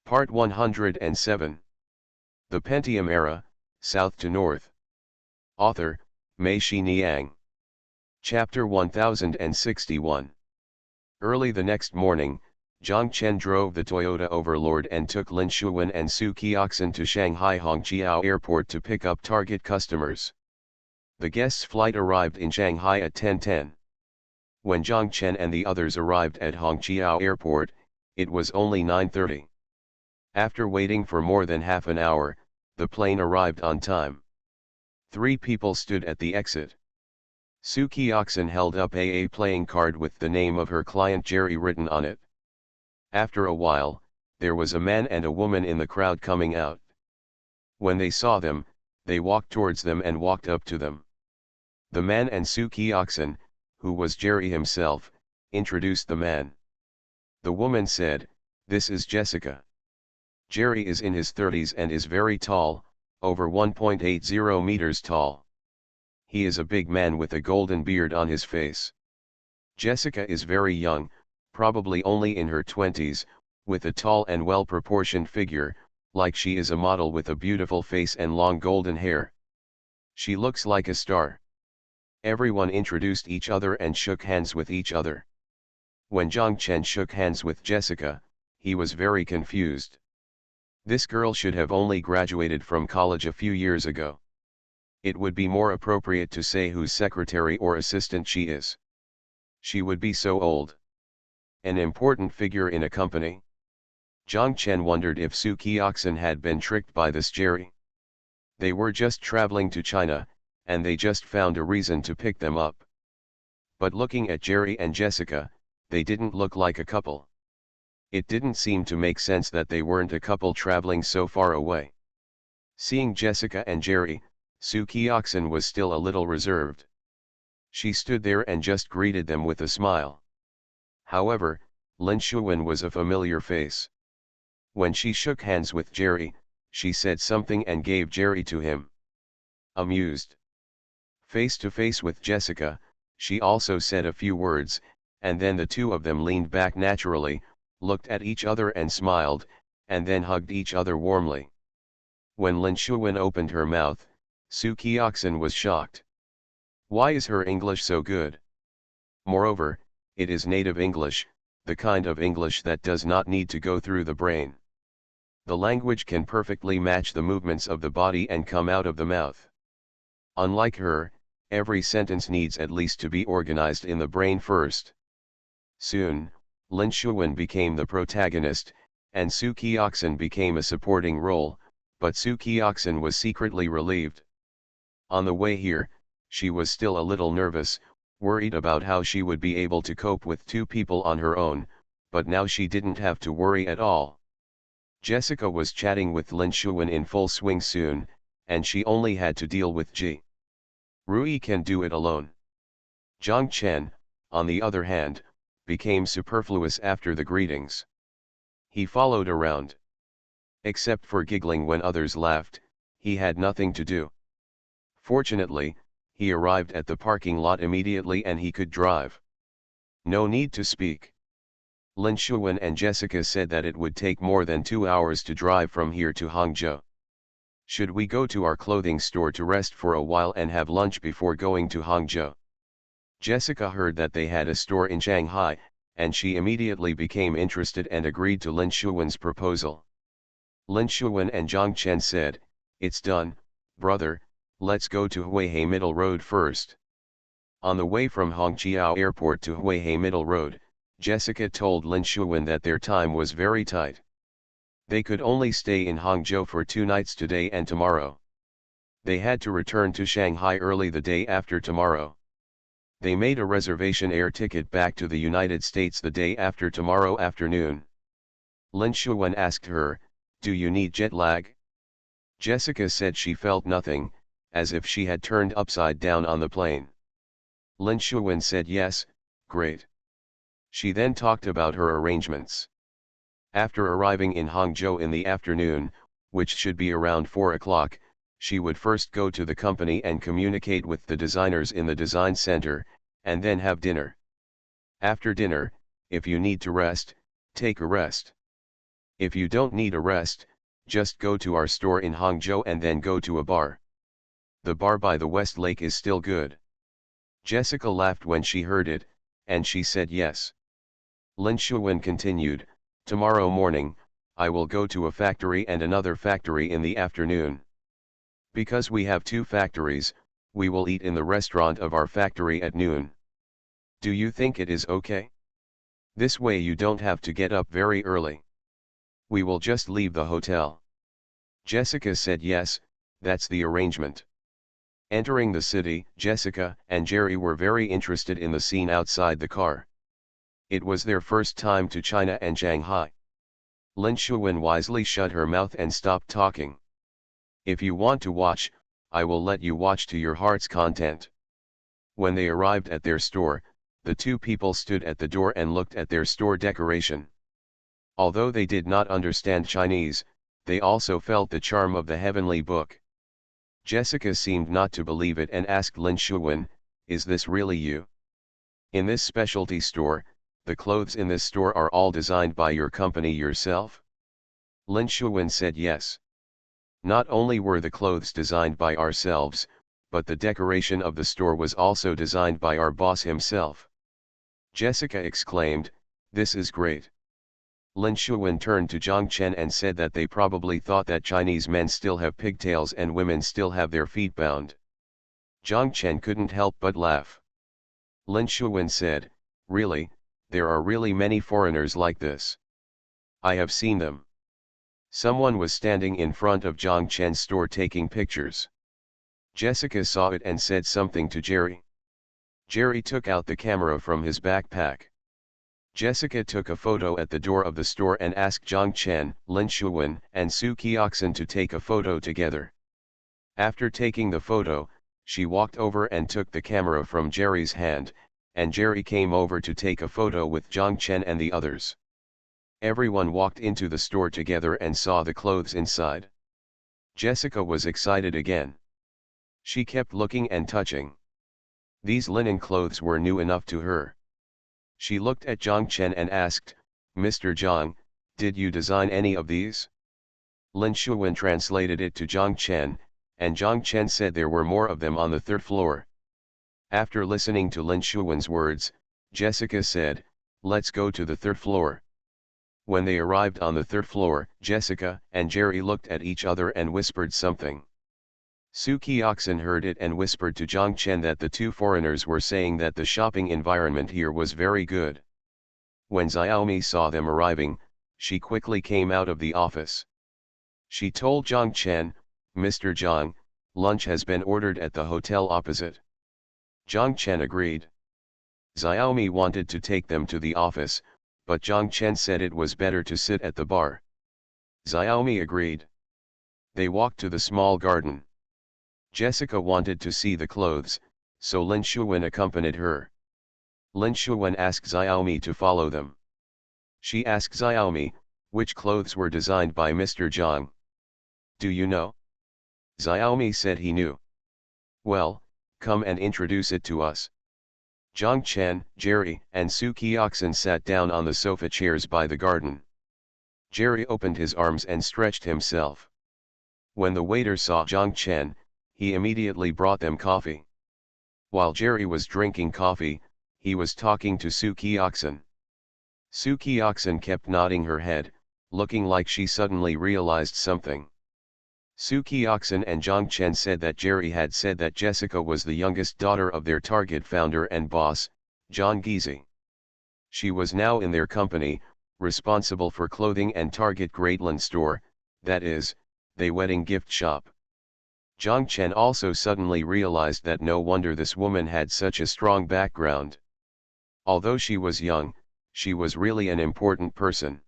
Part 107. The Pentium Era, South to North. Author, Mei Shi Niang. Chapter 1061. Early the next morning, Zhang Chen drove the Toyota Overlord and took Lin Shuwen and Su Qiaxin to Shanghai Hongqiao Airport to pick up target customers. The guests' flight arrived in Shanghai at 10:10. When Zhang Chen and the others arrived at Hongqiao Airport, it was only 9:30. After waiting for more than half an hour, the plane arrived on time. 3 people stood at the exit. Su Qiaxin held up a playing card with the name of her client Jerry written on it. After a while, there was a man and a woman in the crowd coming out. When they saw them, they walked towards them and walked up to them. The man and Su Qiaxin, who was Jerry himself, introduced the man. The woman said, "This is Jessica. Jerry is in his 30s and is very tall, over 1.80 meters tall. He is a big man with a golden beard on his face. Jessica is very young, probably only in her 20s, with a tall and well-proportioned figure, like she is a model with a beautiful face and long golden hair. She looks like a star." Everyone introduced each other and shook hands with each other. When Zhang Chen shook hands with Jessica, he was very confused. This girl should have only graduated from college a few years ago. It would be more appropriate to say whose secretary or assistant she is. She would be so old. An important figure in a company. Zhang Chen wondered if Su Qiaxin had been tricked by this Jerry. They were just traveling to China, and they just found a reason to pick them up. But looking at Jerry and Jessica, they didn't look like a couple. It didn't seem to make sense that they weren't a couple traveling so far away. Seeing Jessica and Jerry, Su Qiaxin was still a little reserved. She stood there and just greeted them with a smile. However, Lin Shuwen was a familiar face. When she shook hands with Jerry, she said something and gave Jerry to him. Amused. Face to face with Jessica, she also said a few words, and then the two of them leaned back naturally, looked at each other and smiled, and then hugged each other warmly. When Lin Shuwen opened her mouth, Su Qiaxin was shocked. Why is her English so good? Moreover, it is native English, the kind of English that does not need to go through the brain. The language can perfectly match the movements of the body and come out of the mouth. Unlike her, every sentence needs at least to be organized in the brain first. Soon, Lin Shuwen became the protagonist, and Su Qiaxin became a supporting role, but Su Qiaxin was secretly relieved. On the way here, she was still a little nervous, worried about how she would be able to cope with 2 people on her own, but now she didn't have to worry at all. Jessica was chatting with Lin Shuwen in full swing soon, and she only had to deal with Ji. Rui can do it alone. Zhang Chen, on the other hand, became superfluous after the greetings. He followed around. Except for giggling when others laughed, he had nothing to do. Fortunately, he arrived at the parking lot immediately and he could drive. No need to speak. Lin Shuwen and Jessica said that it would take more than 2 hours to drive from here to Hangzhou. Should we go to our clothing store to rest for a while and have lunch before going to Hangzhou? Jessica heard that they had a store in Shanghai, and she immediately became interested and agreed to Lin Shuwen's proposal. Lin Shuwen and Zhang Chen said, "It's done, brother, let's go to Huihai Middle Road first." On the way from Hongqiao Airport to Huihai Middle Road, Jessica told Lin Shuwen that their time was very tight. They could only stay in Hangzhou for 2 nights today and tomorrow. They had to return to Shanghai early the day after tomorrow. They made a reservation air ticket back to the United States the day after tomorrow afternoon. Lin Shuwen asked her, "Do you need jet lag?" Jessica said she felt nothing, as if she had turned upside down on the plane. Lin Shuwen said yes, great. She then talked about her arrangements. After arriving in Hangzhou in the afternoon, which should be around 4 o'clock, she would first go to the company and communicate with the designers in the design center, and then have dinner. After dinner, if you need to rest, take a rest. If you don't need a rest, just go to our store in Hangzhou and then go to a bar. The bar by the West Lake is still good. Jessica laughed when she heard it, and she said yes. Lin Shuwen continued, tomorrow morning, I will go to a factory and another factory in the afternoon. Because we have two factories, we will eat in the restaurant of our factory at noon. Do you think it is okay? This way you don't have to get up very early. We will just leave the hotel. Jessica said yes, that's the arrangement. Entering the city, Jessica and Jerry were very interested in the scene outside the car. It was their first time to China and Shanghai. Lin Shuwen wisely shut her mouth and stopped talking. If you want to watch, I will let you watch to your heart's content. When they arrived at their store, the two people stood at the door and looked at their store decoration. Although they did not understand Chinese, they also felt the charm of the heavenly book. Jessica seemed not to believe it and asked Lin Shuwen, is this really you? In this specialty store, the clothes in this store are all designed by your company yourself? Lin Shuwen said yes. Not only were the clothes designed by ourselves, but the decoration of the store was also designed by our boss himself. Jessica exclaimed, this is great. Lin Shuwen turned to Zhang Chen and said that they probably thought that Chinese men still have pigtails and women still have their feet bound. Zhang Chen couldn't help but laugh. Lin Shuwen said, really, there are really many foreigners like this. I have seen them. Someone was standing in front of Zhang Chen's store taking pictures. Jessica saw it and said something to Jerry. Jerry took out the camera from his backpack. Jessica took a photo at the door of the store and asked Zhang Chen, Lin Shuwen, and Su Qiaxin to take a photo together. After taking the photo, she walked over and took the camera from Jerry's hand, and Jerry came over to take a photo with Zhang Chen and the others. Everyone walked into the store together and saw the clothes inside. Jessica was excited again. She kept looking and touching. These linen clothes were new enough to her. She looked at Zhang Chen and asked, Mr. Zhang, did you design any of these? Lin Shuwen translated it to Zhang Chen, and Zhang Chen said there were more of them on the third floor. After listening to Lin Shuwen's words, Jessica said, let's go to the third floor. When they arrived on the third floor, Jessica and Jerry looked at each other and whispered something. Su Qiaxin heard it and whispered to Zhang Chen that the two foreigners were saying that the shopping environment here was very good. When Xiaomi saw them arriving, she quickly came out of the office. She told Zhang Chen, Mr. Zhang, lunch has been ordered at the hotel opposite. Zhang Chen agreed. Xiaomi wanted to take them to the office, but Zhang Chen said it was better to sit at the bar. Xiaomi agreed. They walked to the small garden. Jessica wanted to see the clothes, so Lin Shuwen accompanied her. Lin Shuwen asked Xiaomi to follow them. She asked Xiaomi, which clothes were designed by Mr. Zhang. Do you know? Xiaomi said he knew. Well, come and introduce it to us. Zhang Chen, Jerry, and Su Qiaxin sat down on the sofa chairs by the garden. Jerry opened his arms and stretched himself. When the waiter saw Zhang Chen, he immediately brought them coffee. While Jerry was drinking coffee, he was talking to Su Qiaxin. Su Qiaxin kept nodding her head, looking like she suddenly realized something. Su Qiaxin and Zhang Chen said that Jerry had said that Jessica was the youngest daughter of their Target founder and boss, John Giese. She was now in their company, responsible for clothing and Target Greatland store, that is, the wedding gift shop. Zhang Chen also suddenly realized that no wonder this woman had such a strong background. Although she was young, she was really an important person.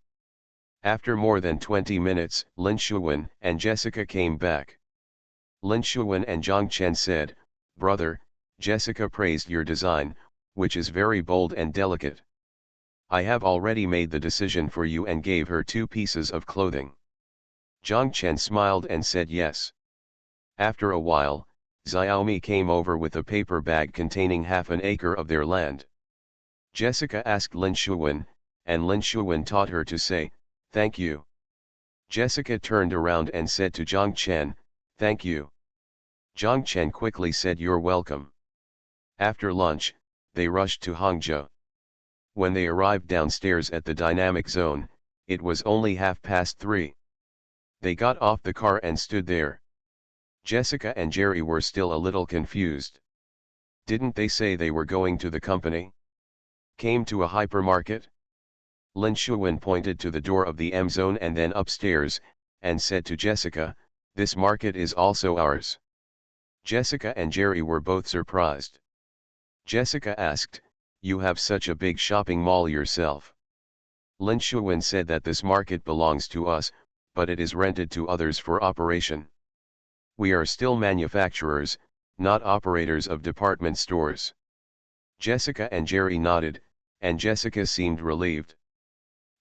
After more than 20 minutes, Lin Shuwen and Jessica came back. Lin Shuwen and Zhang Chen said, brother, Jessica praised your design, which is very bold and delicate. I have already made the decision for you and gave her 2 pieces of clothing. Zhang Chen smiled and said yes. After a while, Xiaomi came over with a paper bag containing half an acre of their land. Jessica asked Lin Shuwen, and Lin Shuwen taught her to say, thank you. Jessica turned around and said to Zhang Chen, "Thank you." Zhang Chen quickly said, "You're welcome." After lunch, they rushed to Hangzhou. When they arrived downstairs at the dynamic zone, it was only 3:30. They got off the car and stood there. Jessica and Jerry were still a little confused. Didn't they say they were going to the company? Came to a hypermarket? Lin Shuwen pointed to the door of the M zone and then upstairs, and said to Jessica, "This market is also ours." Jessica and Jerry were both surprised. Jessica asked, "You have such a big shopping mall yourself." Lin Shuwen said that this market belongs to us, but it is rented to others for operation. We are still manufacturers, not operators of department stores. Jessica and Jerry nodded, and Jessica seemed relieved.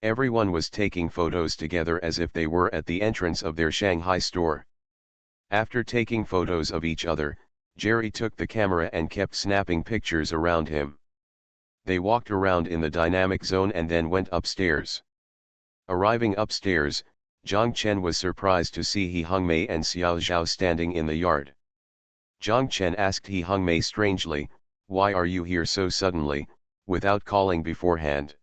Everyone was taking photos together as if they were at the entrance of their Shanghai store. After taking photos of each other, Jerry took the camera and kept snapping pictures around him. They walked around in the dynamic zone and then went upstairs. Arriving upstairs, Zhang Chen was surprised to see He Hongmei and Xiao Zhao standing in the yard. Zhang Chen asked He Hongmei strangely, "Why are you here so suddenly, without calling beforehand?"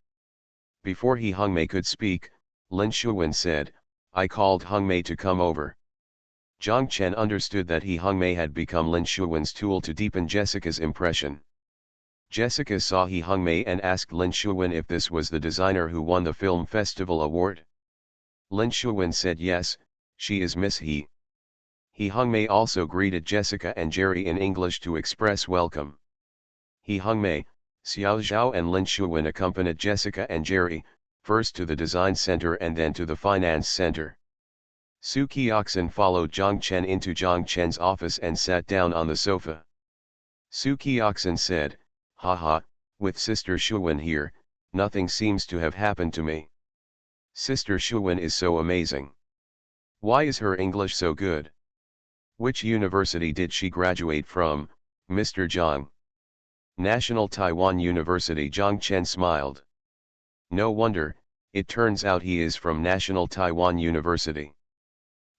Before He Hongmei could speak, Lin Shuwen said, "I called Hongmei to come over." Zhang Chen understood that He Hongmei had become Lin Shuwen's tool to deepen Jessica's impression. Jessica saw He Hongmei and asked Lin Shuwen if this was the designer who won the film festival award. Lin Shuwen said yes, she is Miss He. He Hongmei also greeted Jessica and Jerry in English to express welcome. He Hongmei, Xiao Zhao and Lin Shuwen accompanied Jessica and Jerry, first to the design center and then to the finance center. Su Qiaxin followed Zhang Chen into Zhang Chen's office and sat down on the sofa. Su Qiaxin said, "Haha, with Sister Shuwen here, nothing seems to have happened to me. Sister Shuwen is so amazing. Why is her English so good? Which university did she graduate from, Mr. Zhang?" "National Taiwan University." Zhang Chen smiled. "No wonder, it turns out he is from National Taiwan University.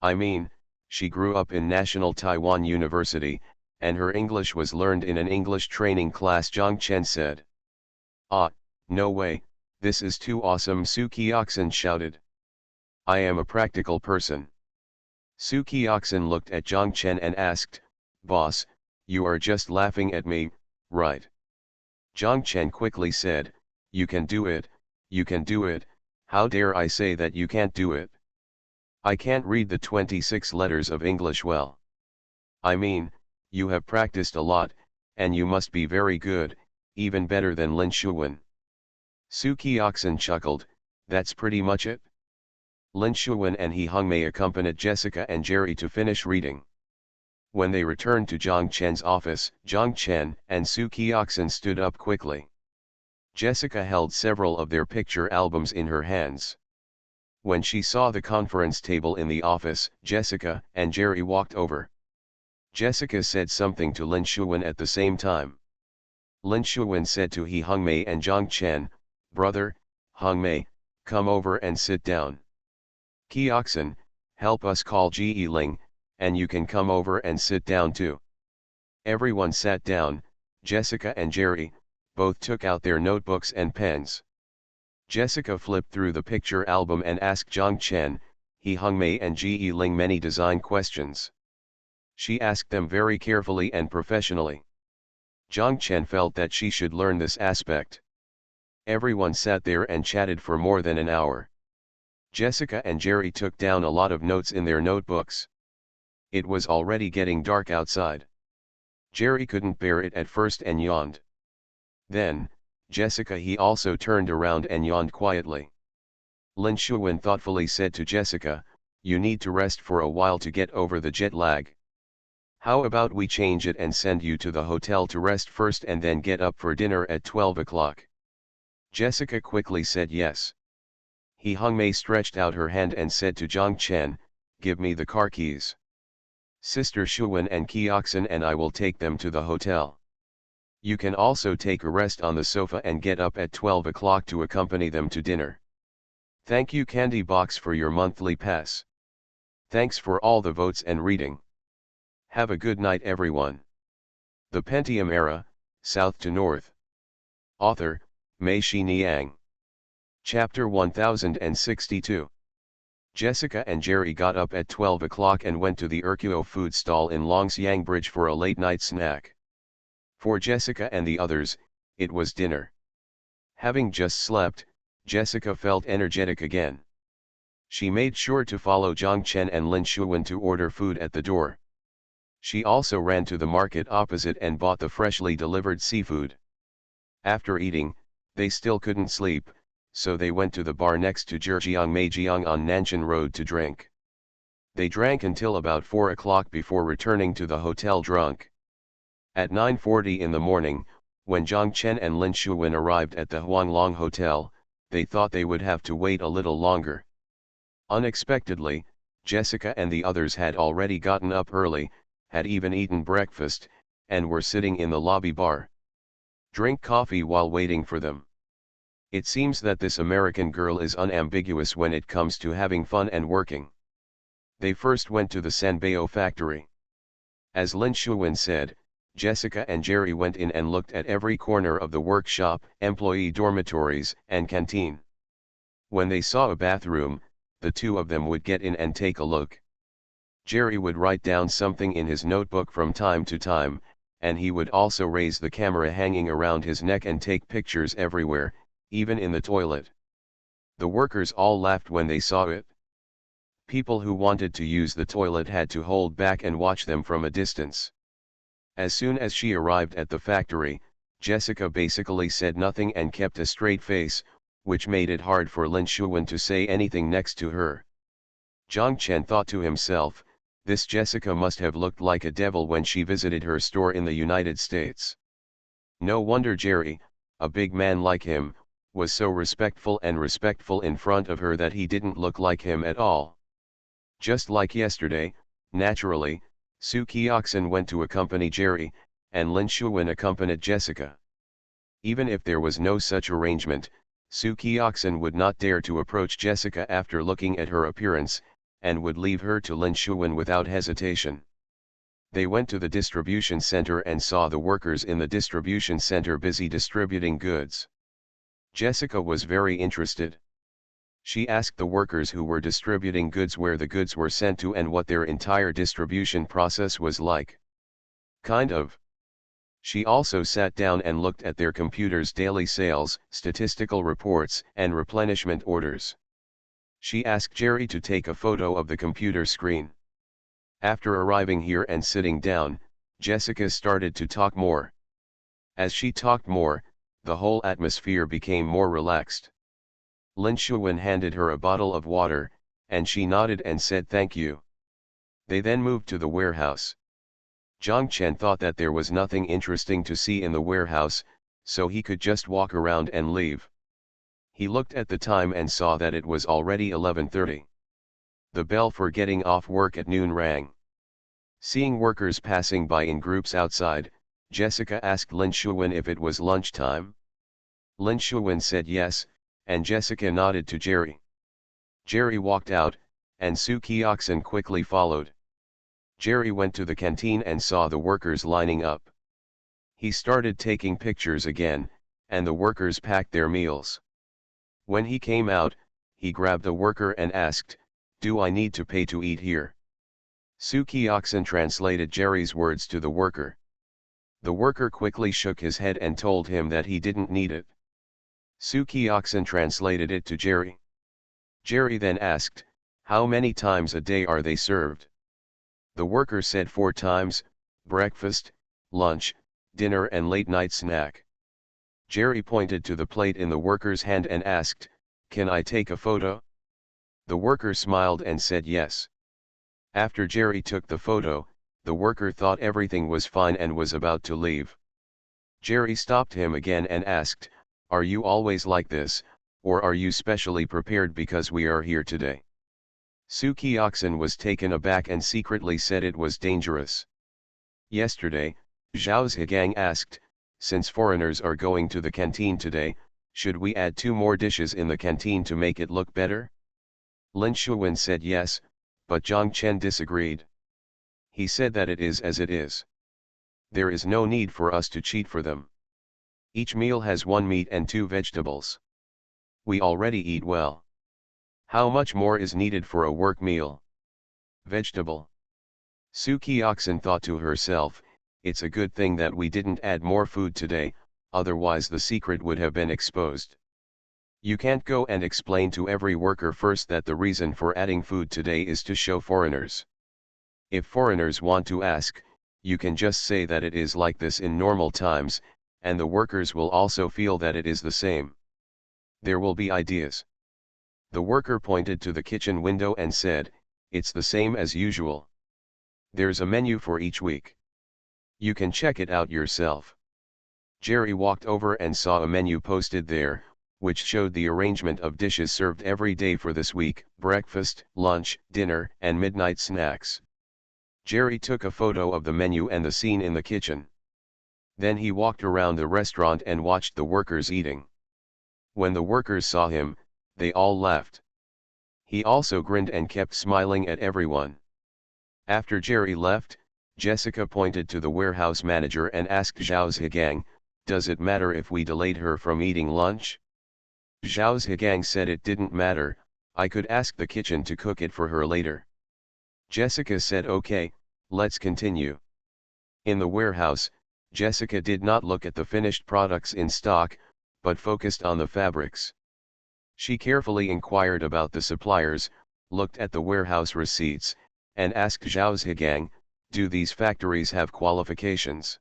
I mean, she grew up in National Taiwan University, and her English was learned in an English training class," Zhang Chen said. "Ah, no way, this is too awesome," Su Qiaxin shouted. "I am a practical person." Su Qiaxin looked at Zhang Chen and asked, "Boss, you are just laughing at me, right?" Zhang Chen quickly said, "You can do it, you can do it, how dare I say that you can't do it? I can't read the 26 letters of English well. I mean, you have practiced a lot, and you must be very good, even better than Lin Shuwen." Su Qiaxin chuckled, "That's pretty much it." Lin Shuwen and He Hongmei accompanied Jessica and Jerry to finish reading. When they returned to Zhang Chen's office, Zhang Chen and Su Qiaxin stood up quickly. Jessica held several of their picture albums in her hands. When she saw the conference table in the office, Jessica and Jerry walked over. Jessica said something to Lin Shuwen at the same time. Lin Shuwen said to He Hongmei and Zhang Chen, "Brother, Hongmei, come over and sit down. Qiaxin, help us call Ji Ling, and you can come over and sit down too." Everyone sat down. Jessica and Jerry both took out their notebooks and pens. Jessica flipped through the picture album and asked Zhang Chen, He Hongmei and Ji Ling many design questions. She asked them very carefully and professionally. Zhang Chen felt that she should learn this aspect. Everyone sat there and chatted for more than an hour. Jessica and Jerry took down a lot of notes in their notebooks. It was already getting dark outside. Jerry couldn't bear it at first and yawned. Then, Jessica he also turned around and yawned quietly. Lin Shuwen thoughtfully said to Jessica, "You need to rest for a while to get over the jet lag. How about we change it and send you to the hotel to rest first and then get up for dinner at 12 o'clock?" Jessica quickly said yes. He Hongmei stretched out her hand and said to Zhang Chen, "Give me the car keys. Sister Shuwen and Qiaxin and I will take them to the hotel. You can also take a rest on the sofa and get up at 12 o'clock to accompany them to dinner." Thank you Candy Box for your monthly pass. Thanks for all the votes and reading. Have a good night everyone. The Pentium Era, South to North. Author, Mei-Shi Niang. Chapter 1062. Jessica and Jerry got up at 12 o'clock and went to the Urquio food stall in Longsiang Bridge for a late-night snack. For Jessica and the others, it was dinner. Having just slept, Jessica felt energetic again. She made sure to follow Zhang Chen and Lin Shuwen to order food at the door. She also ran to the market opposite and bought the freshly delivered seafood. After eating, they still couldn't sleep, so they went to the bar next to Zhejiang Meijiang on Nanshan Road to drink. They drank until about 4 o'clock before returning to the hotel drunk. At 9:40 in the morning, when Zhang Chen and Lin Shuwen arrived at the Huanglong Hotel, they thought they would have to wait a little longer. Unexpectedly, Jessica and the others had already gotten up early, had even eaten breakfast, and were sitting in the lobby bar. Drink coffee while waiting for them. It seems that this American girl is unambiguous when it comes to having fun and working. They first went to the Sanbeo factory. As Lin Shuwen said, Jessica and Jerry went in and looked at every corner of the workshop, employee dormitories, and canteen. When they saw a bathroom, the two of them would get in and take a look. Jerry would write down something in his notebook from time to time, and he would also raise the camera hanging around his neck and take pictures everywhere, even in the toilet. The workers all laughed when they saw it. People who wanted to use the toilet had to hold back and watch them from a distance. As soon as she arrived at the factory, Jessica basically said nothing and kept a straight face, which made it hard for Lin Shuwen to say anything next to her. Zhang Chen thought to himself, this Jessica must have looked like a devil when she visited her store in the United States. No wonder Jerry, a big man like him, was so respectful in front of her that he didn't look like him at all. Just like yesterday, naturally, Su Kioxin went to accompany Jerry, and Lin Shuwen accompanied Jessica. Even if there was no such arrangement, Su Kioxin would not dare to approach Jessica after looking at her appearance, and would leave her to Lin Shuwen without hesitation. They went to the distribution center and saw the workers in the distribution center busy distributing goods. Jessica was very interested. She asked the workers who were distributing goods where the goods were sent to and what their entire distribution process was like. Kind of. She also sat down and looked at their computers' daily sales, statistical reports, and replenishment orders. She asked Jerry to take a photo of the computer screen. After arriving here and sitting down, Jessica started to talk more. As she talked more, the whole atmosphere became more relaxed. Lin Shuwen handed her a bottle of water, and she nodded and said thank you. They then moved to the warehouse. Zhang Chen thought that there was nothing interesting to see in the warehouse, so he could just walk around and leave. He looked at the time and saw that it was already 11:30. The bell for getting off work at noon rang. Seeing workers passing by in groups outside, Jessica asked Lin Shuwen if it was lunchtime. Lin Shuwen said yes, and Jessica nodded to Jerry. Jerry walked out, and Su Kioxin quickly followed. Jerry went to the canteen and saw the workers lining up. He started taking pictures again, and the workers packed their meals. When he came out, he grabbed a worker and asked, "Do I need to pay to eat here?" Su Kioxin translated Jerry's words to the worker. The worker quickly shook his head and told him that he didn't need it. Su Kioxin translated it to Jerry. Jerry then asked, "How many times a day are they served?" The worker said 4 times, breakfast, lunch, dinner and late-night snack. Jerry pointed to the plate in the worker's hand and asked, "Can I take a photo?" The worker smiled and said yes. After Jerry took the photo, the worker thought everything was fine and was about to leave. Jerry stopped him again and asked, "Are you always like this, or are you specially prepared because we are here today?" Su Kioxin was taken aback and secretly said it was dangerous. Yesterday, Zhao Zhigang asked, "Since foreigners are going to the canteen today, Should we add 2 more dishes in the canteen to make it look better? Lin Shuwen said yes, but Zhang Chen disagreed. He said that it is as it is. There is no need for us to cheat for them. Each meal has 1 meat and 2 vegetables. We already eat well. How much more is needed for a work meal? Vegetable. Su Kioxin thought to herself, it's a good thing that we didn't add more food today, otherwise the secret would have been exposed. You can't go and explain to every worker first that the reason for adding food today is to show foreigners. If foreigners want to ask, you can just say that it is like this in normal times, and the workers will also feel that it is the same. There will be ideas. The worker pointed to the kitchen window and said, it's the same as usual. There's a menu for each week. You can check it out yourself. Jerry walked over and saw a menu posted there, which showed the arrangement of dishes served every day for this week: breakfast, lunch, dinner, and midnight snacks. Jerry took a photo of the menu and the scene in the kitchen. Then he walked around the restaurant and watched the workers eating. When the workers saw him, they all laughed. He also grinned and kept smiling at everyone. After Jerry left, Jessica pointed to the warehouse manager and asked Zhao Zhigang, does it matter if we delayed her from eating lunch? Zhao Zhigang said it didn't matter, I could ask the kitchen to cook it for her later. Jessica said okay, let's continue. In the warehouse, Jessica did not look at the finished products in stock, but focused on the fabrics. She carefully inquired about the suppliers, looked at the warehouse receipts, and asked Zhao Zhigang, do these factories have qualifications?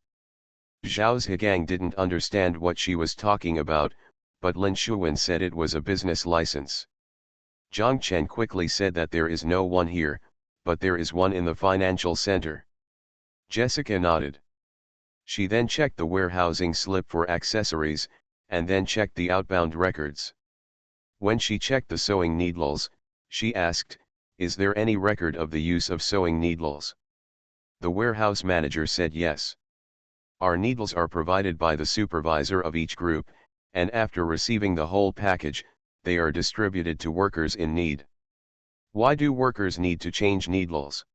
Zhao Zhigang didn't understand what she was talking about, but Lin Shuwen said it was a business license. Zhang Chen quickly said that there is no one here, but there is one in the financial center. Jessica nodded. She then checked the warehousing slip for accessories, and then checked the outbound records. When she checked the sewing needles, she asked, is there any record of the use of sewing needles? The warehouse manager said yes. Our needles are provided by the supervisor of each group, and after receiving the whole package, they are distributed to workers in need. Why do workers need to change needles?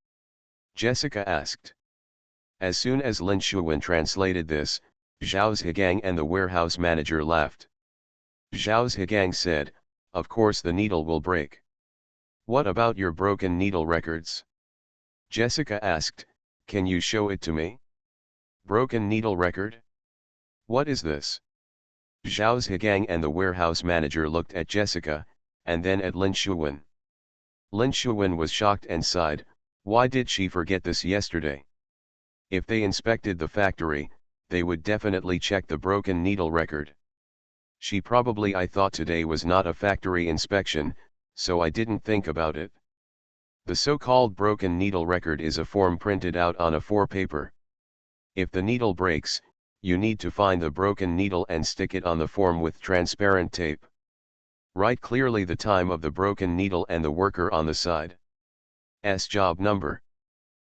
Jessica asked. As soon as Lin Shuwen translated this, Zhao Zhigang and the warehouse manager laughed. Zhao Zhigang said, of course the needle will break. What about your broken needle records? Jessica asked, can you show it to me? Broken needle record? What is this? Zhao Zhigang and the warehouse manager looked at Jessica, and then at Lin Shuwen. Lin Shuwen was shocked and sighed, why did she forget this yesterday? If they inspected the factory, they would definitely check the broken needle record. I thought today was not a factory inspection, so I didn't think about it. The so-called broken needle record is a form printed out on A4 paper. If the needle breaks, you need to find the broken needle and stick it on the form with transparent tape. Write clearly the time of the broken needle and the worker on the side. Job number.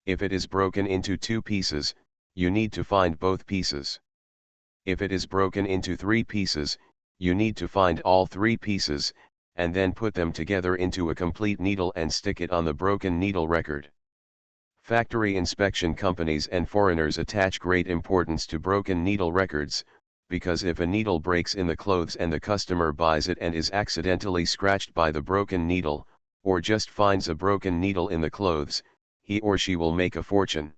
If it is broken into 2 pieces, you need to find both pieces. If it is broken into 3 pieces, you need to find all 3 pieces, and then put them together into a complete needle and stick it on the broken needle record. Factory inspection companies and foreigners attach great importance to broken needle records, because if a needle breaks in the clothes and the customer buys it and is accidentally scratched by the broken needle, or just finds a broken needle in the clothes, he or she will make a fortune.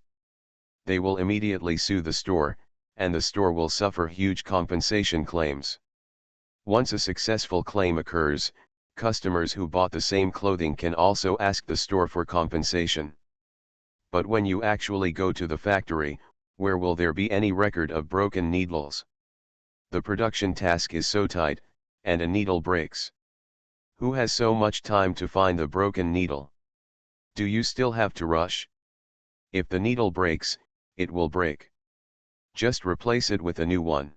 They will immediately sue the store, and the store will suffer huge compensation claims. Once a successful claim occurs, customers who bought the same clothing can also ask the store for compensation. But when you actually go to the factory, where will there be any record of broken needles? The production task is so tight, and a needle breaks. Who has so much time to find the broken needle? Do you still have to rush? If the needle breaks, it will break. Just replace it with a new one.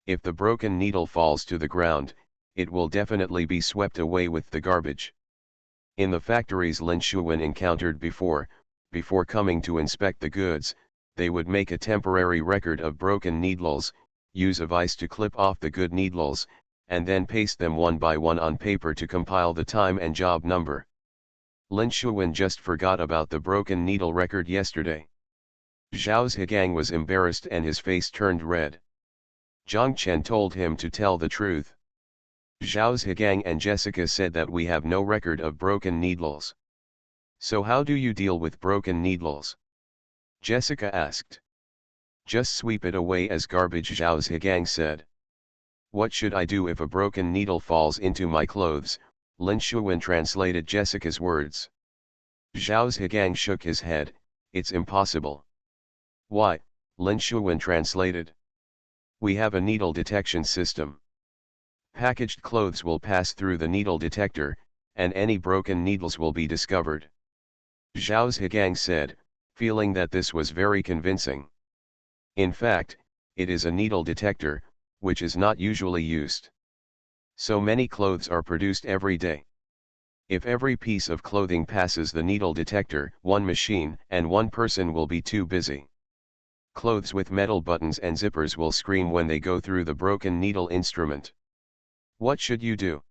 If the broken needle falls to the ground, it will definitely be swept away with the garbage. In the factories Lin Shuwen encountered before coming to inspect the goods, they would make a temporary record of broken needles, use a vise to clip off the good needles, and then paste them one by one on paper to compile the time and job number. Lin Shuwen just forgot about the broken needle record yesterday. Zhao Zhigang was embarrassed and his face turned red. Zhang Chen told him to tell the truth. Zhao Zhigang and Jessica said that we have no record of broken needles. So how do you deal with broken needles? Jessica asked. Just sweep it away as garbage, Zhao Zhigang said. What should I do if a broken needle falls into my clothes? Lin Shuwen translated Jessica's words. Zhao Zhigang shook his head. It's impossible. Why? Lin Shuwen translated. We have a needle detection system. Packaged clothes will pass through the needle detector, and any broken needles will be discovered. Zhao Zhigang said, feeling that this was very convincing. In fact, it is a needle detector, which is not usually used. So many clothes are produced every day. If every piece of clothing passes the needle detector, one machine and one person will be too busy. Clothes with metal buttons and zippers will scream when they go through the broken needle instrument. What should you do?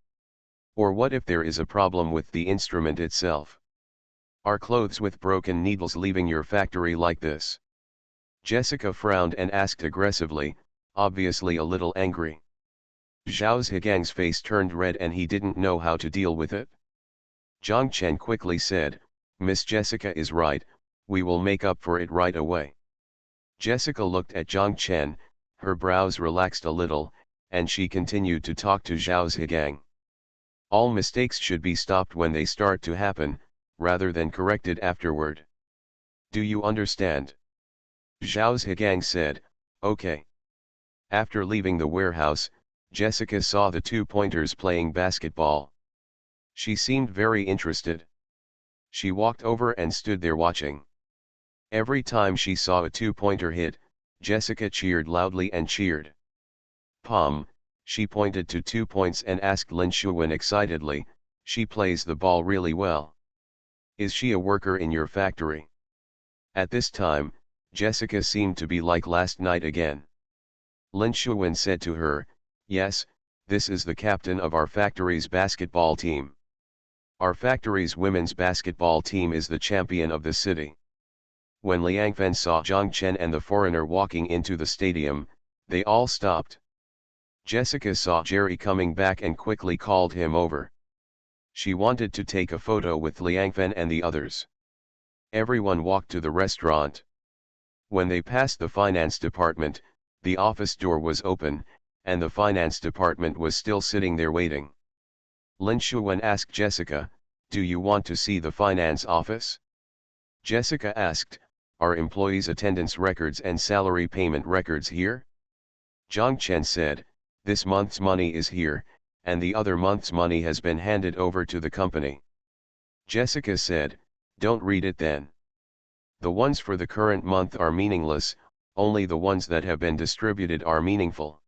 Or what if there is a problem with the instrument itself? Are clothes with broken needles leaving your factory like this? Jessica frowned and asked aggressively, obviously a little angry. Zhao Zhigang's face turned red and he didn't know how to deal with it. Zhang Chen quickly said, Miss Jessica is right, we will make up for it right away. Jessica looked at Zhang Chen, her brows relaxed a little, and she continued to talk to Zhao Zhigang. All mistakes should be stopped when they start to happen, rather than corrected afterward. Do you understand? Zhao Zhigang said, okay. After leaving the warehouse, Jessica saw the two pointers playing basketball. She seemed very interested. She walked over and stood there watching. Every time she saw a two-pointer hit, Jessica cheered loudly and cheered. Pom, she pointed to 2 points and asked Lin Shuwen excitedly, she plays the ball really well. Is she a worker in your factory? At this time, Jessica seemed to be like last night again. Lin Shuwen said to her, yes, this is the captain of our factory's basketball team. Our factory's women's basketball team is the champion of the city. When Liang Fen saw Zhang Chen and the foreigner walking into the stadium, they all stopped. Jessica saw Jerry coming back and quickly called him over. She wanted to take a photo with Liang Fen and the others. Everyone walked to the restaurant. When they passed the finance department, the office door was open, and the finance department was still sitting there waiting. Lin Shuwen asked Jessica, do you want to see the finance office? Jessica asked, are employees' attendance records and salary payment records here? Zhang Chen said, this month's money is here, and the other month's money has been handed over to the company. Jessica said, don't read it then. The ones for the current month are meaningless, only the ones that have been distributed are meaningful.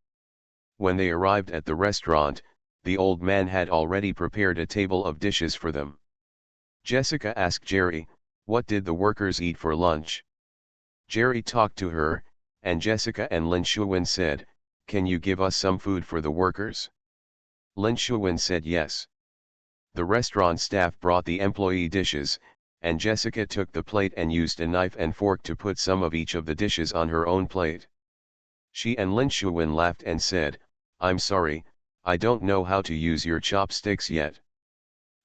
When they arrived at the restaurant, the old man had already prepared a table of dishes for them. Jessica asked Jerry, what did the workers eat for lunch? Jerry talked to her, and Jessica and Lin Shuwen said, can you give us some food for the workers? Lin Shuwen said yes. The restaurant staff brought the employee dishes, and Jessica took the plate and used a knife and fork to put some of each of the dishes on her own plate. She and Lin Shuwen laughed and said, I'm sorry, I don't know how to use your chopsticks yet.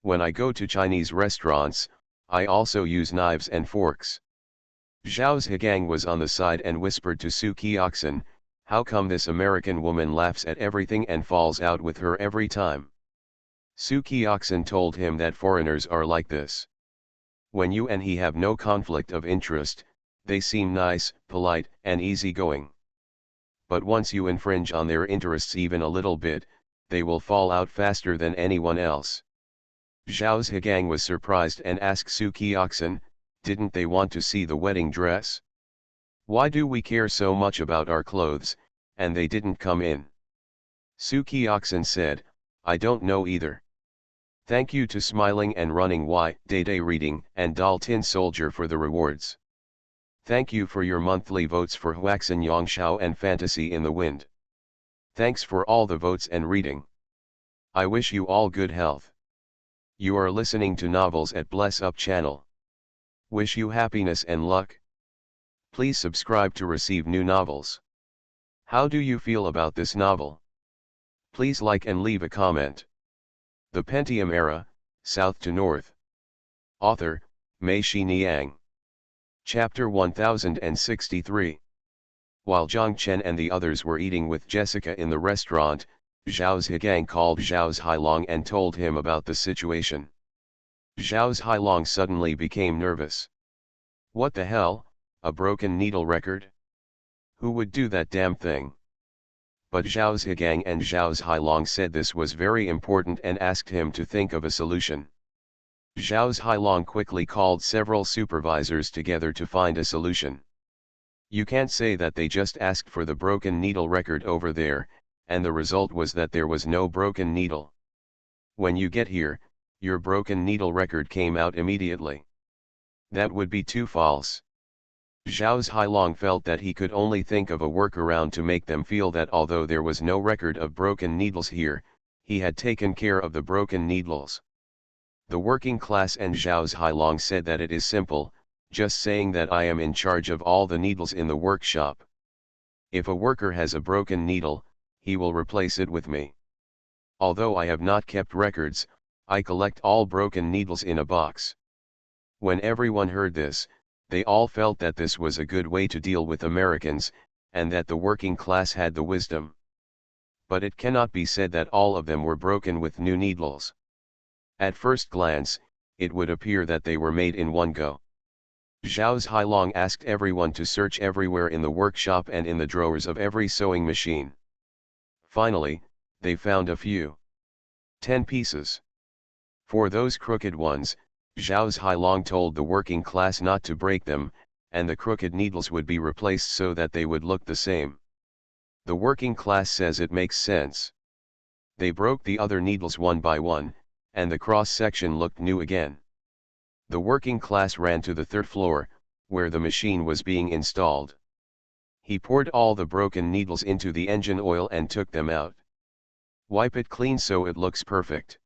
When I go to Chinese restaurants, I also use knives and forks. Zhao Zhigang was on the side and whispered to Su Qiaxin, how come this American woman laughs at everything and falls out with her every time? Su Qiaxin told him that foreigners are like this. When you and he have no conflict of interest, they seem nice, polite, and easygoing. But once you infringe on their interests even a little bit, they will fall out faster than anyone else. Zhao Zhigang was surprised and asked Su Qiaxin, didn't they want to see the wedding dress? Why do we care so much about our clothes, and they didn't come in? Su Qiaxin said, I don't know either. Thank you to Smiling and Running Y, Day Reading, and Dal Tin Soldier for the rewards. Thank you for your monthly votes for Huaxin Yongshao and Fantasy in the Wind. Thanks for all the votes and reading. I wish you all good health. You are listening to Novels at Bless Up channel. Wish you happiness and luck. Please subscribe to receive new novels. How do you feel about this novel? Please like and leave a comment. The Pentium Era, South to North. Author, Mei-Shi Niang. Chapter 1063. While Zhang Chen and the others were eating with Jessica in the restaurant, Zhao Zhigang called Zhao Hailong and told him about the situation. Zhao Hailong suddenly became nervous. What the hell, a broken needle record? Who would do that damn thing? But Zhao Zhigang and Zhao Hailong said this was very important and asked him to think of a solution. Zhao Hailong quickly called several supervisors together to find a solution. You can't say that they just asked for the broken needle record over there, and the result was that there was no broken needle. When you get here, your broken needle record came out immediately. That would be too false. Zhao Hailong felt that he could only think of a workaround to make them feel that although there was no record of broken needles here, he had taken care of the broken needles. The working class and Zhao Hailong said that it is simple, just saying that I am in charge of all the needles in the workshop. If a worker has a broken needle, he will replace it with me. Although I have not kept records, I collect all broken needles in a box. When everyone heard this, they all felt that this was a good way to deal with Americans, and that the working class had the wisdom. But it cannot be said that all of them were broken with new needles. At first glance, it would appear that they were made in one go. Zhao Hailong asked everyone to search everywhere in the workshop and in the drawers of every sewing machine. Finally, they found a few. 10 pieces. For those crooked ones, Zhao Hailong told the working class not to break them, and the crooked needles would be replaced so that they would look the same. The working class says it makes sense. They broke the other needles one by one, and the cross-section looked new again. The working class ran to the third floor, where the machine was being installed. He poured all the broken needles into the engine oil and took them out. Wipe it clean so it looks perfect.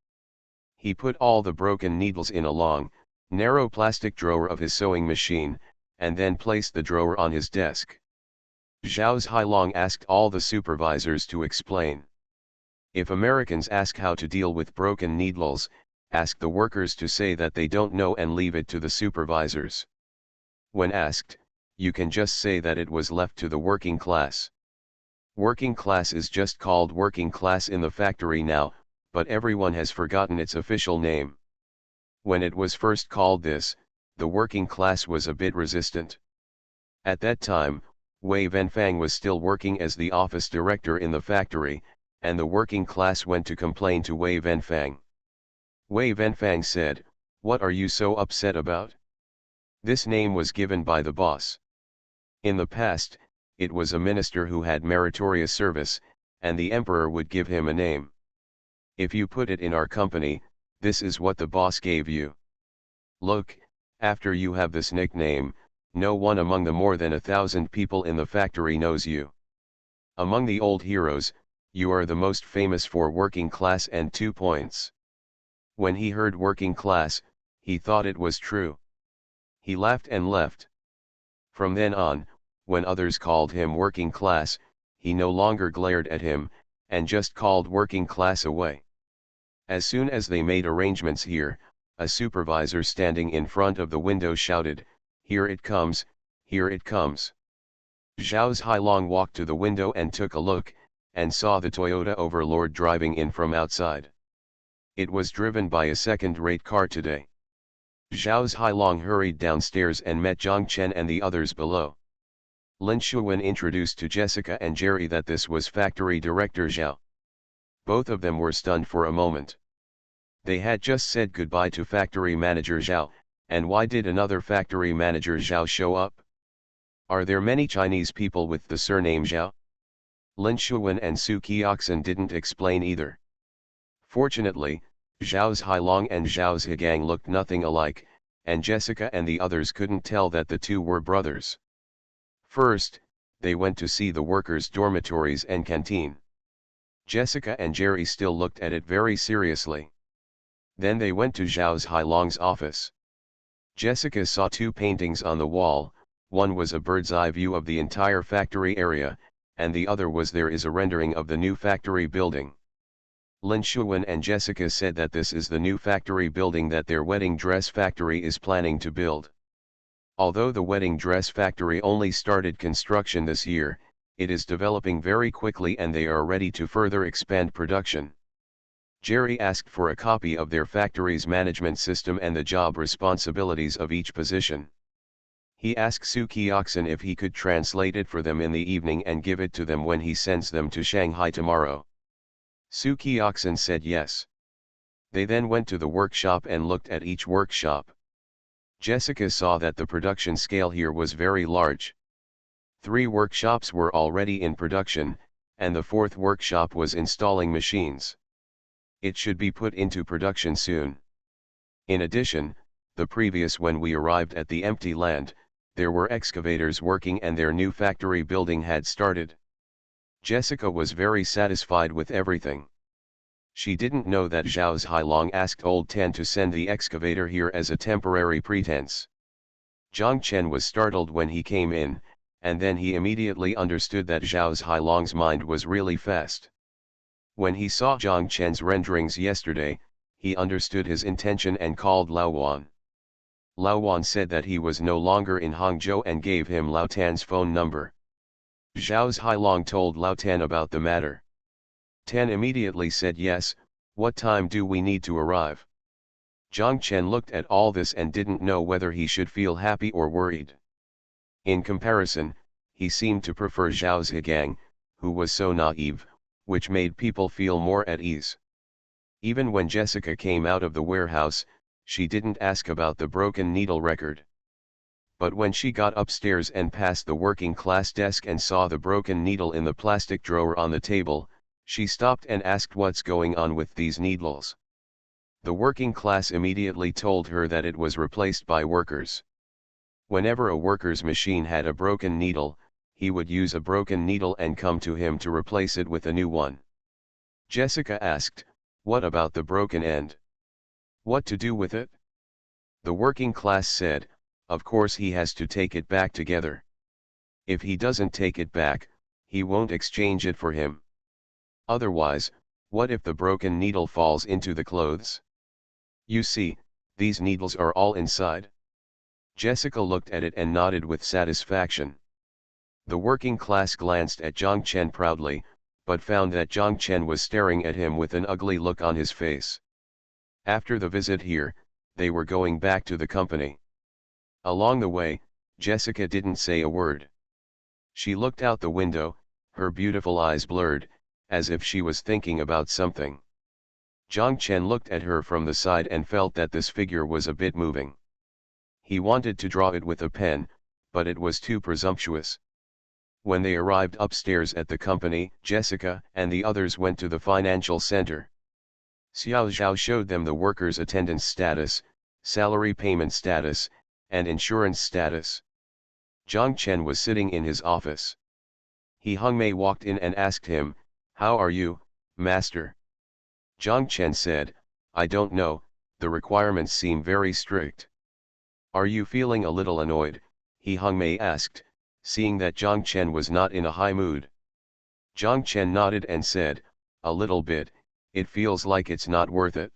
He put all the broken needles in a long, narrow plastic drawer of his sewing machine, and then placed the drawer on his desk. Zhao Hailong asked all the supervisors to explain. If Americans ask how to deal with broken needles, ask the workers to say that they don't know and leave it to the supervisors. When asked, you can just say that it was left to the working class. Working class is just called working class in the factory now, but everyone has forgotten its official name. When it was first called this, the working class was a bit resistant. At that time, Wei Wenfang was still working as the office director in the factory, and the working class went to complain to Wei Wenfang. Wei Wenfang said, "What are you so upset about? This name was given by the boss. In the past, it was a minister who had meritorious service, and the emperor would give him a name. If you put it in our company, this is what the boss gave you. Look, after you have this nickname, no one among the more than 1,000 people in the factory knows you. Among the old heroes, you are the most famous for working class and 2 points." When he heard working class, he thought it was true. He laughed and left. From then on, when others called him working class, he no longer glared at him, and just called working class away. As soon as they made arrangements here, a supervisor standing in front of the window shouted, "Here it comes, here it comes." Zhao Hailong walked to the window and took a look, and saw the Toyota Overlord driving in from outside. It was driven by a second-rate car today. Zhao Hailong hurried downstairs and met Zhang Chen and the others below. Lin Shuwen introduced to Jessica and Jerry that this was factory director Zhao. Both of them were stunned for a moment. They had just said goodbye to factory manager Zhao, and why did another factory manager Zhao show up? Are there many Chinese people with the surname Zhao? Lin Shuwen and Su Qiaxin didn't explain either. Fortunately, Zhao Hailong and Zhao Zhigang looked nothing alike, and Jessica and the others couldn't tell that the two were brothers. First, they went to see the workers' dormitories and canteen. Jessica and Jerry still looked at it very seriously. Then they went to Zhao Hailong's office. Jessica saw two paintings on the wall, one was a bird's eye view of the entire factory area, and the other was there is a rendering of the new factory building. Lin Shuwen and Jessica said that this is the new factory building that their wedding dress factory is planning to build. Although the wedding dress factory only started construction this year, it is developing very quickly and they are ready to further expand production. Jerry asked for a copy of their factory's management system and the job responsibilities of each position. He asked Su Kioxin if he could translate it for them in the evening and give it to them when he sends them to Shanghai tomorrow. Su Kioxin said yes. They then went to the workshop and looked at each workshop. Jessica saw that the production scale here was very large. 3 workshops were already in production, and the 4th workshop was installing machines. It should be put into production soon. In addition, the previous when we arrived at the empty land, there were excavators working and their new factory building had started. Jessica was very satisfied with everything. She didn't know that Zhao Hailong asked Old Tan to send the excavator here as a temporary pretense. Zhang Chen was startled when he came in, and then he immediately understood that Zhao Hailong's mind was really fast. When he saw Zhang Chen's renderings yesterday, he understood his intention and called Lao Wan. Lao Wan said that he was no longer in Hangzhou and gave him Lao Tan's phone number. Zhao Hailong told Lao Tan about the matter. Tan immediately said yes. What time do we need to arrive? Zhang Chen looked at all this and didn't know whether he should feel happy or worried. In comparison, he seemed to prefer Zhao Zhigang, who was so naive, which made people feel more at ease. Even when Jessica came out of the warehouse, she didn't ask about the broken needle record. But when she got upstairs and passed the working class desk and saw the broken needle in the plastic drawer on the table, she stopped and asked what's going on with these needles. The working class immediately told her that it was replaced by workers. Whenever a worker's machine had a broken needle, he would use a broken needle and come to him to replace it with a new one. Jessica asked, "What about the broken end? What to do with it?" The working class said, "Of course he has to take it back together. If he doesn't take it back, he won't exchange it for him. Otherwise, what if the broken needle falls into the clothes? You see, these needles are all inside." Jessica looked at it and nodded with satisfaction. The working class glanced at Zhang Chen proudly, but found that Zhang Chen was staring at him with an ugly look on his face. After the visit here, they were going back to the company. Along the way, Jessica didn't say a word. She looked out the window, her beautiful eyes blurred, as if she was thinking about something. Zhang Chen looked at her from the side and felt that this figure was a bit moving. He wanted to draw it with a pen, but it was too presumptuous. When they arrived upstairs at the company, Jessica and the others went to the financial center. Xiao Zhao showed them the workers' attendance status, salary payment status, and insurance status. Zhang Chen was sitting in his office. He Hongmei walked in and asked him, "How are you, master?" Zhang Chen said, "I don't know, the requirements seem very strict." "Are you feeling a little annoyed?" He Hongmei asked, seeing that Zhang Chen was not in a high mood. Zhang Chen nodded and said, "A little bit, it feels like it's not worth it."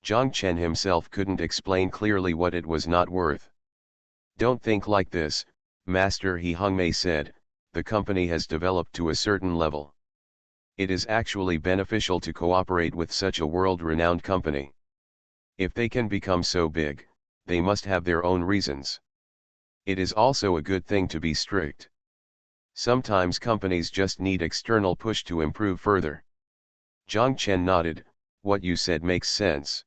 Zhang Chen himself couldn't explain clearly what it was not worth. "Don't think like this, master," He Hongmei said, "the company has developed to a certain level. It is actually beneficial to cooperate with such a world-renowned company. If they can become so big, they must have their own reasons. It is also a good thing to be strict. Sometimes companies just need external push to improve further." Zhang Chen nodded, "What you said makes sense."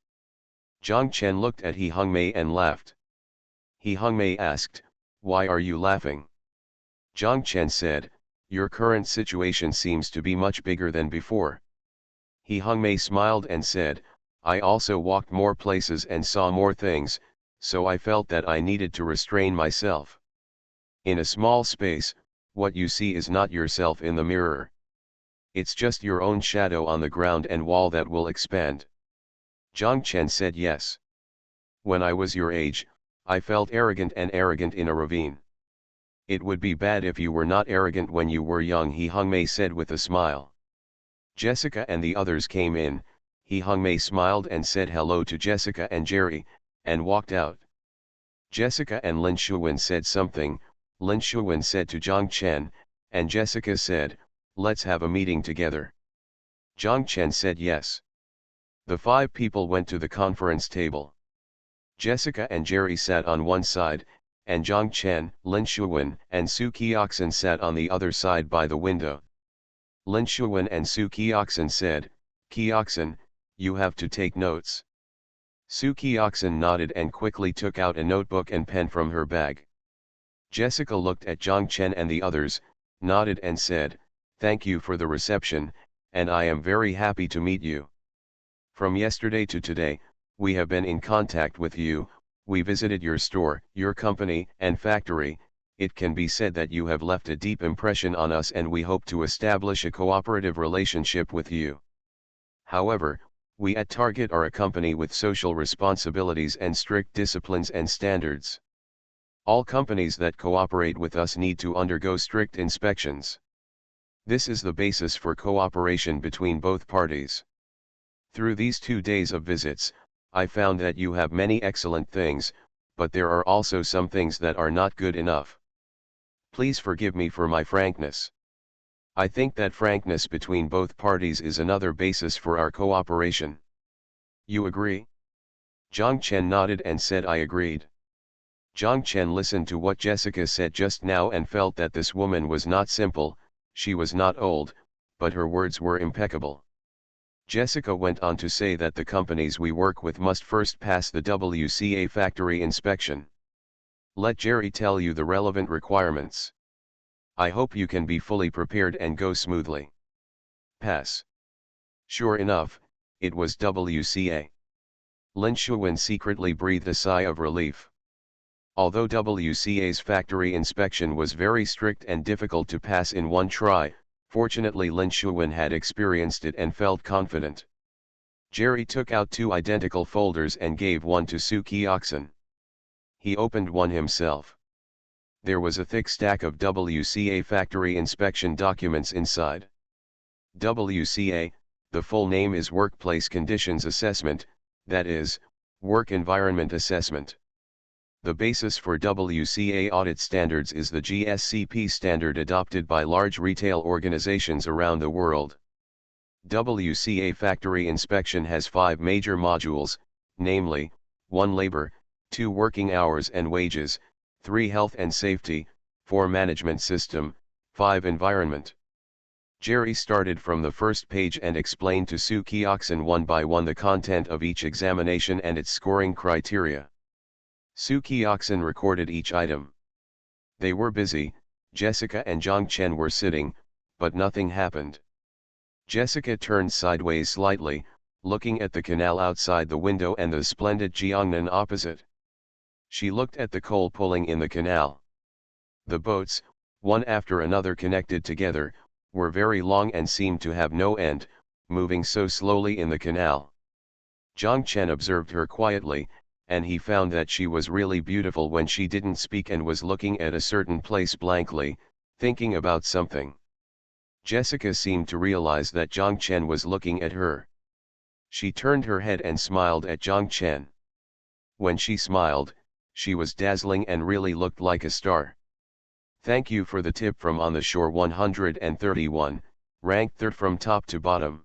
Zhang Chen looked at He Hongmei and laughed. He Hongmei asked, "Why are you laughing?" Zhang Chen said, "Your current situation seems to be much bigger than before." He Hongmei smiled and said, "I also walked more places and saw more things, so I felt that I needed to restrain myself. In a small space, what you see is not yourself in the mirror. It's just your own shadow on the ground and wall that will expand. Zhang Chen said yes. When I was your age, I felt arrogant in a ravine. It would be bad if you were not arrogant when you were young, He Hongmei said with a smile. Jessica and the others came in. He Hongmei smiled and said hello to Jessica and Jerry, and walked out. Jessica and Lin Shuwen said something. Lin Shuwen said to Zhang Chen, and Jessica said, let's have a meeting together. Zhang Chen said yes. The 5 people went to the conference table. Jessica and Jerry sat on one side, and Zhang Chen, Lin Shuwen, and Su Qiaxin sat on the other side by the window. Lin Shuwen and Su Qiaxin said, Qiaxin, you have to take notes. Su Qiaxin nodded and quickly took out a notebook and pen from her bag. Jessica looked at Zhang Chen and the others, nodded and said, thank you for the reception, and I am very happy to meet you. From yesterday to today, we have been in contact with you, we visited your store, your company, and factory. It can be said that you have left a deep impression on us and we hope to establish a cooperative relationship with you. However, we at Target are a company with social responsibilities and strict disciplines and standards. All companies that cooperate with us need to undergo strict inspections. This is the basis for cooperation between both parties. Through these 2 days of visits, I found that you have many excellent things, but there are also some things that are not good enough. Please forgive me for my frankness. I think that frankness between both parties is another basis for our cooperation. You agree? Zhang Chen nodded and said I agreed. Zhang Chen listened to what Jessica said just now and felt that this woman was not simple, she was not old, but her words were impeccable. Jessica went on to say that the companies we work with must first pass the WCA factory inspection. Let Jerry tell you the relevant requirements. I hope you can be fully prepared and go smoothly. Pass. Sure enough, it was WCA. Lin Shuwen secretly breathed a sigh of relief. Although WCA's factory inspection was very strict and difficult to pass in one try, fortunately Lin Shuwen had experienced it and felt confident. Jerry took out 2 identical folders and gave one to Su Qiaxin. He opened one himself. There was a thick stack of WCA factory inspection documents inside. WCA, the full name is Workplace Conditions Assessment, that is, Work Environment Assessment. The basis for WCA audit standards is the GSCP standard adopted by large retail organizations around the world. WCA factory inspection has 5 major modules, namely, 1 labor, 2 working hours and wages, 3 health and safety, 4 management system, 5 environment. Jerry started from the first page and explained to Su Qiaxin one by one the content of each examination and its scoring criteria. Su Qiaxin recorded each item. They were busy, Jessica and Zhang Chen were sitting, but nothing happened. Jessica turned sideways slightly, looking at the canal outside the window and the splendid Jiangnan opposite. She looked at the coal pulling in the canal. The boats, one after another connected together, were very long and seemed to have no end, moving so slowly in the canal. Zhang Chen observed her quietly, and he found that she was really beautiful when she didn't speak and was looking at a certain place blankly, thinking about something. Jessica seemed to realize that Zhang Chen was looking at her. She turned her head and smiled at Zhang Chen. When she smiled, she was dazzling and really looked like a star. Thank you for the tip from On the Shore 131, ranked 3rd from top to bottom.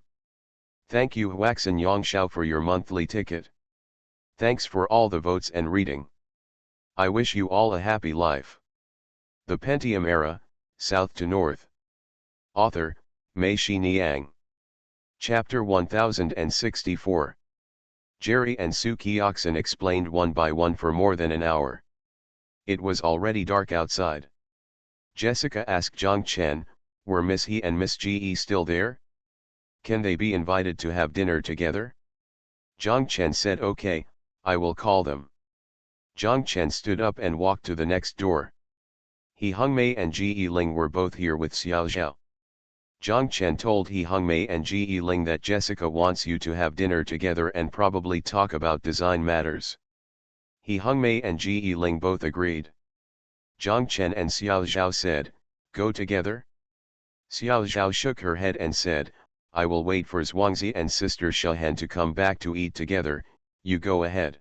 Thank you Huaxin Yongxiao for your monthly ticket. Thanks for all the votes and reading. I wish you all a happy life. The Pentium Era, South to North. Author, Mei Xiniang. Chapter 1064. Jerry and Su Qiaxin explained one by one for more than an hour. It was already dark outside. Jessica asked Zhang Chen, were Miss He and Miss Ge still there? Can they be invited to have dinner together? Zhang Chen said okay, I will call them. Zhang Chen stood up and walked to the next door. He Hongmei and Ge Ling were both here with Xiao Zhao. Zhang Chen told He Hongmei and Ji Ling that Jessica wants you to have dinner together and probably talk about design matters. He Hongmei and Ji Ling both agreed. Zhang Chen and Xiao Zhao said, "Go together?" Xiao Zhao shook her head and said, "I will wait for Zhuangzi and sister Shahan to come back to eat together, you go ahead."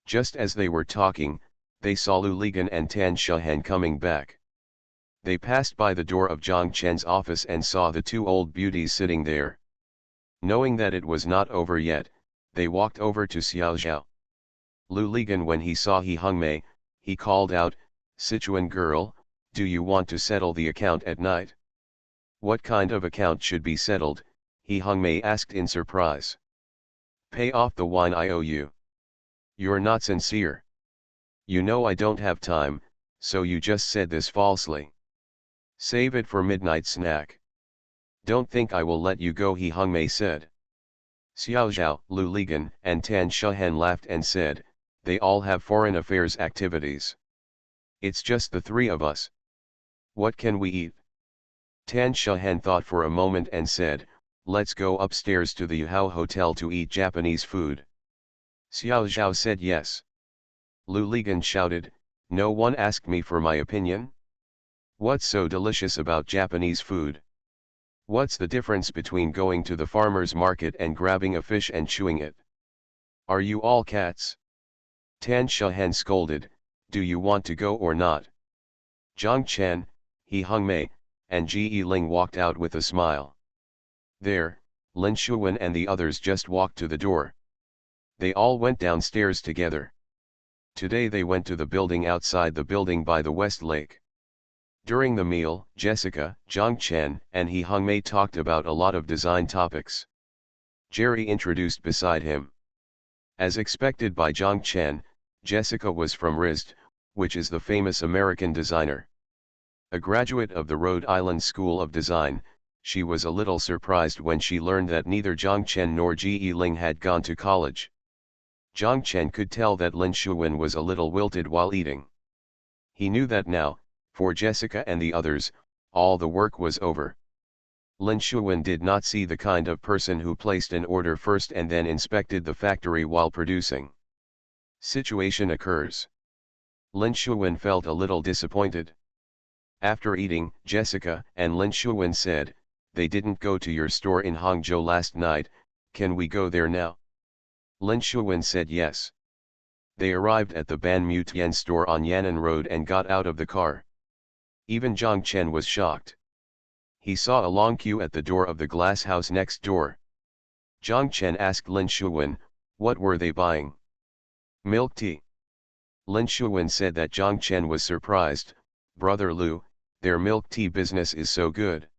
Just as they were talking, they saw Lu Ligan and Tan Shahan coming back. They passed by the door of Zhang Chen's office and saw the two old beauties sitting there. Knowing that it was not over yet, they walked over to Xiao Zhao. Lu Ligan, when he saw He Hongmei, he called out, "Sichuan girl, do you want to settle the account at night?" "What kind of account should be settled?" He Hongmei asked in surprise. "Pay off the wine I owe you." "You're not sincere. You know I don't have time, so you just said this falsely. Save it for midnight snack." "Don't think I will let you go," He Hongmei said. Xiao Zhao, Lu Ligan, and Tan Shahan laughed and said, "They all have foreign affairs activities. It's just the three of us. What can we eat?" Tan Shahan thought for a moment and said, "Let's go upstairs to the Yuhao Hotel to eat Japanese food." Xiao Zhao said yes. Lu Ligan shouted, "No one asked me for my opinion? What's so delicious about Japanese food? What's the difference between going to the farmer's market and grabbing a fish and chewing it? Are you all cats?" Tan Shahan scolded, "Do you want to go or not?" Zhang Chen, He Hongmei, and Ji Ling walked out with a smile. There, Lin Shuwen and the others just walked to the door. They all went downstairs together. Today they went to the building outside the building by the West Lake. During the meal, Jessica, Zhang Chen, and He Hongmei talked about a lot of design topics. Jerry introduced beside him. As expected by Zhang Chen, Jessica was from RISD, which is the famous American designer. A graduate of the Rhode Island School of Design, she was a little surprised when she learned that neither Zhang Chen nor Ji Ling had gone to college. Zhang Chen could tell that Lin Shuwen was a little wilted while eating. He knew that now, for Jessica and the others, all the work was over. Lin Shuwen did not see the kind of person who placed an order first and then inspected the factory while producing. Situation occurs. Lin Shuwen felt a little disappointed. After eating, Jessica and Lin Shuwen said, "They didn't go to your store in Hangzhou last night, can we go there now?" Lin Shuwen said yes. They arrived at the Ban Mu Tian store on Yan'an Road and got out of the car. Even Zhang Chen was shocked. He saw a long queue at the door of the glass house next door. Zhang Chen asked Lin Shuwen, "What were they buying?" "Milk tea." Lin Shuwen said that Zhang Chen was surprised, "Brother Lu, their milk tea business is so good."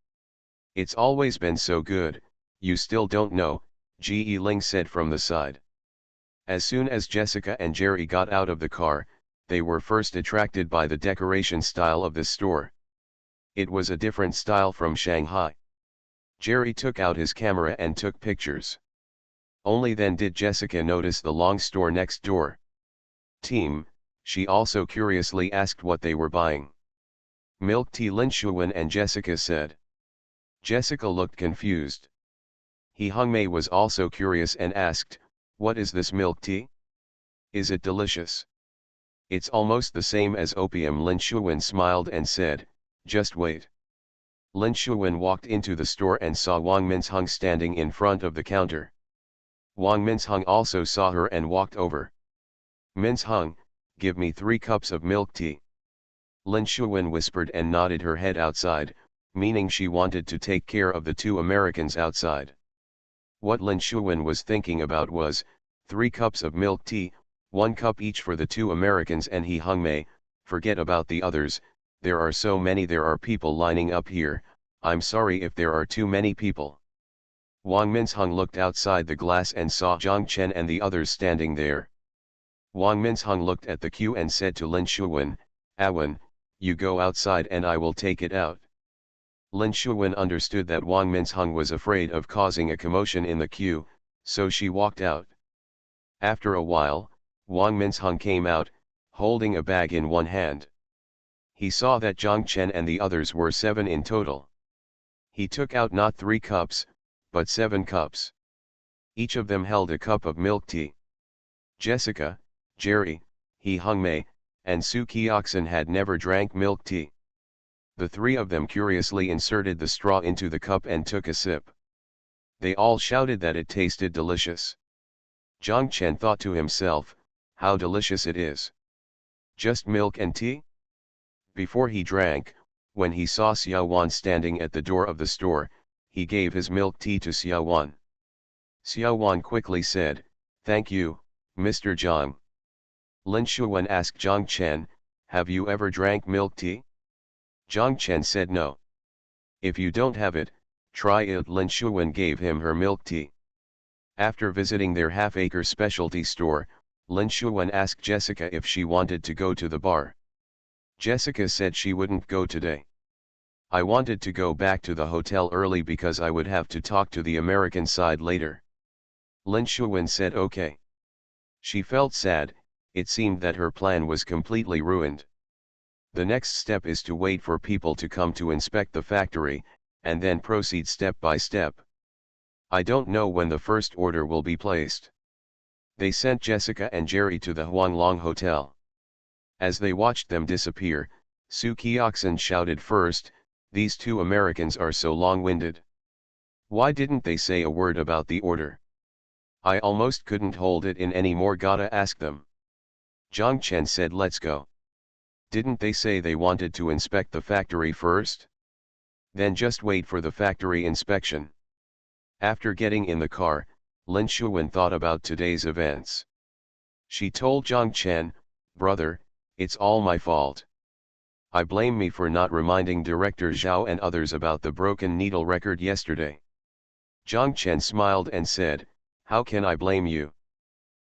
"It's always been so good, you still don't know," Ji Ling said from the side. As soon as Jessica and Jerry got out of the car, they were first attracted by the decoration style of the store. It was a different style from Shanghai. Jerry took out his camera and took pictures. Only then did Jessica notice the long store next door. "Team," she also curiously asked what they were buying. "Milk tea," Lin Shuwen and Jessica said. Jessica looked confused. He Hongmei was also curious and asked, "What is this milk tea? Is it delicious?" "It's almost the same as opium," Lin Shuwen smiled and said, "Just wait." Lin Shuwen walked into the store and saw Wang Minsheng standing in front of the counter. Wang Minsheng also saw her and walked over. "Minsheng, give me 3 cups of milk tea." Lin Shuwen whispered and nodded her head outside, meaning she wanted to take care of the 2 Americans outside. What Lin Shuwen was thinking about was, 3 cups of milk tea, 1 cup each for the 2 Americans and He Hongmei, forget about the others, there are so many, there are people lining up here, I'm sorry if there are too many people. Wang Minsheng looked outside the glass and saw Zhang Chen and the others standing there. Wang Minsheng looked at the queue and said to Lin Shuwen, "Awen, you go outside and I will take it out." Lin Shuwen understood that Wang Minsheng was afraid of causing a commotion in the queue, so she walked out. After a while, Wang Minsheng came out, holding a bag in one hand. He saw that Zhang Chen and the others were 7 in total. He took out not 3 cups, but 7 cups. Each of them held a cup of milk tea. Jessica, Jerry, He Hung Mei, and Su Kioxin had never drank milk tea. The 3 of them curiously inserted the straw into the cup and took a sip. They all shouted that it tasted delicious. Zhang Chen thought to himself, how delicious it is. Just milk and tea? Before he drank, when he saw Xiao Wan standing at the door of the store, he gave his milk tea to Xiao Wan. Xiao Wan quickly said, "Thank you, Mr. Zhang." Lin Shuwen asked Zhang Chen, "Have you ever drank milk tea?" Zhang Chen said no. "If you don't have it, try it." Lin Shuwen gave him her milk tea. After visiting their half-acre specialty store, Lin Shuwen asked Jessica if she wanted to go to the bar. Jessica said she wouldn't go today. "I wanted to go back to the hotel early because I would have to talk to the American side later." Lin Shuwen said okay. She felt sad, it seemed that her plan was completely ruined. The next step is to wait for people to come to inspect the factory, and then proceed step by step. I don't know when the first order will be placed. They sent Jessica and Jerry to the Huanglong Hotel. As they watched them disappear, Su Kioxin shouted first, "These 2 Americans are so long-winded. Why didn't they say a word about the order? I almost couldn't hold it in anymore, gotta ask them." Zhang Chen said, "Let's go." Didn't they say they wanted to inspect the factory first? Then just wait for the factory inspection. After getting in the car, Lin Shuwen thought about today's events. She told Zhang Chen, "Brother, it's all my fault. I blame me for not reminding Director Zhao and others about the broken needle record yesterday." Zhang Chen smiled and said, "How can I blame you?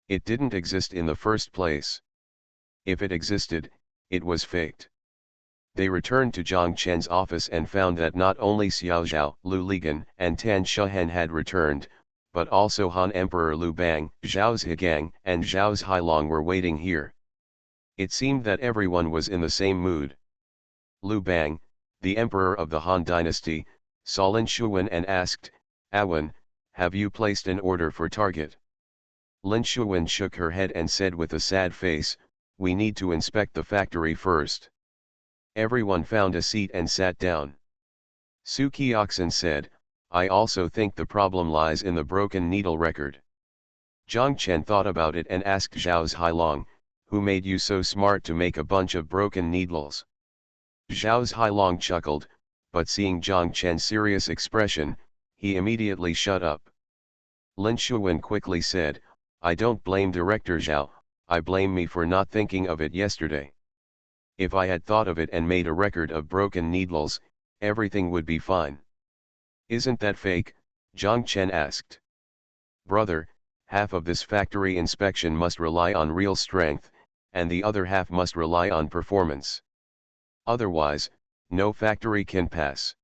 It didn't exist in the first place. If it existed, it was faked." They returned to Zhang Chen's office and found that not only Xiao Zhao, Lu Ligan, and Tan Shuhen had returned, but also Han Emperor Lu Bang, Zhao's Higang, and Zhao's Hailong were waiting here. It seemed that everyone was in the same mood. Lu Bang, the emperor of the Han dynasty, saw Lin Shuwen and asked, "Awen, have you placed an order for Target?" Lin Shuwen shook her head and said with a sad face, "We need to inspect the factory first." Everyone found a seat and sat down. Su Kioxin said, "I also think the problem lies in the broken needle record." Zhang Chen thought about it and asked Zhao's Hailong, "Who made you so smart to make a bunch of broken needles?" Zhao's Hailong chuckled, but seeing Zhang Chen's serious expression, he immediately shut up. Lin Shuwen quickly said, "I don't blame Director Zhao, I blame me for not thinking of it yesterday. If I had thought of it and made a record of broken needles, everything would be fine." "Isn't that fake?" Zhang Chen asked. "Brother, half of this factory inspection must rely on real strength, and the other half must rely on performance. Otherwise, no factory can pass.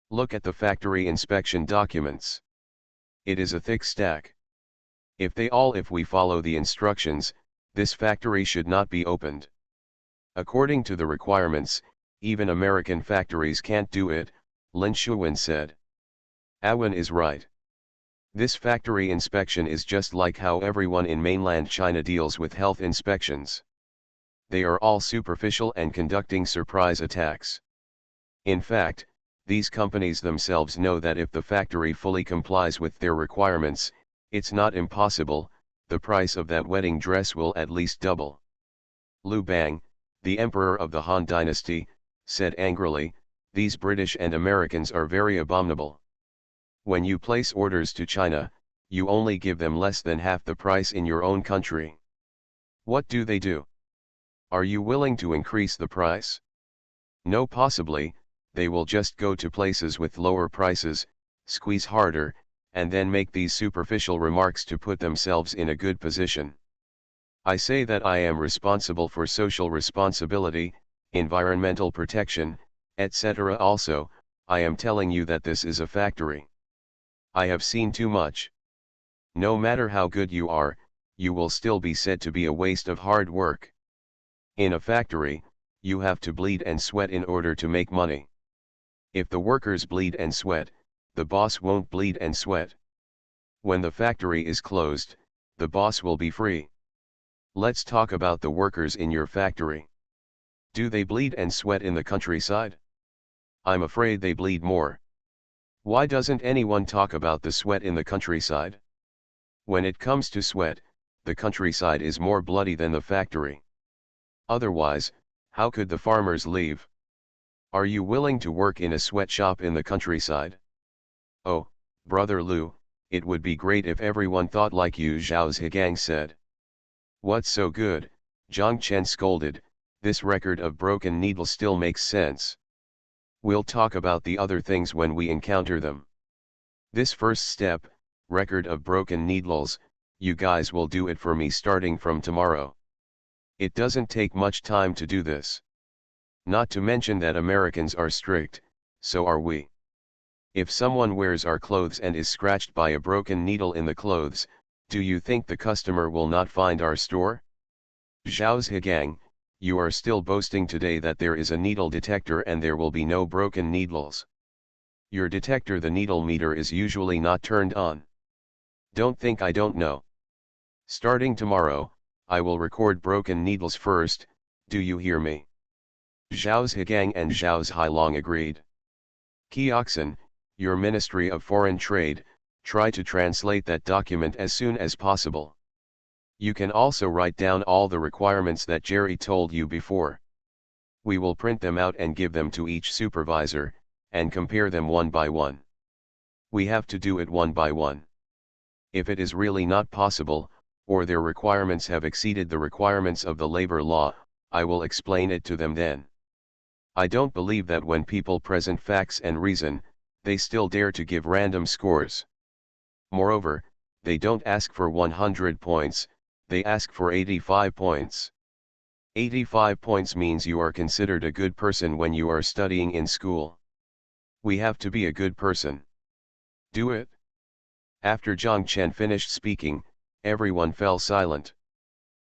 Look at the factory inspection documents. It is a thick stack. If we follow the instructions, this factory should not be opened. According to the requirements, even American factories can't do it," Lin Shuwen said. "Awen is right. This factory inspection is just like how everyone in mainland China deals with health inspections. They are all superficial and conducting surprise attacks. In fact, these companies themselves know that if the factory fully complies with their requirements, it's not impossible, the price of that wedding dress will at least double." Lu Bang, the emperor of the Han dynasty, said angrily, "These British and Americans are very abominable. When you place orders to China, you only give them less than half the price in your own country. What do they do? Are you willing to increase the price? No, possibly, they will just go to places with lower prices, squeeze harder, and then make these superficial remarks to put themselves in a good position. I say that I am responsible for social responsibility, environmental protection, etc. Also, I am telling you that this is a factory. I have seen too much. No matter how good you are, you will still be said to be a waste of hard work. In a factory, you have to bleed and sweat in order to make money. If the workers bleed and sweat, the boss won't bleed and sweat. When the factory is closed, the boss will be free. Let's talk about the workers in your factory. Do they bleed and sweat in the countryside? I'm afraid they bleed more. Why doesn't anyone talk about the sweat in the countryside? When it comes to sweat, the countryside is more bloody than the factory. Otherwise, how could the farmers leave? Are you willing to work in a sweatshop in the countryside? Oh, Brother Lu, it would be great if everyone thought like you, Zhao Zhigang said. What's so good? Zhang Chen scolded, this record of broken needles still makes sense. We'll talk about the other things when we encounter them. This first step, record of broken needles, you guys will do it for me starting from tomorrow. It doesn't take much time to do this. Not to mention that Americans are strict, so are we. If someone wears our clothes and is scratched by a broken needle in the clothes, do you think the customer will not find our store? Zhao Zhigang, you are still boasting today that there is a needle detector and there will be no broken needles. Your detector, the needle meter, is usually not turned on. Don't think I don't know. Starting tomorrow, I will record broken needles first, do you hear me? Zhao Zhigang and Zhao Zhilong agreed. Kioxin, your Ministry of Foreign Trade, try to translate that document as soon as possible. You can also write down all the requirements that Jerry told you before. We will print them out and give them to each supervisor, and compare them one by one. We have to do it one by one. If it is really not possible, or their requirements have exceeded the requirements of the labor law, I will explain it to them then. I don't believe that when people present facts and reason, they still dare to give random scores. Moreover, they don't ask for 100 points, they ask for 85 points. 85 points means you are considered a good person when you are studying in school. We have to be a good person. Do it. After Zhang Chen finished speaking, everyone fell silent.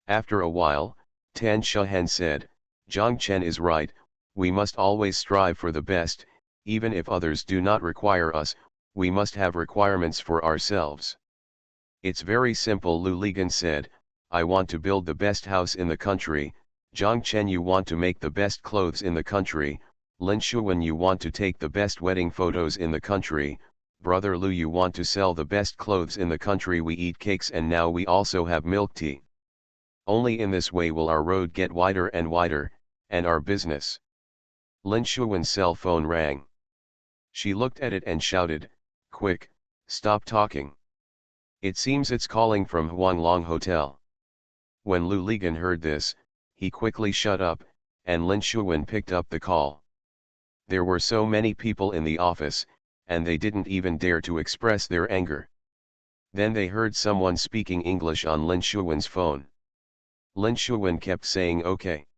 After a while, Tan Shahen said, Zhang Chen is right, we must always strive for the best, even if others do not require us, we must have requirements for ourselves. It's very simple, Lu Ligan said, I want to build the best house in the country, Zhang Chen you want to make the best clothes in the country, Lin Shuwen you want to take the best wedding photos in the country, Brother Lu you want to sell the best clothes in the country, we eat cakes and now we also have milk tea. Only in this way will our road get wider and wider, and our business. Lin Shuwen's cell phone rang. She looked at it and shouted, quick, stop talking. It seems it's calling from Huanglong Hotel. When Lu Ligan heard this, he quickly shut up, and Lin Shuwen picked up the call. There were so many people in the office, and they didn't even dare to express their anger. Then they heard someone speaking English on Lin Shuwen's phone. Lin Shuwen kept saying okay.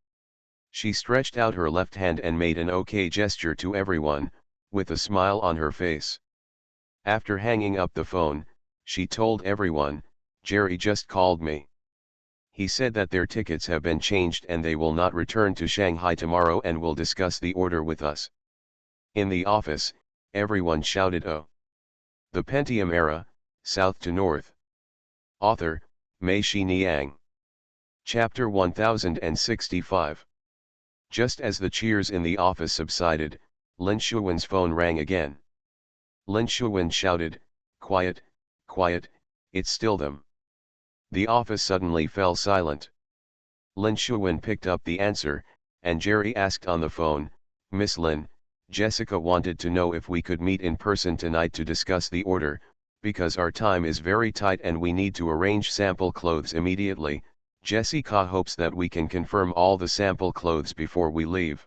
She stretched out her left hand and made an okay gesture to everyone, with a smile on her face. After hanging up the phone, she told everyone, Jerry just called me. He said that their tickets have been changed and they will not return to Shanghai tomorrow and will discuss the order with us. In the office, everyone shouted oh. The Pentium Era, South to North. Author, Mei Xiniang. Chapter 1065. Just as the cheers in the office subsided, Lin Shuwen's phone rang again. Lin Shuwen shouted, quiet, quiet, it's still them. The office suddenly fell silent. Lin Shuwen picked up the answer, and Jerry asked on the phone, Miss Lin, Jessica wanted to know if we could meet in person tonight to discuss the order, because our time is very tight and we need to arrange sample clothes immediately. Jessica hopes that we can confirm all the sample clothes before we leave.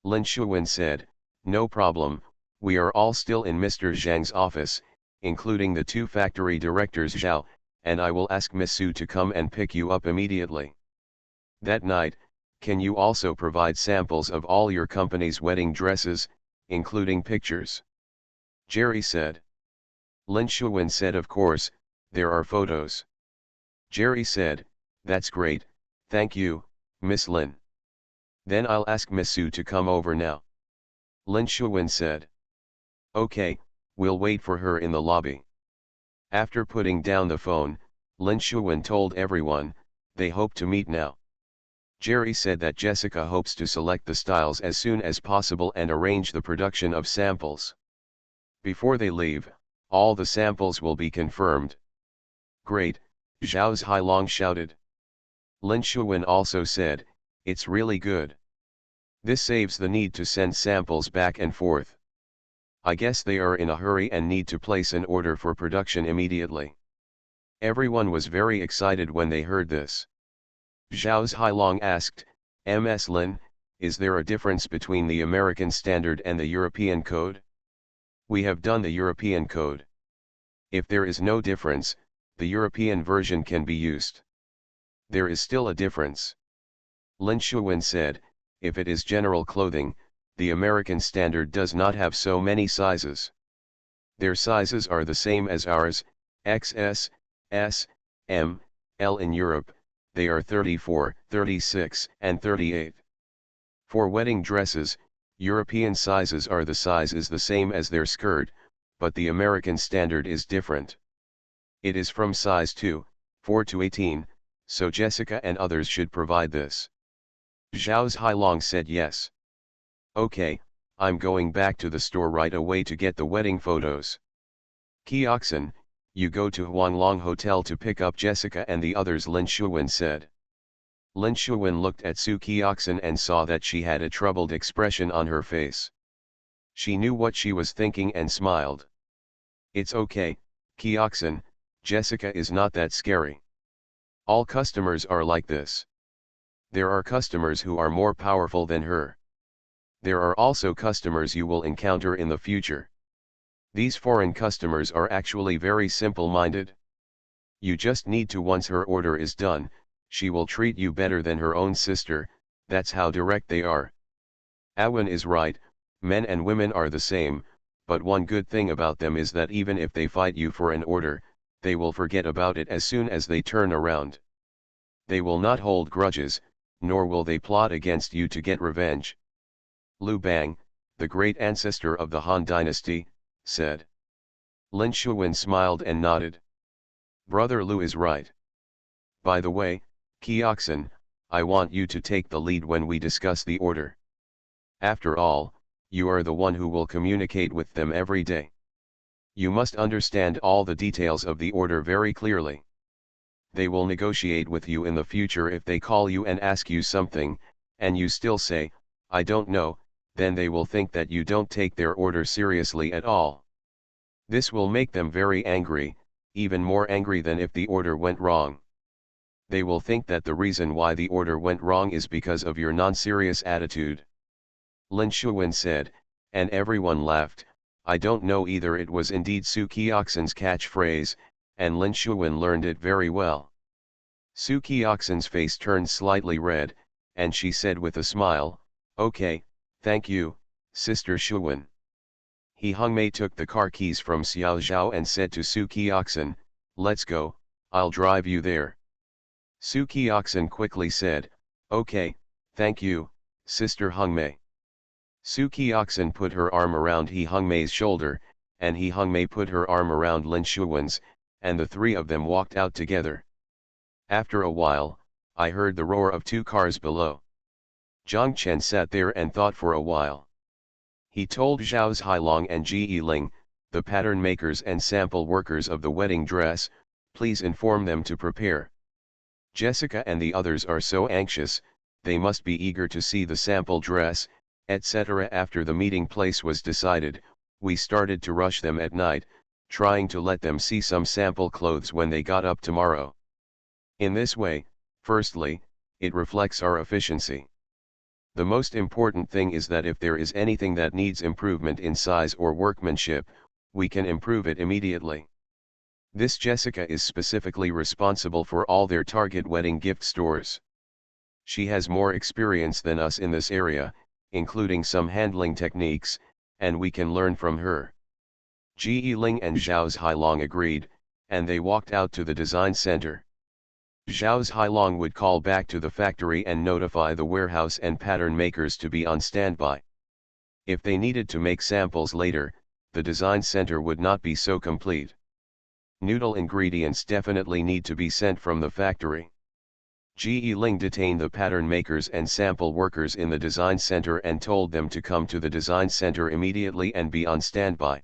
Lin Shuwen said, no problem, we are all still in Mr. Zhang's office, including the two factory directors Zhao, and I will ask Miss Su to come and pick you up immediately. That night, can you also provide samples of all your company's wedding dresses, including pictures? Jerry said. Lin Shuwen said of course, there are photos. Jerry said, that's great, thank you, Miss Lin. Then I'll ask Miss Su to come over now. Lin Shuwen said. Okay, we'll wait for her in the lobby. After putting down the phone, Lin Shuwen told everyone, they hope to meet now. Jerry said that Jessica hopes to select the styles as soon as possible and arrange the production of samples. Before they leave, all the samples will be confirmed. Great, Zhao Hailong shouted. Lin Shuwen also said, it's really good. This saves the need to send samples back and forth. I guess they are in a hurry and need to place an order for production immediately. Everyone was very excited when they heard this. Zhao Hailong asked, Ms. Lin, is there a difference between the American standard and the European code? We have done the European code. If there is no difference, the European version can be used. There is still a difference. Lin Shuwen said, if it is general clothing, the American standard does not have so many sizes. Their sizes are the same as ours, XS, S, M, L. In Europe, they are 34, 36, and 38. For wedding dresses, European sizes are the size is the same as their skirt, but the American standard is different. It is from size 2, 4 to 18, so Jessica and others should provide this. Zhao Hailong said yes. Okay, I'm going back to the store right away to get the wedding photos. Kioxin, you go to Huanglong Hotel to pick up Jessica and the others, Lin Shuwen said. Lin Shuwen looked at Su Kioxin and saw that she had a troubled expression on her face. She knew what she was thinking and smiled. It's okay, Kioxin, Jessica is not that scary. All customers are like this. There are customers who are more powerful than her. There are also customers you will encounter in the future. These foreign customers are actually very simple-minded. You just need to, once her order is done, she will treat you better than her own sister, that's how direct they are. Awan is right, men and women are the same, but one good thing about them is that even if they fight you for an order, they will forget about it as soon as they turn around. They will not hold grudges, nor will they plot against you to get revenge. Lu Bang, the great ancestor of the Han dynasty, said. Lin Shuwen smiled and nodded. Brother Lu is right. By the way, Kioxin, I want you to take the lead when we discuss the order. After all, you are the one who will communicate with them every day. You must understand all the details of the order very clearly. They will negotiate with you in the future if they call you and ask you something, and you still say, I don't know, then they will think that you don't take their order seriously at all. This will make them very angry, even more angry than if the order went wrong. They will think that the reason why the order went wrong is because of your non-serious attitude. Lin Shuwen said, and everyone laughed. I don't know either. It was indeed Su Kioxin's catchphrase, and Lin Shuwen learned it very well. Su Kioxin's face turned slightly red, and she said with a smile, okay, thank you, Sister Shuwen. He Hongmei took the car keys from Xiao Zhao and said to Su Kioxin, let's go, I'll drive you there. Su Kioxin quickly said, okay, thank you, Sister Hongmei. Su Kioxin put her arm around He Hongmei's shoulder, and He Hongmei put her arm around Lin Shuwen's, and the three of them walked out together. After a while, I heard the roar of two cars below. Zhang Chen sat there and thought for a while. He told Zhao Hailong and Ji Ling, the pattern makers and sample workers of the wedding dress, please inform them to prepare. Jessica and the others are so anxious, they must be eager to see the sample dress, etc. After the meeting place was decided, we started to rush them at night, trying to let them see some sample clothes when they got up tomorrow. In this way, firstly, it reflects our efficiency. The most important thing is that if there is anything that needs improvement in size or workmanship, we can improve it immediately. This Jessica is specifically responsible for all their target wedding gift stores. She has more experience than us in this area, including some handling techniques, and we can learn from her. Ji Ling and Zhao Hailong agreed, and they walked out to the design center. Zhao Hailong would call back to the factory and notify the warehouse and pattern makers to be on standby. If they needed to make samples later, the design center would not be so complete. Noodle ingredients definitely need to be sent from the factory. Ge Ling detained the pattern makers and sample workers in the design center and told them to come to the design center immediately and be on standby.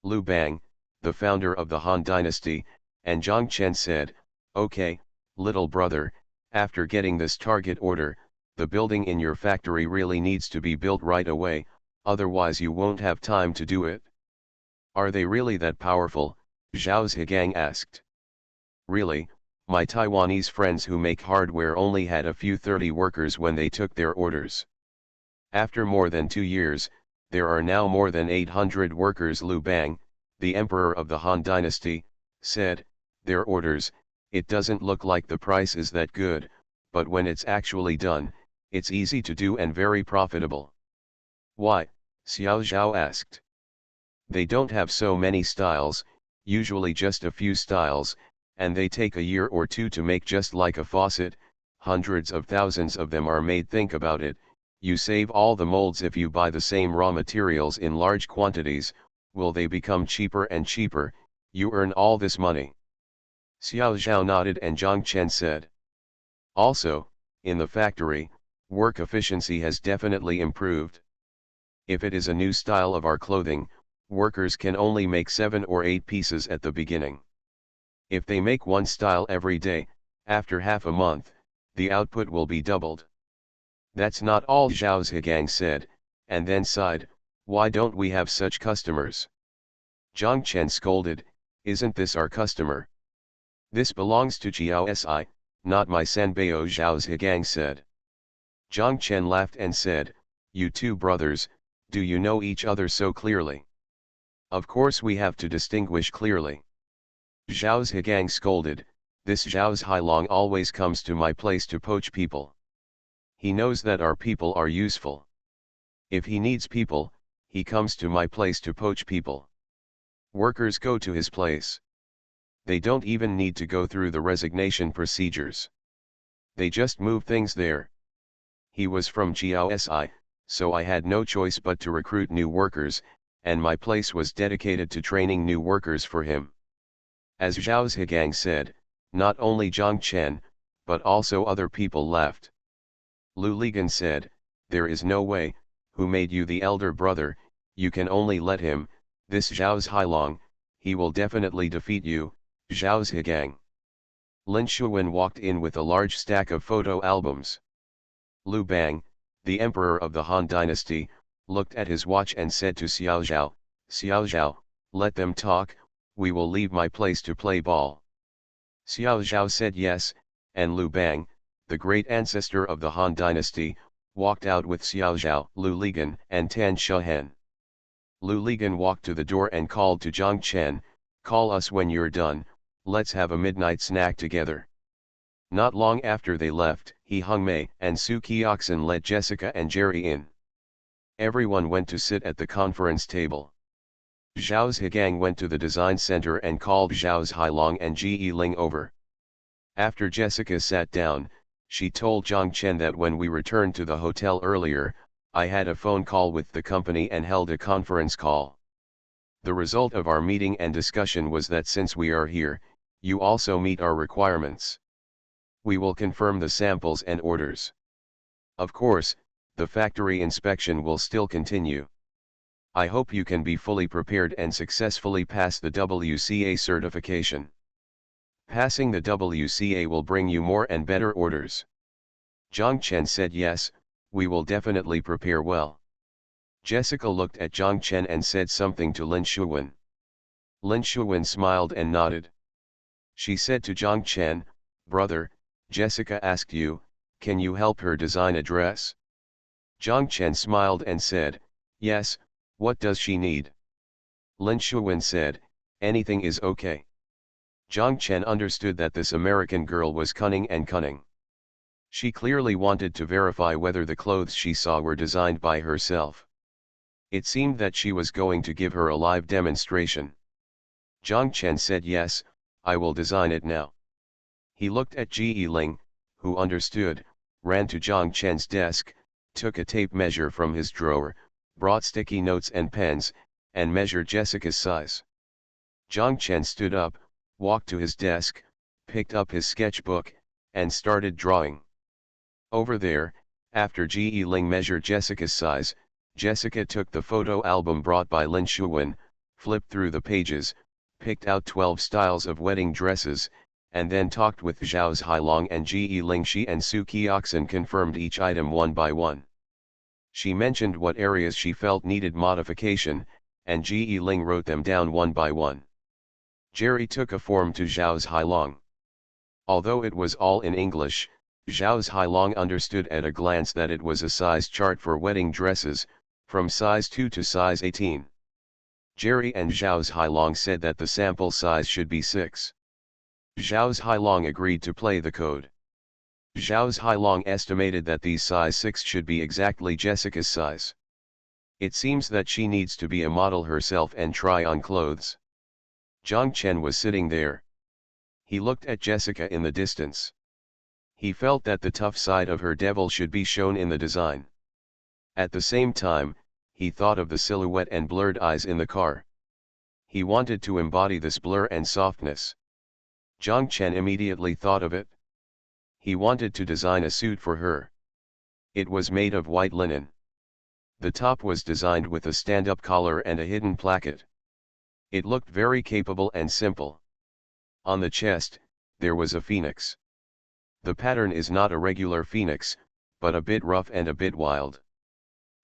Liu Bang, the founder of the Han Dynasty, and Zhang Chen said, "Okay, little brother, after getting this target order, the building in your factory really needs to be built right away, otherwise you won't have time to do it." "Are they really that powerful?" Zhao Zhigang asked. "Really, my Taiwanese friends who make hardware only had a few 30 workers when they took their orders. After more than 2 years, there are now more than 800 workers." Liu Bang, the emperor of the Han Dynasty, said, "Their orders, it doesn't look like the price is that good, but when it's actually done, it's easy to do and very profitable." "Why?" Xiao Zhao asked. "They don't have so many styles, usually just a few styles, and they take a year or two to make just like a faucet, hundreds of thousands of them are made. Think about it, you save all the molds if you buy the same raw materials in large quantities, will they become cheaper and cheaper, you earn all this money." Xiao Zhao nodded and Zhang Chen said. "Also, in the factory, work efficiency has definitely improved. If it is a new style of our clothing, workers can only make 7 or 8 pieces at the beginning. If they make one style every day, after half a month, the output will be doubled." "That's not all," Zhao Zhigang said, and then sighed, "Why don't we have such customers?" Zhang Chen scolded, "Isn't this our customer? This belongs to Jiao Si, not my Sanbao." Zhao Zhigang said. Zhang Chen laughed and said, "You two brothers, do you know each other so clearly?" "Of course we have to distinguish clearly." Zhao Zhigang scolded, "This Zhao Zhailong always comes to my place to poach people. He knows that our people are useful. If he needs people, he comes to my place to poach people. Workers go to his place. They don't even need to go through the resignation procedures. They just move things there. He was from Jiao Si, so I had no choice but to recruit new workers, and my place was dedicated to training new workers for him." As Zhao Zhigang said, not only Zhang Chen, but also other people laughed. Lu Ligan said, "There is no way, who made you the elder brother, you can only let him, this Zhao Zhailong, he will definitely defeat you, Zhao Zhigang." Lin Shuwen walked in with a large stack of photo albums. Liu Bang, the emperor of the Han Dynasty, looked at his watch and said to Xiao Zhao, "Xiao Zhao, let them talk, we will leave my place to play ball." Xiao Zhao said yes, and Liu Bang, the great ancestor of the Han Dynasty, walked out with Xiao Zhao, Lu Ligan, and Tan Shehen. Lu Ligan walked to the door and called to Zhang Chen, "Call us when you're done, let's have a midnight snack together." Not long after they left, He Hongmei and Su Kioxin let Jessica and Jerry in. Everyone went to sit at the conference table. Zhao Zhigang went to the design center and called Zhao Zhailong and Ge Ling over. After Jessica sat down, she told Zhang Chen that when we returned to the hotel earlier, I had a phone call with the company and held a conference call. The result of our meeting and discussion was that since we are here, you also meet our requirements. We will confirm the samples and orders. Of course, the factory inspection will still continue. I hope you can be fully prepared and successfully pass the WCA certification. Passing the WCA will bring you more and better orders." Zhang Chen said, "Yes, we will definitely prepare well." Jessica looked at Zhang Chen and said something to Lin Shuwen. Lin Shuwen smiled and nodded. She said to Zhang Chen, "Brother, Jessica asked you, can you help her design a dress?" Zhang Chen smiled and said, "Yes, what does she need?" Lin Shuwen said, "Anything is okay." Zhang Chen understood that this American girl was cunning and cunning. She clearly wanted to verify whether the clothes she saw were designed by herself. It seemed that she was going to give her a live demonstration. Zhang Chen said, "Yes, I will design it now." He looked at Ge Ling, who understood, ran to Zhang Chen's desk, took a tape measure from his drawer, brought sticky notes and pens, and measured Jessica's size. Zhang Chen stood up, walked to his desk, picked up his sketchbook, and started drawing. Over there, after Ji Ling measured Jessica's size, Jessica took the photo album brought by Lin Shuwen, flipped through the pages, picked out 12 styles of wedding dresses, and then talked with Zhao Hailong and Ji Ling. She and Su Qiaxin confirmed each item one by one. She mentioned what areas she felt needed modification, and Ji Ling wrote them down one by one. Jerry took a form to Zhao Hailong. Although it was all in English, Zhao Hailong understood at a glance that it was a size chart for wedding dresses, from size 2 to size 18. Jerry and Zhao Hailong said that the sample size should be 6. Zhao Hailong agreed to play the code. Zhao Hailong estimated that these size 6 should be exactly Jessica's size. It seems that she needs to be a model herself and try on clothes. Zhang Chen was sitting there. He looked at Jessica in the distance. He felt that the tough side of her devil should be shown in the design. At the same time, he thought of the silhouette and blurred eyes in the car. He wanted to embody this blur and softness. Zhang Chen immediately thought of it. He wanted to design a suit for her. It was made of white linen. The top was designed with a stand-up collar and a hidden placket. It looked very capable and simple. On the chest, there was a phoenix. The pattern is not a regular phoenix, but a bit rough and a bit wild.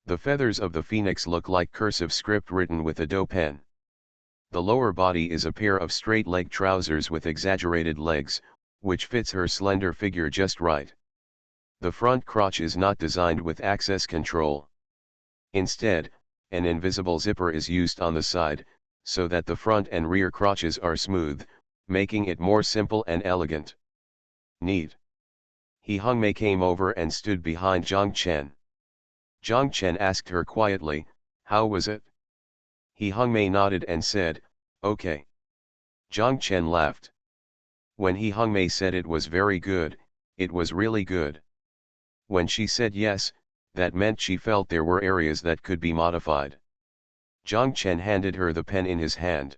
The feathers of the phoenix look like cursive script written with a dough pen. The lower body is a pair of straight leg trousers with exaggerated legs, which fits her slender figure just right. The front crotch is not designed with access control. Instead, an invisible zipper is used on the side, so that the front and rear crotches are smooth, making it more simple and elegant. Neat. He Hongmei came over and stood behind Zhang Chen. Zhang Chen asked her quietly, "How was it?" He Hongmei nodded and said, "Okay." Zhang Chen laughed. When He Hongmei said it was very good, it was really good. When she said yes, that meant she felt there were areas that could be modified. Zhang Chen handed her the pen in his hand.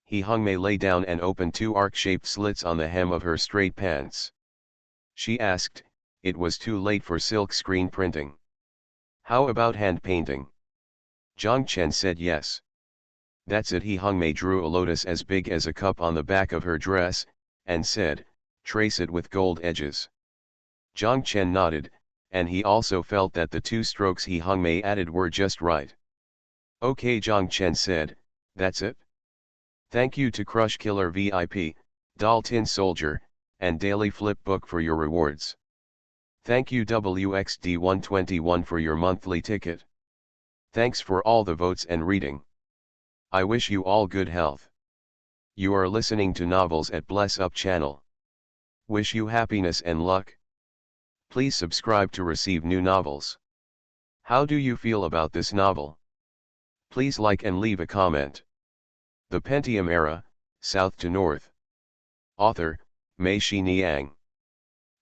He Hongmei lay down and opened 2 arc-shaped slits on the hem of her straight pants. She asked, "It was too late for silk screen printing. How about hand painting?" Zhang Chen said yes. That's it. He Hongmei drew a lotus as big as a cup on the back of her dress, and said, "Trace it with gold edges." Zhang Chen nodded, and he also felt that the 2 strokes He Hongmei added were just right. "Okay," Zhang Chen said, "that's it. Thank you to Crush Killer VIP, Doll Tin Soldier, and Daily Flip Book for your rewards. Thank you WXD121 for your monthly ticket. Thanks for all the votes and reading. I wish you all good health. You are listening to Novels at Bless Up channel. Wish you happiness and luck. Please subscribe to receive new novels. How do you feel about this novel? Please like and leave a comment. The Pentium Era, South to North. Author, Mei Shi Niang.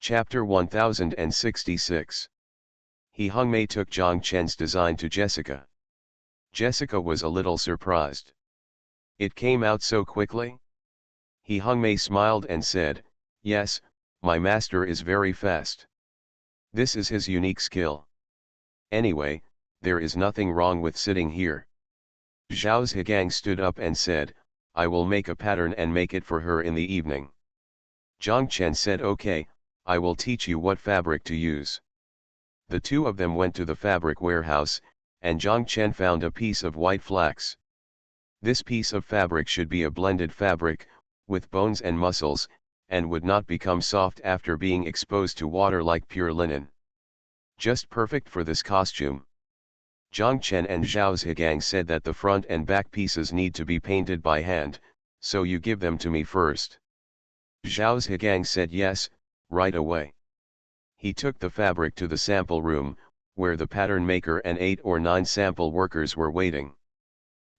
Chapter 1066. He Hongmei took Zhang Chen's design to Jessica. Jessica was a little surprised. It came out so quickly? He Hongmei smiled and said, "Yes, my master is very fast. This is his unique skill. Anyway, there is nothing wrong with sitting here." Zhao Zhigang stood up and said, "I will make a pattern and make it for her in the evening." Zhang Chen said, "Okay, I will teach you what fabric to use." The 2 of them went to the fabric warehouse, and Zhang Chen found a piece of white flax. This piece of fabric should be a blended fabric, with bones and muscles, and would not become soft after being exposed to water like pure linen. Just perfect for this costume. Zhang Chen and Zhao Zhigang said that the front and back pieces need to be painted by hand, so you give them to me first. Zhao Zhigang said yes, right away. He took the fabric to the sample room, where the pattern maker and 8 or 9 sample workers were waiting.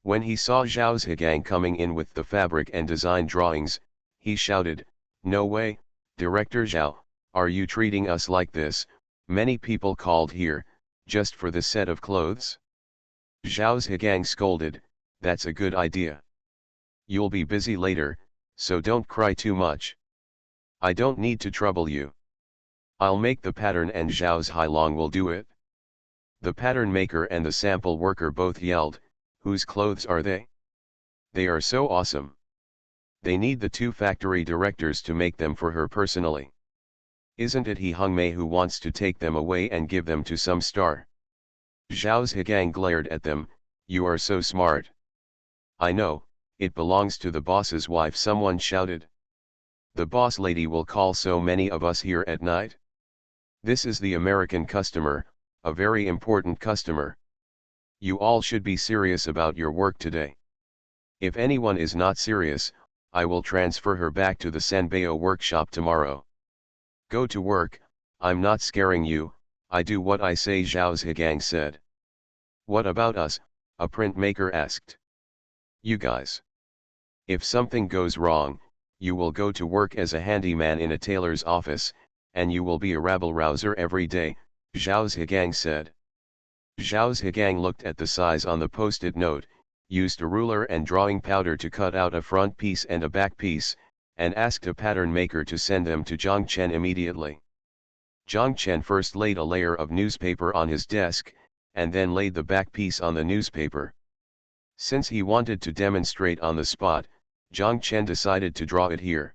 When he saw Zhao Zhigang coming in with the fabric and design drawings, he shouted, "No way, Director Zhao, are you treating us like this? Many people called here, just for this set of clothes?" Zhao Zhigang scolded, "That's a good idea. You'll be busy later, so don't cry too much. I don't need to trouble you. I'll make the pattern and Zhao Zhilong will do it." The pattern maker and the sample worker both yelled, "Whose clothes are they? They are so awesome. They need the two factory directors to make them for her personally. Isn't it He Hongmei who wants to take them away and give them to some star?" Zhao Zhigang glared at them, "You are so smart." "I know, it belongs to the boss's wife," someone shouted. "The boss lady will call so many of us here at night. This is the American customer, a very important customer. You all should be serious about your work today. If anyone is not serious, I will transfer her back to the Sanbeo workshop tomorrow. Go to work, I'm not scaring you, I do what I say," Zhao Zhigang said. "What about us?" a printmaker asked. "You guys. If something goes wrong, you will go to work as a handyman in a tailor's office, and you will be a rabble-rouser every day," Zhao Zhigang said. Zhao Zhigang looked at the size on the post-it note, used a ruler and drawing powder to cut out a front piece and a back piece, and asked a pattern maker to send them to Zhang Chen immediately. Zhang Chen first laid a layer of newspaper on his desk, and then laid the back piece on the newspaper. Since he wanted to demonstrate on the spot, Zhang Chen decided to draw it here.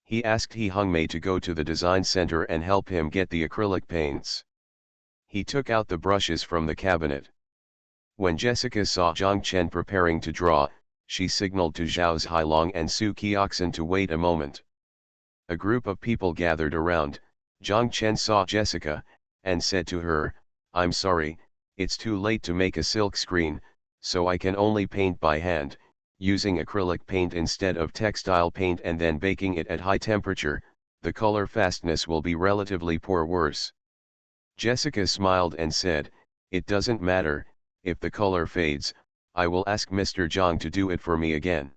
He asked He Hongmei to go to the design center and help him get the acrylic paints. He took out the brushes from the cabinet. When Jessica saw Zhang Chen preparing to draw, she signaled to Zhao Zhilong and Su Qiaxin to wait a moment. A group of people gathered around. Zhang Chen saw Jessica, and said to her, "I'm sorry, it's too late to make a silk screen, so I can only paint by hand, using acrylic paint instead of textile paint and then baking it at high temperature. The color fastness will be relatively poor worse." Jessica smiled and said, "It doesn't matter, if the color fades, I will ask Mr. Zhang to do it for me again."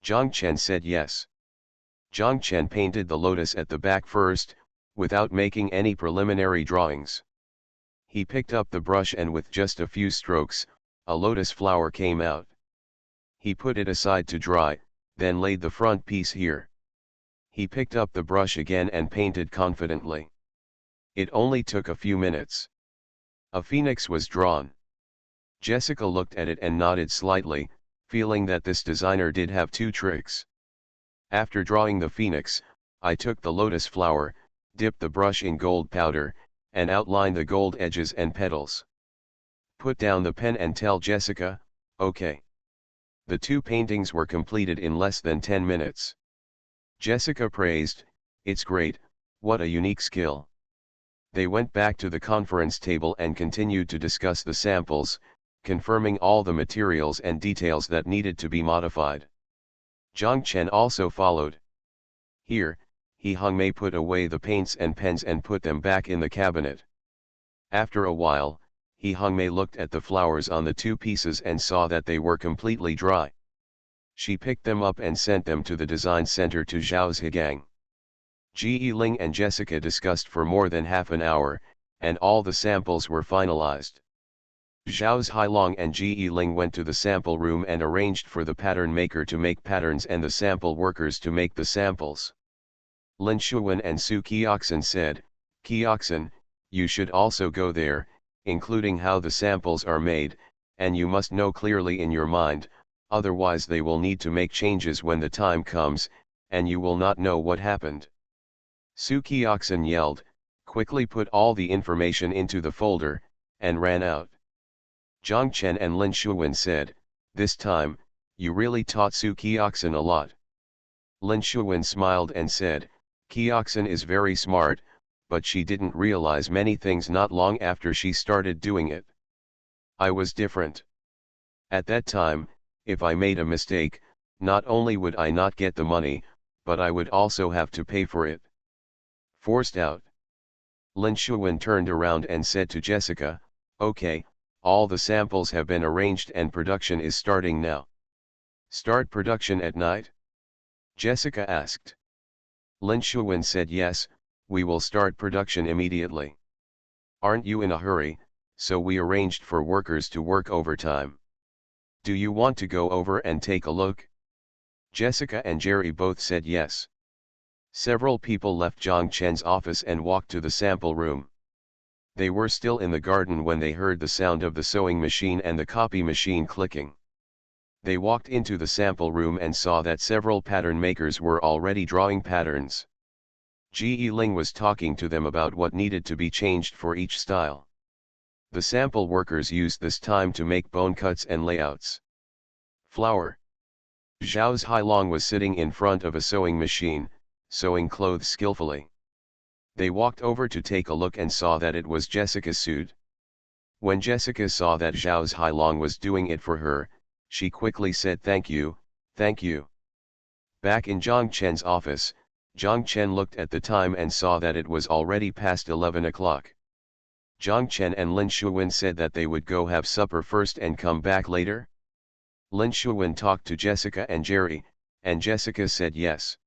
Zhang Chen said yes. Zhang Chen painted the lotus at the back first, without making any preliminary drawings. He picked up the brush and with just a few strokes, a lotus flower came out. He put it aside to dry, then laid the front piece here. He picked up the brush again and painted confidently. It only took a few minutes. A phoenix was drawn. Jessica looked at it and nodded slightly, feeling that this designer did have two tricks. After drawing the phoenix, I took the lotus flower, dipped the brush in gold powder, and outlined the gold edges and petals. Put down the pen and tell Jessica, "Okay." The two paintings were completed in less than 10 minutes. Jessica praised, "It's great, what a unique skill." They went back to the conference table and continued to discuss the samples, confirming all the materials and details that needed to be modified. Zhang Chen also followed. Here, He Hongmei put away the paints and pens and put them back in the cabinet. After a while, He Hongmei looked at the flowers on the two pieces and saw that they were completely dry. She picked them up and sent them to the design center to Zhao Zhigang. Ji Ling and Jessica discussed for more than half an hour, and all the samples were finalized. Zhao Zhilong and Ji Ling went to the sample room and arranged for the pattern maker to make patterns and the sample workers to make the samples. Lin Shuwen and Su Qiaxin said, "Qiaxin, you should also go there, including how the samples are made, and you must know clearly in your mind, otherwise they will need to make changes when the time comes, and you will not know what happened." Su Qiaxin yelled, quickly put all the information into the folder, and ran out. Zhang Chen and Lin Shuwen said, "This time, you really taught Su Qiaxin a lot." Lin Shuwen smiled and said, "Qiaxin is very smart, but she didn't realize many things not long after she started doing it. I was different. At that time, if I made a mistake, not only would I not get the money, but I would also have to pay for it." Forced out. Lin Shuwen turned around and said to Jessica, "Okay, all the samples have been arranged and production is starting now." "Start production at night?" Jessica asked. Lin Shuwen said, "Yes, we will start production immediately." "Aren't you in a hurry?" so we arranged for workers to work overtime. Do you want to go over and take a look? Jessica and Jerry both said yes. Several people left Zhang Chen's office and walked to the sample room. They were still in the garden when they heard the sound of the sewing machine and the copy machine clicking. They walked into the sample room and saw that several pattern makers were already drawing patterns. Ji Ling was talking to them about what needed to be changed for each style. The sample workers used this time to make bone cuts and layouts. Flower. Zhao Hailong was sitting in front of a sewing machine, sewing clothes skillfully. They walked over to take a look and saw that it was Jessica's suit. When Jessica saw that Zhao Hailong was doing it for her, she quickly said thank you, thank you. Back in Zhang Chen's office, Zhang Chen looked at the time and saw that it was already past 11 o'clock. Zhang Chen and Lin Shuwen said that they would go have supper first and come back later. Lin Shuwen talked to Jessica and Jerry, and Jessica said yes.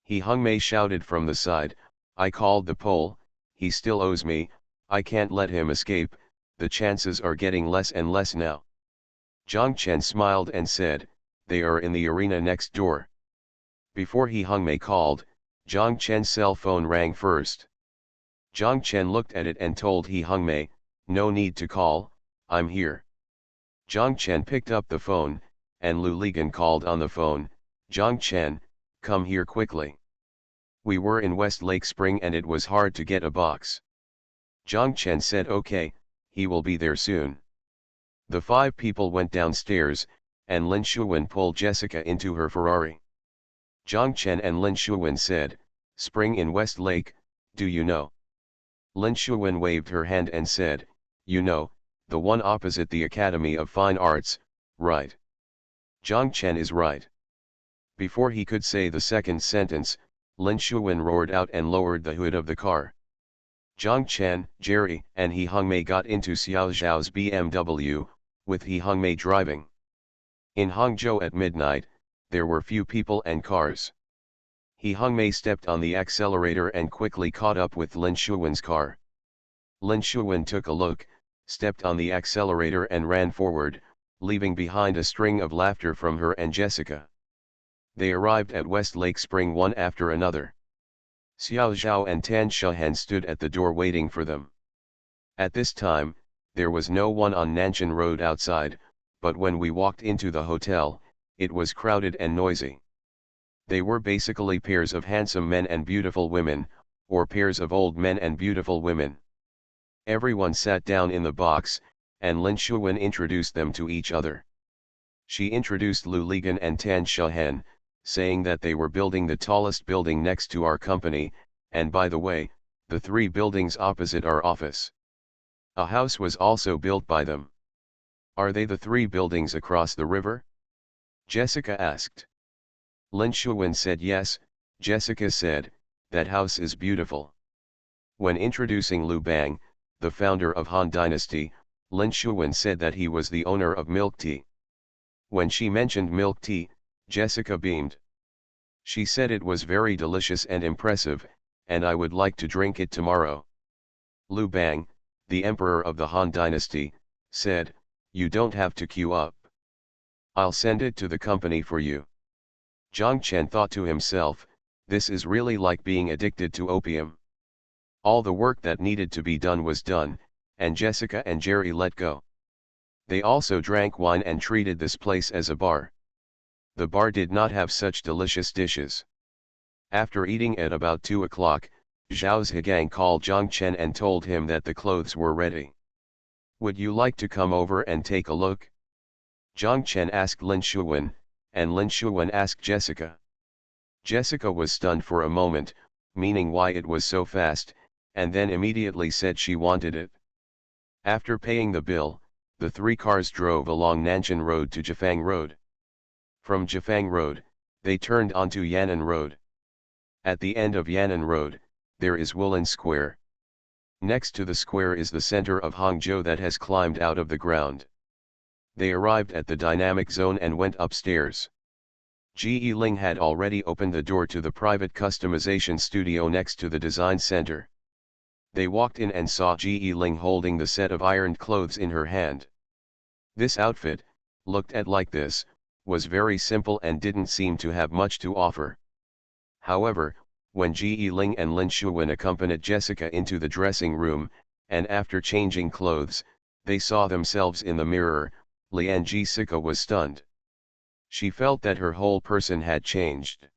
He Hungmei shouted from the side, I called the Pole, he still owes me, I can't let him escape, the chances are getting less and less now. Zhang Chen smiled and said, they are in the arena next door. Before He Hungmei called, Zhang Chen's cell phone rang first. Zhang Chen looked at it and told He Hungmei, no need to call, I'm here. Zhang Chen picked up the phone, and Lu Ligan called on the phone, Zhang Chen, come here quickly. We were in West Lake Spring and it was hard to get a box. Zhang Chen said okay, he will be there soon. The 5 people went downstairs, and Lin Shuwen pulled Jessica into her Ferrari. Zhang Chen and Lin Shuwen said, Spring in West Lake, do you know? Lin Shuwen waved her hand and said, you know, the one opposite the Academy of Fine Arts, right? Zhang Chen is right. Before he could say the second sentence, Lin Shuwen roared out and lowered the hood of the car. Zhang Chen, Jerry, and He Hungmei got into Xiao Zhao's BMW, with He Hungmei driving. In Hangzhou at midnight, there were few people and cars. He Hungmei stepped on the accelerator and quickly caught up with Lin Shuwen's car. Lin Shuwen took a look, stepped on the accelerator and ran forward, leaving behind a string of laughter from her and Jessica. They arrived at West Lake Spring one after another. Xiao Zhao and Tan Shahan stood at the door waiting for them. At this time, there was no one on Nanshan Road outside, but when we walked into the hotel, it was crowded and noisy. They were basically pairs of handsome men and beautiful women, or pairs of old men and beautiful women. Everyone sat down in the box, and Lin Shuwen introduced them to each other. She introduced Lu Ligan and Tan Shahan, saying that they were building the tallest building next to our company, and by the way, the 3 buildings opposite our office. A house was also built by them. Are they the 3 buildings across the river? Jessica asked. Lin Shuwen said yes. Jessica said, that house is beautiful. When introducing Lu Bang, the founder of Han Dynasty, Lin Shuwen said that he was the owner of milk tea. When she mentioned milk tea, Jessica beamed. She said it was very delicious and impressive, and I would like to drink it tomorrow. Lu Bang, the emperor of the Han Dynasty, said, you don't have to queue up. I'll send it to the company for you. Zhang Chen thought to himself, this is really like being addicted to opium. All the work that needed to be done was done, and Jessica and Jerry let go. They also drank wine and treated this place as a bar. The bar did not have such delicious dishes. After eating at about 2 o'clock, Zhao Zhigang called Zhang Chen and told him that the clothes were ready. Would you like to come over and take a look? Zhang Chen asked Lin Shuwen, and Lin Shuwen asked Jessica. Jessica was stunned for a moment, meaning why it was so fast, and then immediately said she wanted it. After paying the bill, the 3 cars drove along Nanshan Road to Jifang Road. From Jifang Road, they turned onto Yan'an Road. At the end of Yan'an Road, there is Woolen Square. Next to the square is the center of Hangzhou that has climbed out of the ground. They arrived at the dynamic zone and went upstairs. Ji Ling had already opened the door to the private customization studio next to the design center. They walked in and saw Ji Ling holding the set of ironed clothes in her hand. This outfit, looked at like this, was very simple and didn't seem to have much to offer. However, when Ji Ling and Lin Shuwen accompanied Jessica into the dressing room, and after changing clothes, they saw themselves in the mirror, Lian Jessica was stunned. She felt that her whole person had changed.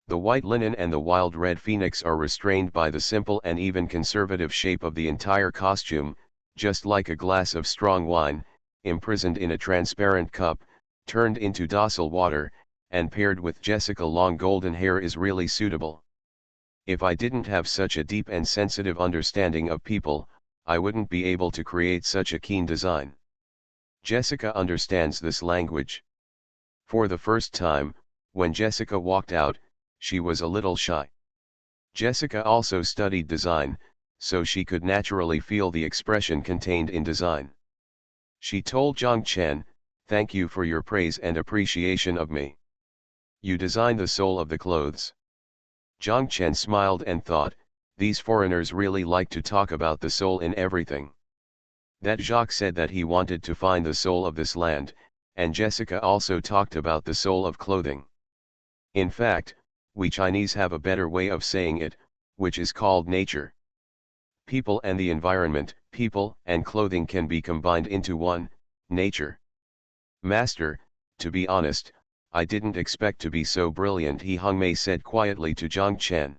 The white linen and the wild red phoenix are restrained by the simple and even conservative shape of the entire costume, just like a glass of strong wine, imprisoned in a transparent cup, turned into docile water, and paired with Jessica's long golden hair is really suitable. If I didn't have such a deep and sensitive understanding of people, I wouldn't be able to create such a keen design. Jessica understands this language. For the first time, when Jessica walked out, she was a little shy. Jessica also studied design, so she could naturally feel the expression contained in design. She told Zhang Chen, "Thank you for your praise and appreciation of me. You designed the sole of the clothes." Zhang Chen smiled and thought, these foreigners really like to talk about the sole in everything. That Jacques said that he wanted to find the soul of this land, and Jessica also talked about the soul of clothing. In fact, we Chinese have a better way of saying it, which is called nature. People and the environment, people and clothing can be combined into one, nature. Master, to be honest, I didn't expect to be so brilliant, he Hung Mei said quietly to Zhang Chen.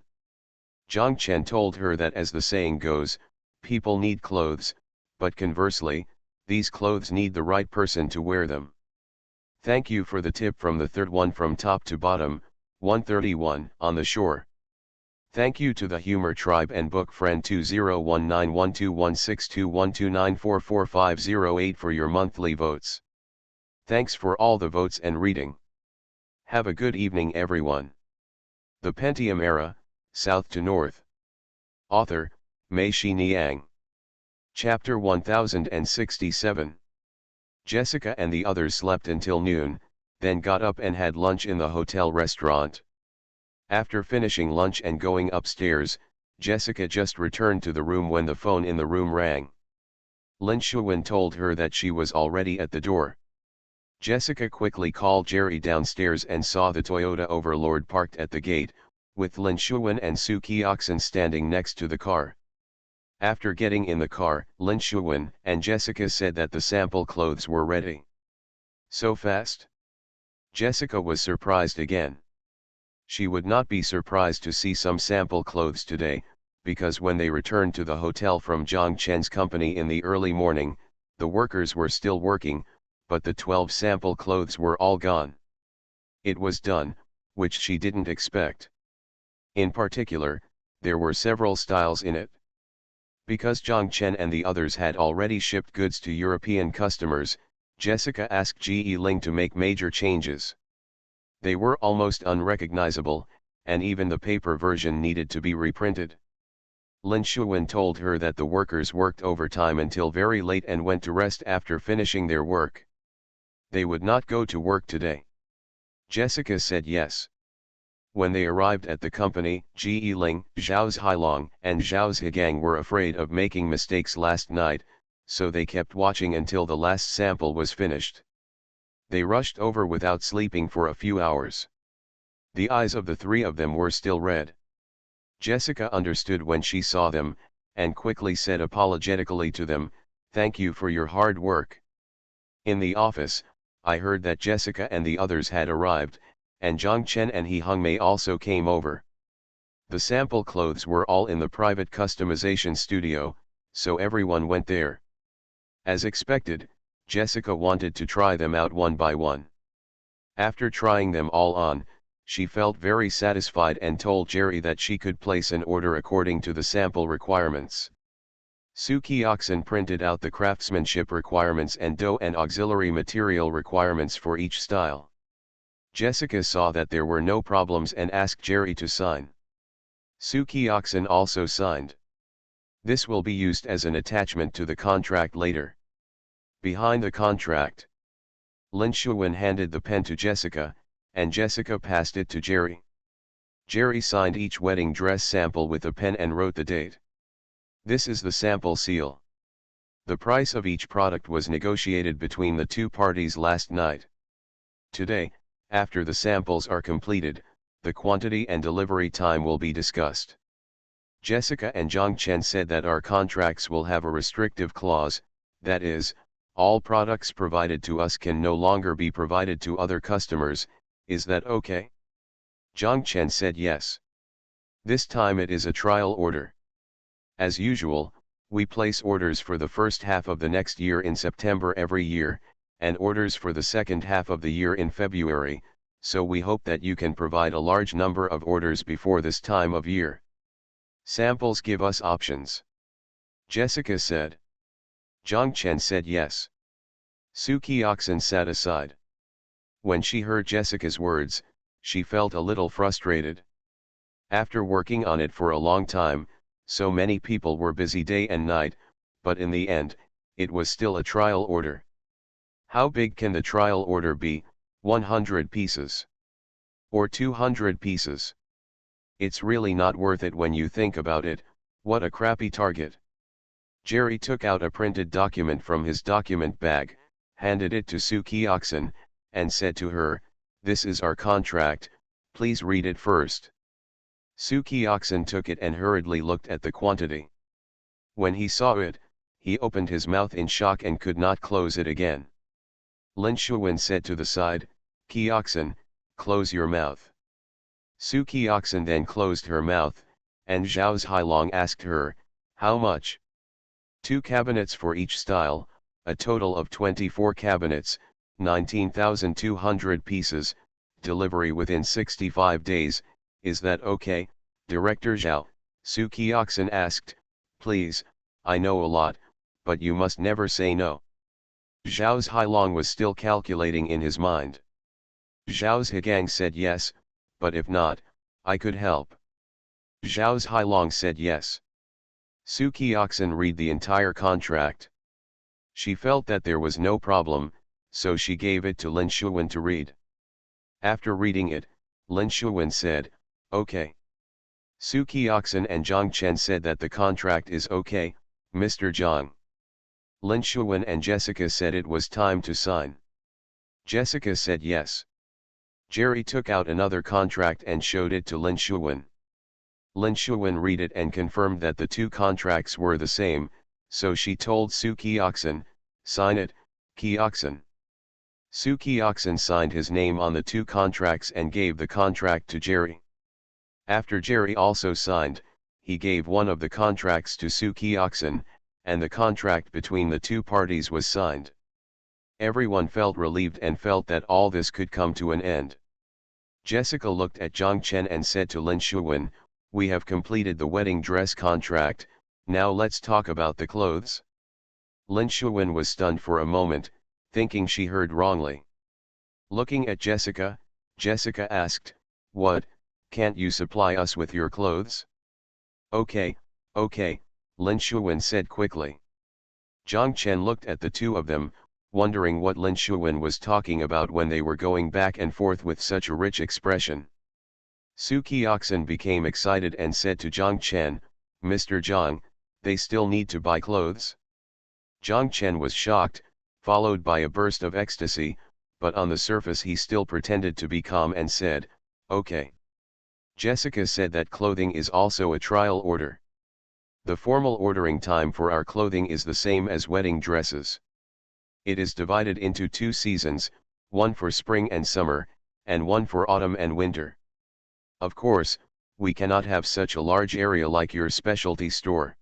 Zhang Chen told her that as the saying goes, people need clothes, but conversely, these clothes need the right person to wear them. Thank you for the tip from the third one from top to bottom, 131, on the shore. Thank you to the Humor Tribe and Book Friend 201912162129444508 for your monthly votes. Thanks for all the votes and reading. Have a good evening everyone. The Pentium Era, South to North. Author, Mei Shi Niang. Chapter 1067. Jessica and the others slept until noon, then got up and had lunch in the hotel restaurant. After finishing lunch and going upstairs, Jessica just returned to the room when the phone in the room rang. Lin Shuwen told her that she was already at the door. Jessica quickly called Jerry downstairs and saw the Toyota Overlord parked at the gate, with Lin Shuwen and Su Kioxin standing next to the car. After getting in the car, Lin Shuwen and Jessica said that the sample clothes were ready. So fast? Jessica was surprised again. She would not be surprised to see some sample clothes today, because when they returned to the hotel from Zhang Chen's company in the early morning, the workers were still working, but the 12 sample clothes were all gone. It was done, which she didn't expect. In particular, there were several styles in it. Because Zhang Chen and the others had already shipped goods to European customers, Jessica asked Ji Ling to make major changes. They were almost unrecognizable, and even the paper version needed to be reprinted. Lin Shuwen told her that the workers worked overtime until very late and went to rest after finishing their work. They would not go to work today. Jessica said yes. When they arrived at the company, Ji Ling, Zhao Hailong, and Zhao Zhigang were afraid of making mistakes last night, so they kept watching until the last sample was finished. They rushed over without sleeping for a few hours. The eyes of the three of them were still red. Jessica understood when she saw them, and quickly said apologetically to them, "Thank you for your hard work." In the office, I heard that Jessica and the others had arrived, and Zhang Chen and He Hung Mei also came over. The sample clothes were all in the private customization studio, so everyone went there. As expected, Jessica wanted to try them out one by one. After trying them all on, she felt very satisfied and told Jerry that she could place an order according to the sample requirements. Su Kioxin printed out the craftsmanship requirements and dough and auxiliary material requirements for each style. Jessica saw that there were no problems and asked Jerry to sign. Su Kioxin also signed. This will be used as an attachment to the contract later. Behind the contract, Lin Shuwen handed the pen to Jessica, and Jessica passed it to Jerry. Jerry signed each wedding dress sample with a pen and wrote the date. This is the sample seal. The price of each product was negotiated between the two parties last night. Today, after the samples are completed, the quantity and delivery time will be discussed. Jessica and Zhang Chen said that our contracts will have a restrictive clause, that is, all products provided to us can no longer be provided to other customers. Is that okay? Zhang Chen said yes. This time it is a trial order. As usual, we place orders for the first half of the next year in September every year, and orders for the second half of the year in February, so we hope that you can provide a large number of orders before this time of year. Samples give us options. Jessica said. Zhang Chen said yes. Su Qiaxin sat aside. When she heard Jessica's words, she felt a little frustrated. After working on it for a long time, so many people were busy day and night, but in the end, it was still a trial order. How big can the trial order be? 100 pieces? Or 200 pieces? It's really not worth it when you think about it. What a crappy target. Jerry took out a printed document from his document bag, handed it to Su Qiaxin, and said to her, "This is our contract, please read it first." Su Qiaxin took it and hurriedly looked at the quantity. When he saw it, he opened his mouth in shock and could not close it again. Lin Shuwen said to the side, "Qiaxin, close your mouth." Su Qiaxin then closed her mouth, and Zhao Hailong asked her, "How much?" 2 cabinets for each style, a total of 24 cabinets, 19,200 pieces, delivery within 65 days, is that okay, Director Zhao? Su Qiaxin asked. "Please, I know a lot, but you must never say no." Zhao Hailong was still calculating in his mind. Zhao Hegang said yes, but if not, I could help. Zhao Hailong said yes. Su Qiaxin read the entire contract. She felt that there was no problem, so she gave it to Lin Shuwen to read. After reading it, Lin Shuwen said, "Okay." Su Qiaxin and Zhang Chen said that the contract is okay, Mr. Zhang. Lin Shuwen and Jessica said it was time to sign. Jessica said yes. Jerry took out another contract and showed it to Lin Shuwen. Lin Shuwen read it and confirmed that the two contracts were the same, so she told Su Qiaxin, "Sign it, Qiaxin." Su Qiaxin signed his name on the two contracts and gave the contract to Jerry. After Jerry also signed, he gave one of the contracts to Su Qiaxin, and the contract between the two parties was signed. Everyone felt relieved and felt that all this could come to an end. Jessica looked at Zhang Chen and said to Lin Shuwen, "We have completed the wedding dress contract, now let's talk about the clothes." Lin Shuwen was stunned for a moment, thinking she heard wrongly. Looking at Jessica, Jessica asked, "What, can't you supply us with your clothes?" Okay, Lin Shuwen said quickly. Zhang Chen looked at the two of them, wondering what Lin Shuwen was talking about when they were going back and forth with such a rich expression. Su Qiaxin became excited and said to Zhang Chen, "Mr. Zhang, they still need to buy clothes?" Zhang Chen was shocked, followed by a burst of ecstasy, but on the surface he still pretended to be calm and said, "Okay." Jessica said that clothing is also a trial order. The formal ordering time for our clothing is the same as wedding dresses. It is divided into 2 seasons, one for spring and summer, and one for autumn and winter. Of course, we cannot have such a large area like your specialty store.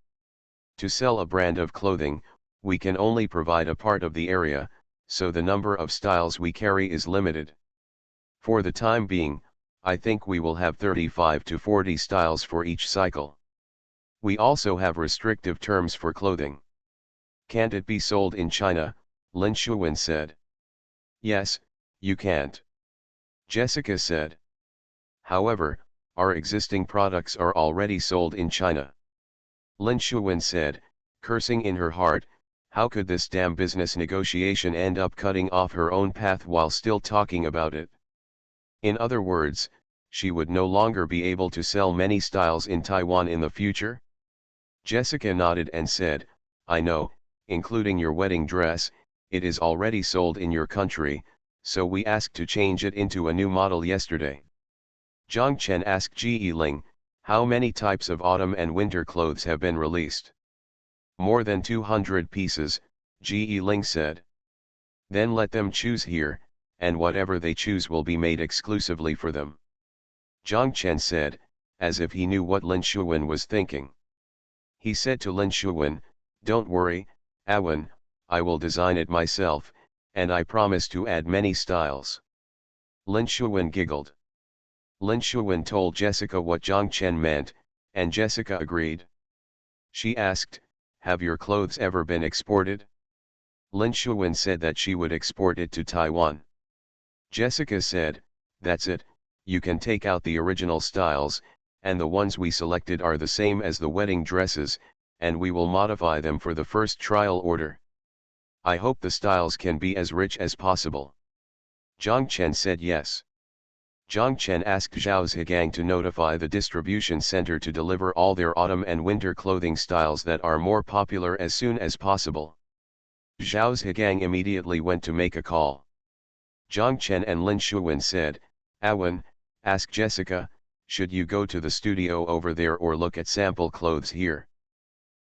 To sell a brand of clothing, we can only provide a part of the area, so the number of styles we carry is limited. For the time being, I think we will have 35 to 40 styles for each cycle. We also have restrictive terms for clothing. Can't it be sold in China? Lin Shuwen said. Yes, you can't. Jessica said. However, our existing products are already sold in China. Lin Shuwen said, cursing in her heart, how could this damn business negotiation end up cutting off her own path while still talking about it? In other words, she would no longer be able to sell many styles in Taiwan in the future? Jessica nodded and said, I know, including your wedding dress, it is already sold in your country, so we asked to change it into a new model yesterday. Zhang Chen asked Ji Ling, how many types of autumn and winter clothes have been released? More than 200 pieces, Ji Ling said. Then let them choose here, and whatever they choose will be made exclusively for them. Zhang Chen said, as if he knew what Lin Shuwen was thinking. He said to Lin Shuwen, don't worry, Awen, I will design it myself, and I promise to add many styles. Lin Shuwen giggled. Lin Shuwen told Jessica what Zhang Chen meant, and Jessica agreed. She asked, have your clothes ever been exported? Lin Shuwen said that she would export it to Taiwan. Jessica said, that's it, you can take out the original styles, and the ones we selected are the same as the wedding dresses, and we will modify them for the first trial order. I hope the styles can be as rich as possible. Zhang Chen said yes. Zhang Chen asked Zhao Zhigang to notify the distribution center to deliver all their autumn and winter clothing styles that are more popular as soon as possible. Zhao Zhigang immediately went to make a call. Zhang Chen and Lin Shuwen said, Awen, ask Jessica, should you go to the studio over there or look at sample clothes here?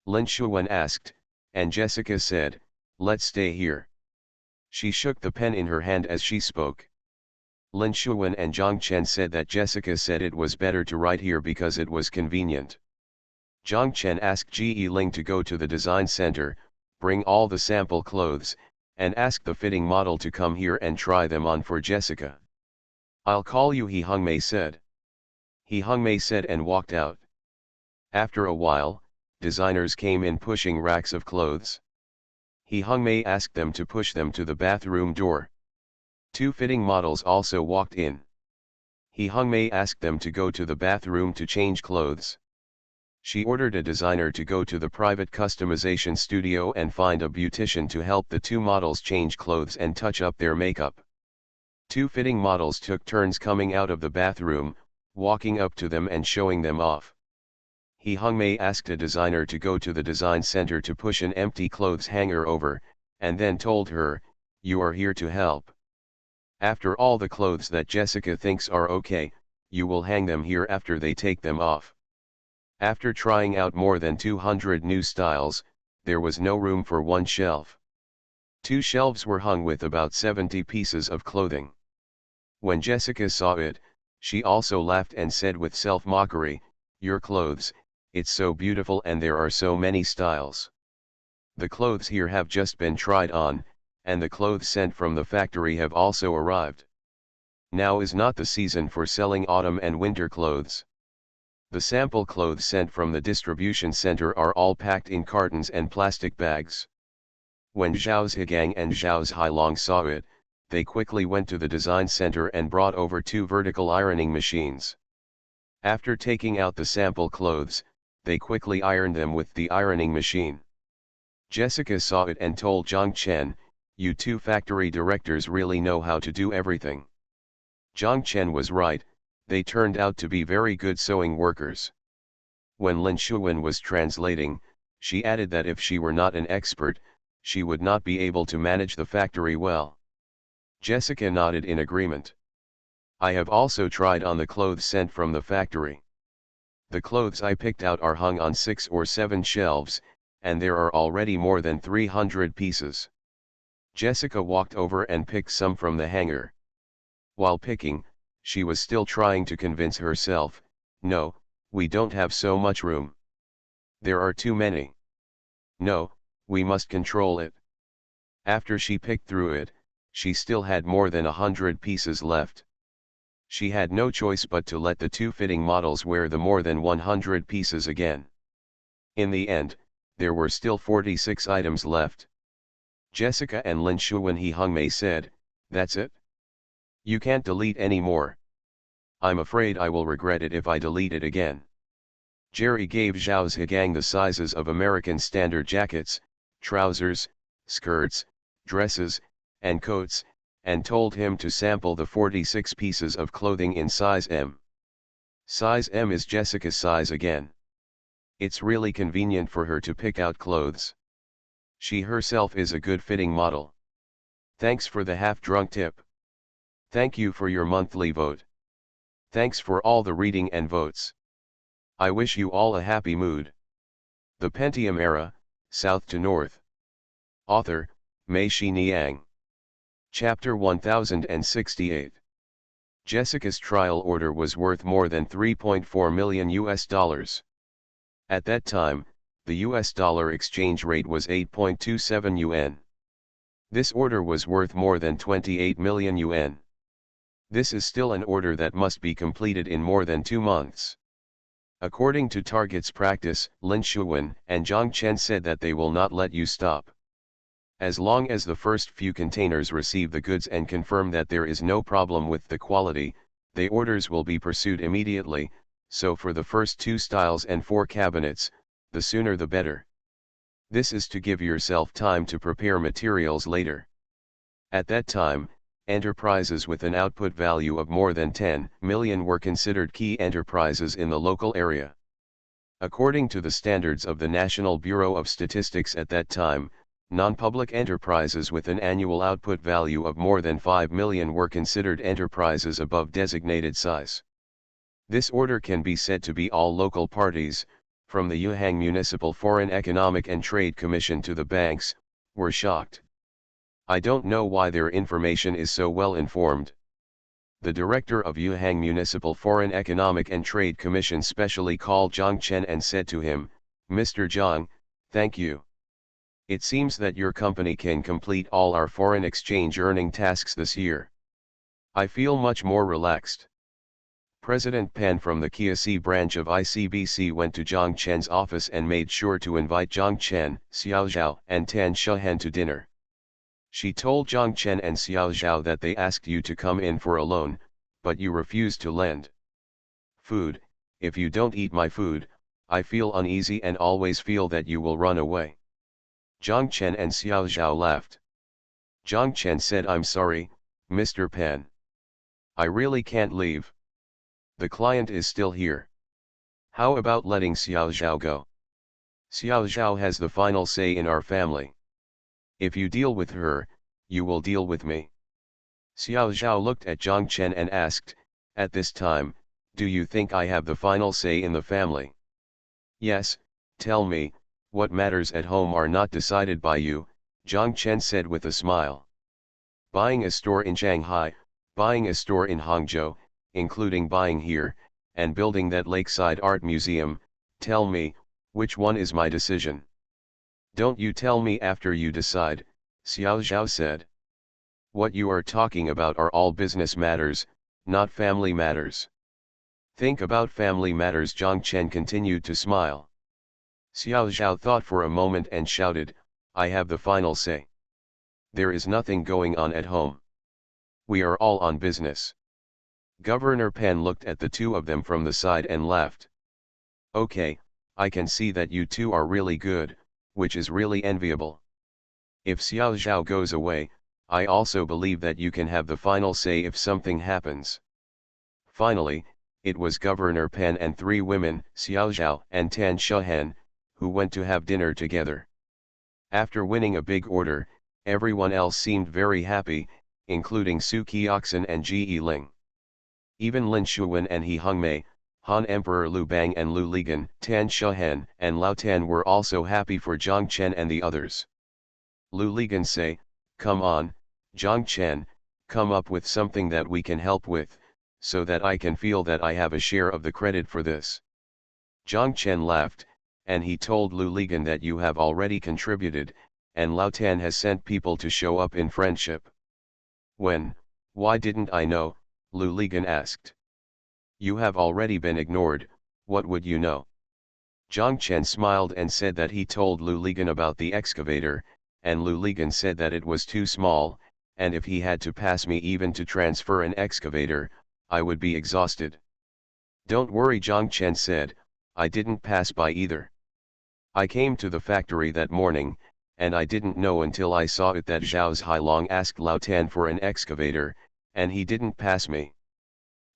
Lin Shuwen asked, and Jessica said, let's stay here. She shook the pen in her hand as she spoke. Lin Shuwen and Zhang Chen said that Jessica said it was better to write here because it was convenient. Zhang Chen asked Ji Ling to go to the design center, bring all the sample clothes, and ask the fitting model to come here and try them on for Jessica. I'll call you, He Hungmei said. He Hungmei said and walked out. After a while, designers came in pushing racks of clothes. He Hungmei asked them to push them to the bathroom door. 2 fitting models also walked in. He Hungmei asked them to go to the bathroom to change clothes. She ordered a designer to go to the private customization studio and find a beautician to help the 2 models change clothes and touch up their makeup. 2 fitting models took turns coming out of the bathroom, walking up to them and showing them off. He Hungmei asked a designer to go to the design center to push an empty clothes hanger over, and then told her, you are here to help. After all the clothes that Jessica thinks are okay, you will hang them here after they take them off. After trying out more than 200 new styles, there was no room for 1 shelf. 2 shelves were hung with about 70 pieces of clothing. When Jessica saw it, she also laughed and said with self-mockery, your clothes, it's so beautiful and there are so many styles. The clothes here have just been tried on, and the clothes sent from the factory have also arrived. Now is not the season for selling autumn and winter clothes. The sample clothes sent from the distribution center are all packed in cartons and plastic bags. When Zhao Zhigang and Zhao Zhilong saw it, they quickly went to the design center and brought over 2 vertical ironing machines. After taking out the sample clothes, they quickly ironed them with the ironing machine. Jessica saw it and told Zhang Chen, you 2 factory directors really know how to do everything. Zhang Chen was right, they turned out to be very good sewing workers. When Lin Shuwen was translating, she added that if she were not an expert, she would not be able to manage the factory well. Jessica nodded in agreement. I have also tried on the clothes sent from the factory. The clothes I picked out are hung on 6 or 7 shelves, and there are already more than 300 pieces. Jessica walked over and picked some from the hanger. While picking, she was still trying to convince herself, no, we don't have so much room. There are too many. No, we must control it. After she picked through it, she still had more than 100 pieces left. She had no choice but to let the 2 fitting models wear the more than 100 pieces again. In the end, there were still 46 items left. Jessica and Lin Shuwen He Hungmei said, that's it? You can't delete any more. I'm afraid I will regret it if I delete it again. Jerry gave Zhao Zhigang the sizes of American standard jackets, trousers, skirts, dresses, and coats, and told him to sample the 46 pieces of clothing in size M. Size M is Jessica's size again. It's really convenient for her to pick out clothes. She herself is a good fitting model. Thanks for the half-drunk tip. Thank you for your monthly vote. Thanks for all the reading and votes. I wish you all a happy mood. The Pentium Era, South to North. Author, Mei-Shi Niang. Chapter 1068. Jessica's trial order was worth more than $3.4 million US. At that time, the US dollar exchange rate was 8.27 yuan. This order was worth more than 28 million yuan. This is still an order that must be completed in more than 2 months. According to Target's practice, Lin Shuwen and Zhang Chen said that they will not let you stop. As long as the first few containers receive the goods and confirm that there is no problem with the quality, the orders will be pursued immediately, so for the first 2 styles and 4 cabinets, the sooner the better. This is to give yourself time to prepare materials later. At that time, enterprises with an output value of more than 10 million were considered key enterprises in the local area. According to the standards of the National Bureau of Statistics at that time, non-public enterprises with an annual output value of more than 5 million were considered enterprises above designated size. This order can be said to be all local parties, from the Yuhang Municipal Foreign Economic and Trade Commission to the banks, were shocked. I don't know why their information is so well informed. The director of Yuhang Municipal Foreign Economic and Trade Commission specially called Zhang Chen and said to him, "Mr. Zhang, thank you. It seems that your company can complete all our foreign exchange earning tasks this year. I feel much more relaxed." President Pan from the Kiasi branch of ICBC went to Zhang Chen's office and made sure to invite Zhang Chen, Xiao Zhao and Tan Shehan to dinner. She told Zhang Chen and Xiao Zhao that they asked you to come in for a loan, but you refused to lend. Food, if you don't eat my food, I feel uneasy and always feel that you will run away. Zhang Chen and Xiao Zhao laughed. Zhang Chen said, "I'm sorry, Mr. Pan. I really can't leave. The client is still here. How about letting Xiao Zhao go? Xiao Zhao has the final say in our family. If you deal with her, you will deal with me." Xiao Zhao looked at Zhang Chen and asked, "At this time, do you think I have the final say in the family?" "Yes, tell me, what matters at home are not decided by you," Zhang Chen said with a smile. "Buying a store in Shanghai, buying a store in Hangzhou, including buying here, and building that lakeside art museum, tell me, which one is my decision?" "Don't you tell me after you decide," Xiao Zhao said. "What you are talking about are all business matters, not family matters." "Think about family matters," Zhang Chen continued to smile. Xiao Zhao thought for a moment and shouted, "I have the final say. There is nothing going on at home. We are all on business." Governor Pan looked at the two of them from the side and laughed. "Okay, I can see that you two are really good, which is really enviable. If Xiao Zhao goes away, I also believe that you can have the final say if something happens." Finally, it was Governor Pan and 3 women, Xiao Zhao and Tan Shehan, who went to have dinner together. After winning a big order, everyone else seemed very happy, including Su Qiaxin and Ji Ling. Even Lin Shuwen and He Hongmei, Han Emperor Lu Bang and Lu Ligan, Tan Shehan and Lao Tan were also happy for Zhang Chen and the others. Lu Ligan say, "Come on, Zhang Chen, come up with something that we can help with, so that I can feel that I have a share of the credit for this." Zhang Chen laughed, and he told Lu Ligan that you have already contributed, and Lao Tan has sent people to show up in friendship. Why didn't I know?" Lu Ligan asked. "You have already been ignored, what would you know?" Zhang Chen smiled and said that he told Lu Ligan about the excavator, and Lu Ligan said that it was too small, and if he had to pass me even to transfer an excavator, I would be exhausted. "Don't worry," Zhang Chen said, "I didn't pass by either. I came to the factory that morning, and I didn't know until I saw it that Zhao Hailong asked Lao Tan for an excavator, and he didn't pass me."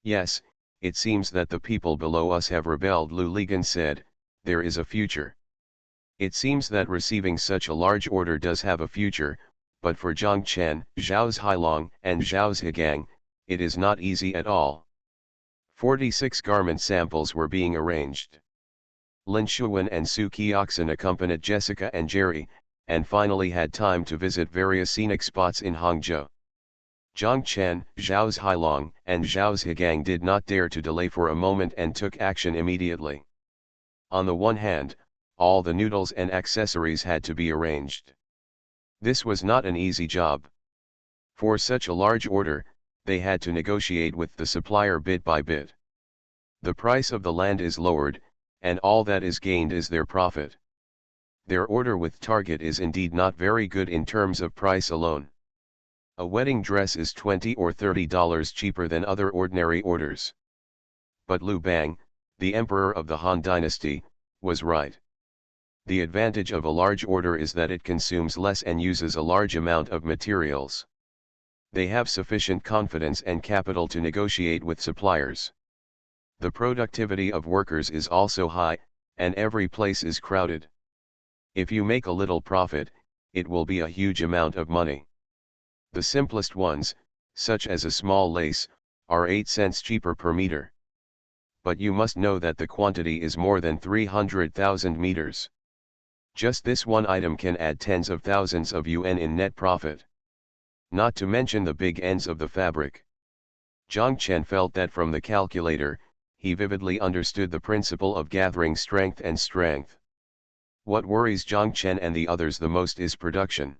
"Yes, it seems that the people below us have rebelled," Lu Ligan said, there is a future. It seems that receiving such a large order does have a future, but for Zhang Chen, Zhao's Hailong, and Zhao's Hegang, it is not easy at all. 46 garment samples were being arranged. Lin Shuwen and Su Qiaxin accompanied Jessica and Jerry, and finally had time to visit various scenic spots in Hangzhou. Zhang Chen, Zhao's Hailong, and Zhao's Hegang did not dare to delay for a moment and took action immediately. On the one hand, all the noodles and accessories had to be arranged. This was not an easy job. For such a large order, they had to negotiate with the supplier bit by bit. The price of the land is lowered, and all that is gained is their profit. Their order with Target is indeed not very good in terms of price alone. A wedding dress is $20 or $30 cheaper than other ordinary orders. But Liu Bang, the emperor of the Han dynasty, was right. The advantage of a large order is that it consumes less and uses a large amount of materials. They have sufficient confidence and capital to negotiate with suppliers. The productivity of workers is also high, and every place is crowded. If you make a little profit, it will be a huge amount of money. The simplest ones, such as a small lace, are 8 cents cheaper per meter. But you must know that the quantity is more than 300,000 meters. Just this one item can add tens of thousands of yuan in net profit. Not to mention the big ends of the fabric. Zhang Chen felt that from the calculator, he vividly understood the principle of gathering strength and strength. What worries Zhang Chen and the others the most is production.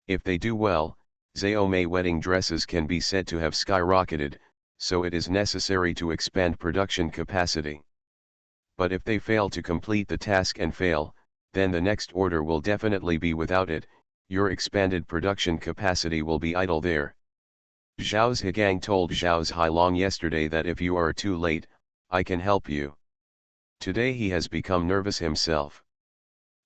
If they do well, Xiaomei wedding dresses can be said to have skyrocketed, so it is necessary to expand production capacity. But if they fail to complete the task and fail, then the next order will definitely be without it. Your expanded production capacity will be idle there. Zhao's Hegang told Zhao's Hailong yesterday that if you are too late, I can help you. Today he has become nervous himself.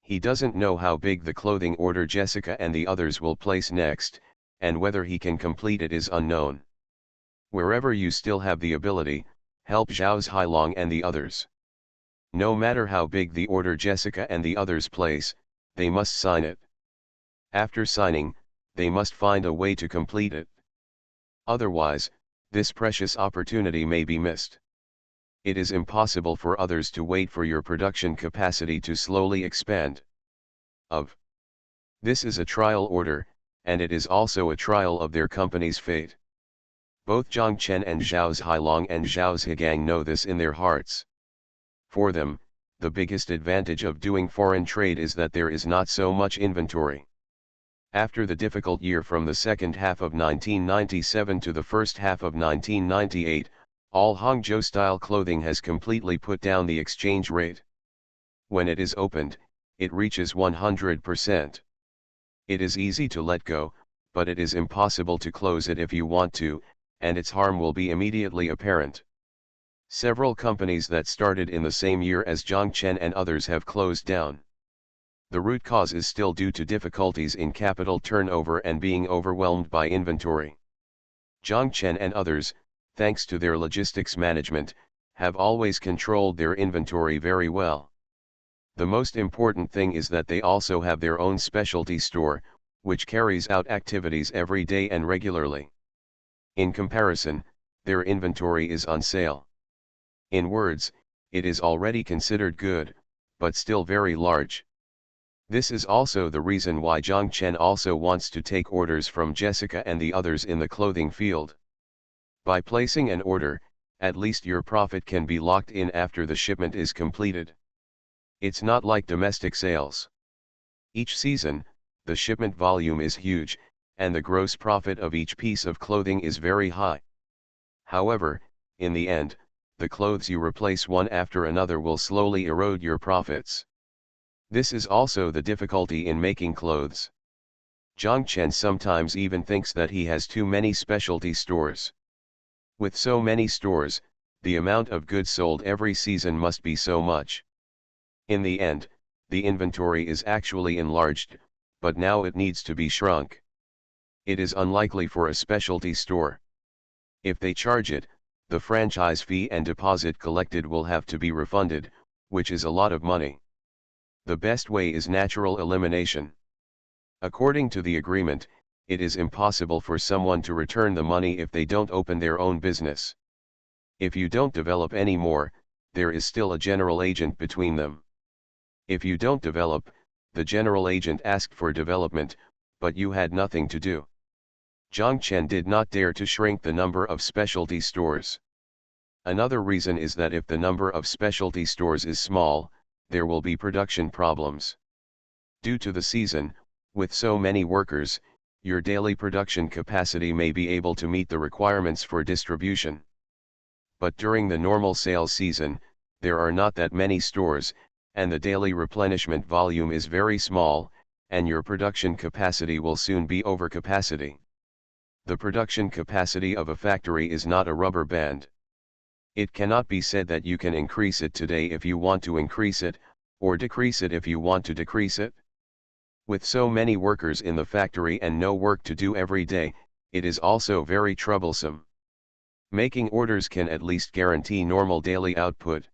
He doesn't know how big the clothing order Jessica and the others will place next, and whether he can complete it is unknown. Wherever you still have the ability, help Zhao's Hailong and the others. No matter how big the order Jessica and the others place, they must sign it. After signing, they must find a way to complete it. Otherwise, this precious opportunity may be missed. It is impossible for others to wait for your production capacity to slowly expand. This is a trial order, and it is also a trial of their company's fate. Both Zhang Chen and Zhao's Hailong and Zhao's Hegang know this in their hearts. For them, the biggest advantage of doing foreign trade is that there is not so much inventory. After the difficult year from the second half of 1997 to the first half of 1998, all Hangzhou-style clothing has completely put down the exchange rate. When it is opened, it reaches 100%. It is easy to let go, but it is impossible to close it if you want to, and its harm will be immediately apparent. Several companies that started in the same year as Zhang Chen and others have closed down. The root cause is still due to difficulties in capital turnover and being overwhelmed by inventory. Zhang Chen and others, thanks to their logistics management, have always controlled their inventory very well. The most important thing is that they also have their own specialty store, which carries out activities every day and regularly. In comparison, their inventory is on sale. In words, it is already considered good, but still very large. This is also the reason why Zhang Chen also wants to take orders from Jessica and the others in the clothing field. By placing an order, at least your profit can be locked in after the shipment is completed. It's not like domestic sales. Each season, the shipment volume is huge, and the gross profit of each piece of clothing is very high. However, in the end, the clothes you replace one after another will slowly erode your profits. This is also the difficulty in making clothes. Zhang Chen sometimes even thinks that he has too many specialty stores. With so many stores, the amount of goods sold every season must be so much. In the end, the inventory is actually enlarged, but now it needs to be shrunk. It is unlikely for a specialty store. If they charge it, the franchise fee and deposit collected will have to be refunded, which is a lot of money. The best way is natural elimination. According to the agreement, it is impossible for someone to return the money if they don't open their own business. If you don't develop any more, there is still a general agent between them. If you don't develop, the general agent asked for development, but you had nothing to do. Zhang Chen did not dare to shrink the number of specialty stores. Another reason is that if the number of specialty stores is small, there will be production problems. Due to the season, with so many workers, your daily production capacity may be able to meet the requirements for distribution. But during the normal sales season, there are not that many stores, and the daily replenishment volume is very small, and your production capacity will soon be over capacity. The production capacity of a factory is not a rubber band. It cannot be said that you can increase it today if you want to increase it, or decrease it if you want to decrease it. With so many workers in the factory and no work to do every day, it is also very troublesome. Making orders can at least guarantee normal daily output.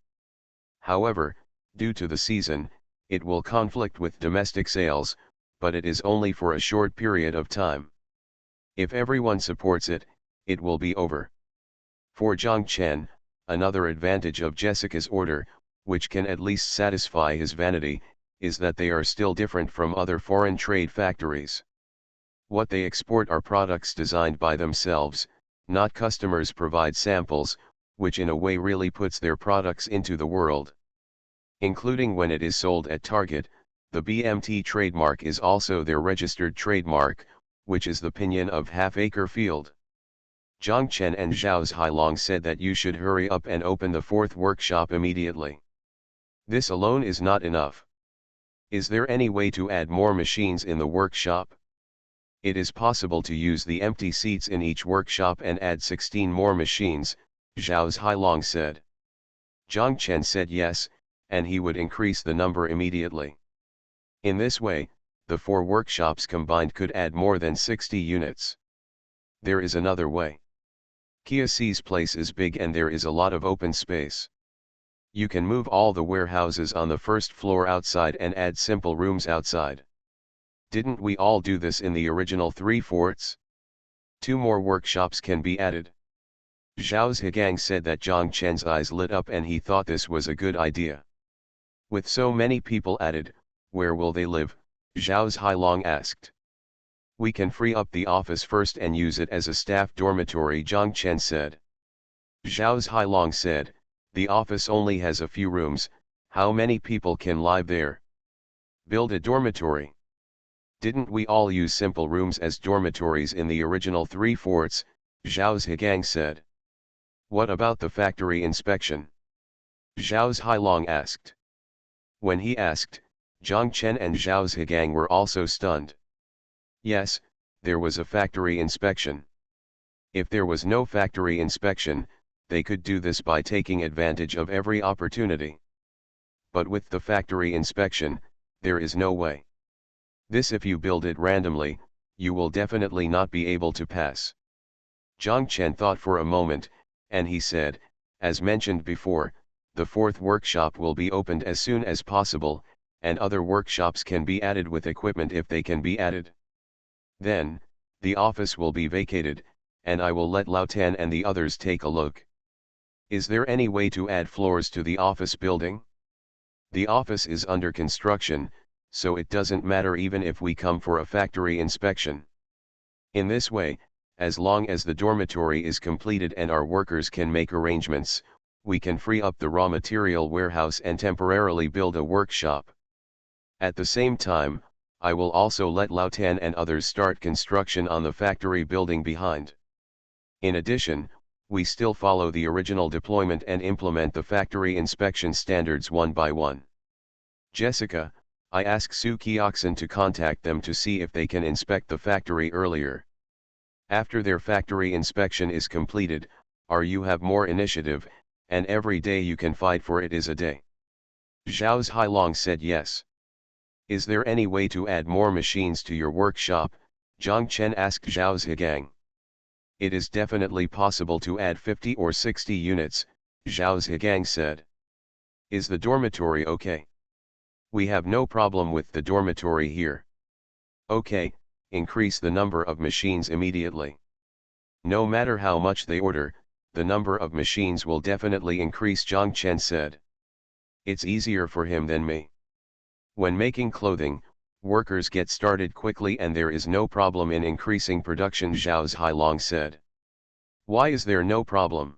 However, due to the season, it will conflict with domestic sales, but it is only for a short period of time. If everyone supports it, it will be over. For Zhang Chen, another advantage of Jessica's order, which can at least satisfy his vanity, is that they are still different from other foreign trade factories. What they export are products designed by themselves, not customers provide samples, which in a way really puts their products into the world. Including when it is sold at Target, the BMT trademark is also their registered trademark, which is the pinyin of half-acre field. Zhang Chen and Zhao Hailong said that you should hurry up and open the fourth workshop immediately. This alone is not enough. Is there any way to add more machines in the workshop? It is possible to use the empty seats in each workshop and add 16 more machines, Zhao Hailong said. Zhang Chen said yes, and he would increase the number immediately. In this way, the 4 workshops combined could add more than 60 units. There is another way. Kiasi's place is big and there is a lot of open space. You can move all the warehouses on the first floor outside and add simple rooms outside. Didn't we all do this in the original 3 forts? 2 more workshops can be added. Zhao Zhigang said that Zhang Chen's eyes lit up and he thought this was a good idea. With so many people added, where will they live? Zhao Hailong asked. We can free up the office first and use it as a staff dormitory, Zhang Chen said. Zhao Hailong said, the office only has a few rooms, how many people can live there? Build a dormitory. Didn't we all use simple rooms as dormitories in the original 3 forts? Zhao Zhigang said. What about the factory inspection? Zhao Hailong asked. When he asked, Zhang Chen and Zhao Zhigang were also stunned. Yes, there was a factory inspection. If there was no factory inspection, they could do this by taking advantage of every opportunity. But with the factory inspection, there is no way. This if you build it randomly, you will definitely not be able to pass. Zhang Chen thought for a moment, and he said, as mentioned before, the 4th workshop will be opened as soon as possible, and other workshops can be added with equipment if they can be added. Then, the office will be vacated, and I will let Lao Tan and the others take a look. Is there any way to add floors to the office building? The office is under construction, so it doesn't matter even if we come for a factory inspection. In this way, as long as the dormitory is completed and our workers can make arrangements, we can free up the raw material warehouse and temporarily build a workshop. At the same time, I will also let Lao Tan and others start construction on the factory building behind. In addition, we still follow the original deployment and implement the factory inspection standards one by one. Jessica, I ask Su Kioxin to contact them to see if they can inspect the factory earlier. After their factory inspection is completed, you have more initiative, and every day you can fight for it is a day. Zhao Hailong said yes. Is there any way to add more machines to your workshop? Zhang Chen asked Zhao Zhigang. It is definitely possible to add 50 or 60 units, Zhao Zhigang said. Is the dormitory okay? We have no problem with the dormitory here. Okay, increase the number of machines immediately. No matter how much they order, the number of machines will definitely increase, Zhang Chen said. It's easier for him than me. When making clothing, workers get started quickly and there is no problem in increasing production, Zhao Zhailong said. Why is there no problem?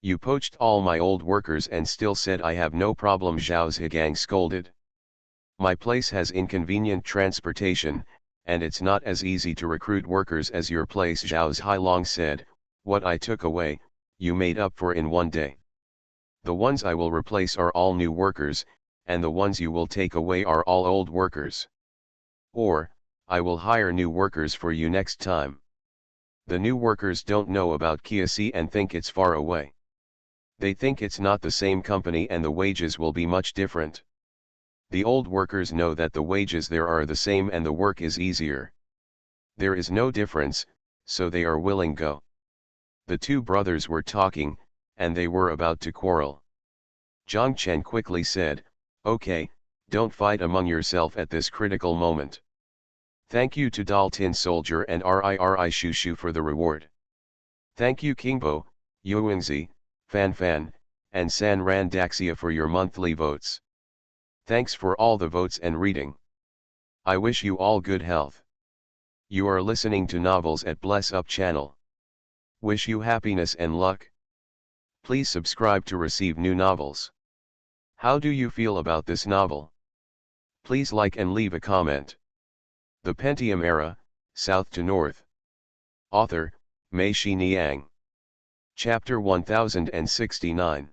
You poached all my old workers and still said I have no problem, Zhao Zhigang scolded. My place has inconvenient transportation, and it's not as easy to recruit workers as your place, Zhao Zhailong said. What I took away, you made up for in one day. The ones I will replace are all new workers, and the ones you will take away are all old workers. Or, I will hire new workers for you next time. The new workers don't know about Kiasi and think it's far away. They think it's not the same company and the wages will be much different. The old workers know that the wages there are the same and the work is easier. There is no difference, so they are willing go. The two brothers were talking, and they were about to quarrel. Zhang Chen quickly said, okay, don't fight among yourself at this critical moment. Thank you to Dal Tin Soldier and Riri Shushu for the reward. Thank you Kingbo, Yuengzi, Fan Fan, and San Ran Daxia for your monthly votes. Thanks for all the votes and reading. I wish you all good health. You are listening to novels at Bless Up channel. Wish you happiness and luck. Please subscribe to receive new novels. How do you feel about this novel? Please like and leave a comment. The Pentium Era, South to North. Author, Mei Xiniang. Chapter 1069.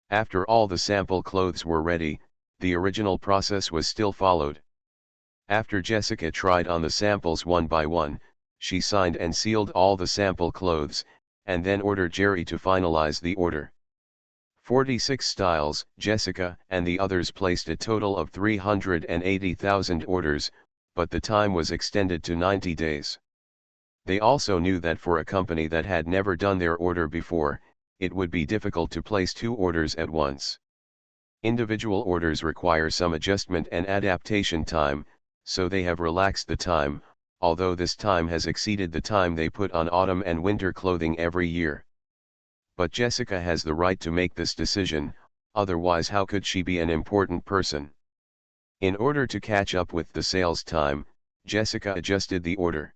After all the sample clothes were ready, the original process was still followed. After Jessica tried on the samples one by one, she signed and sealed all the sample clothes, and then ordered Jerry to finalize the order. 46 styles, Jessica and the others placed a total of 380,000 orders, but the time was extended to 90 days. They also knew that for a company that had never done their order before, it would be difficult to place two orders at once. Individual orders require some adjustment and adaptation time, so they have relaxed the time, although this time has exceeded the time they put on autumn and winter clothing every year. But Jessica has the right to make this decision, otherwise how could she be an important person? In order to catch up with the sales time, Jessica adjusted the order.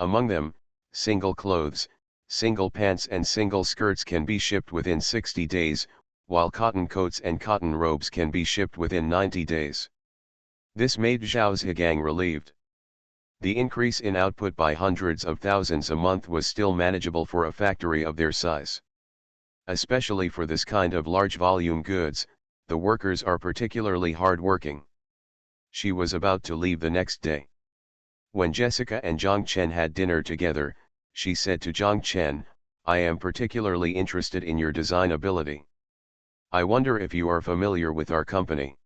Among them, single clothes, single pants and single skirts can be shipped within 60 days, while cotton coats and cotton robes can be shipped within 90 days. This made Zhao Zhigang relieved. The increase in output by hundreds of thousands a month was still manageable for a factory of their size. Especially for this kind of large volume goods, the workers are particularly hard-working. She was about to leave the next day. When Jessica and Zhang Chen had dinner together, she said to Zhang Chen, I am particularly interested in your design ability. I wonder if you are familiar with our company.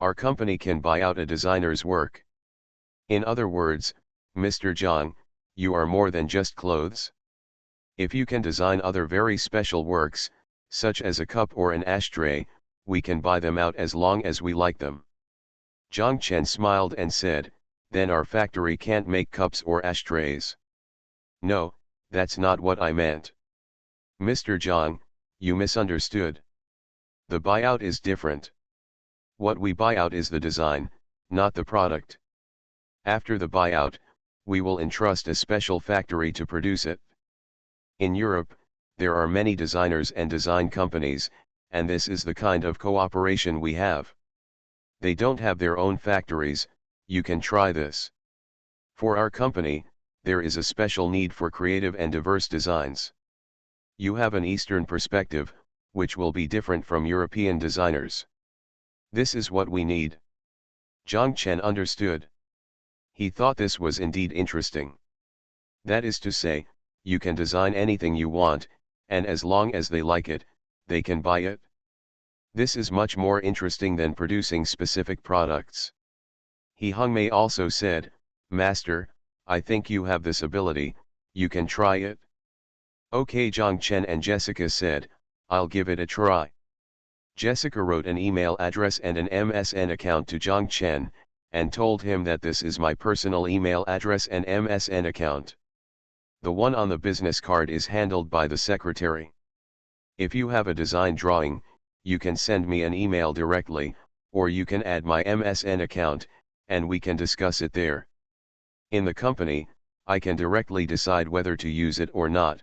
Our company can buy out a designer's work. In other words, Mr. Zhang, you are more than just clothes. If you can design other very special works, such as a cup or an ashtray, we can buy them out as long as we like them. Zhang Chen smiled and said, then our factory can't make cups or ashtrays. No, that's not what I meant. Mr. Zhang, you misunderstood. The buyout is different. What we buy out is the design, not the product. After the buyout, we will entrust a special factory to produce it. In Europe, there are many designers and design companies, and this is the kind of cooperation we have. They don't have their own factories, you can try this. For our company, there is a special need for creative and diverse designs. You have an Eastern perspective, which will be different from European designers. This is what we need. Zhang Chen understood. He thought this was indeed interesting. That is to say, you can design anything you want, and as long as they like it, they can buy it. This is much more interesting than producing specific products. He Hongmei also said, Master, I think you have this ability, you can try it. Okay, Zhang Chen and Jessica said, I'll give it a try. Jessica wrote an email address and an MSN account to Zhang Chen, and told him that this is my personal email address and MSN account. The one on the business card is handled by the secretary. If you have a design drawing, you can send me an email directly, or you can add my MSN account, and we can discuss it there. In the company, I can directly decide whether to use it or not.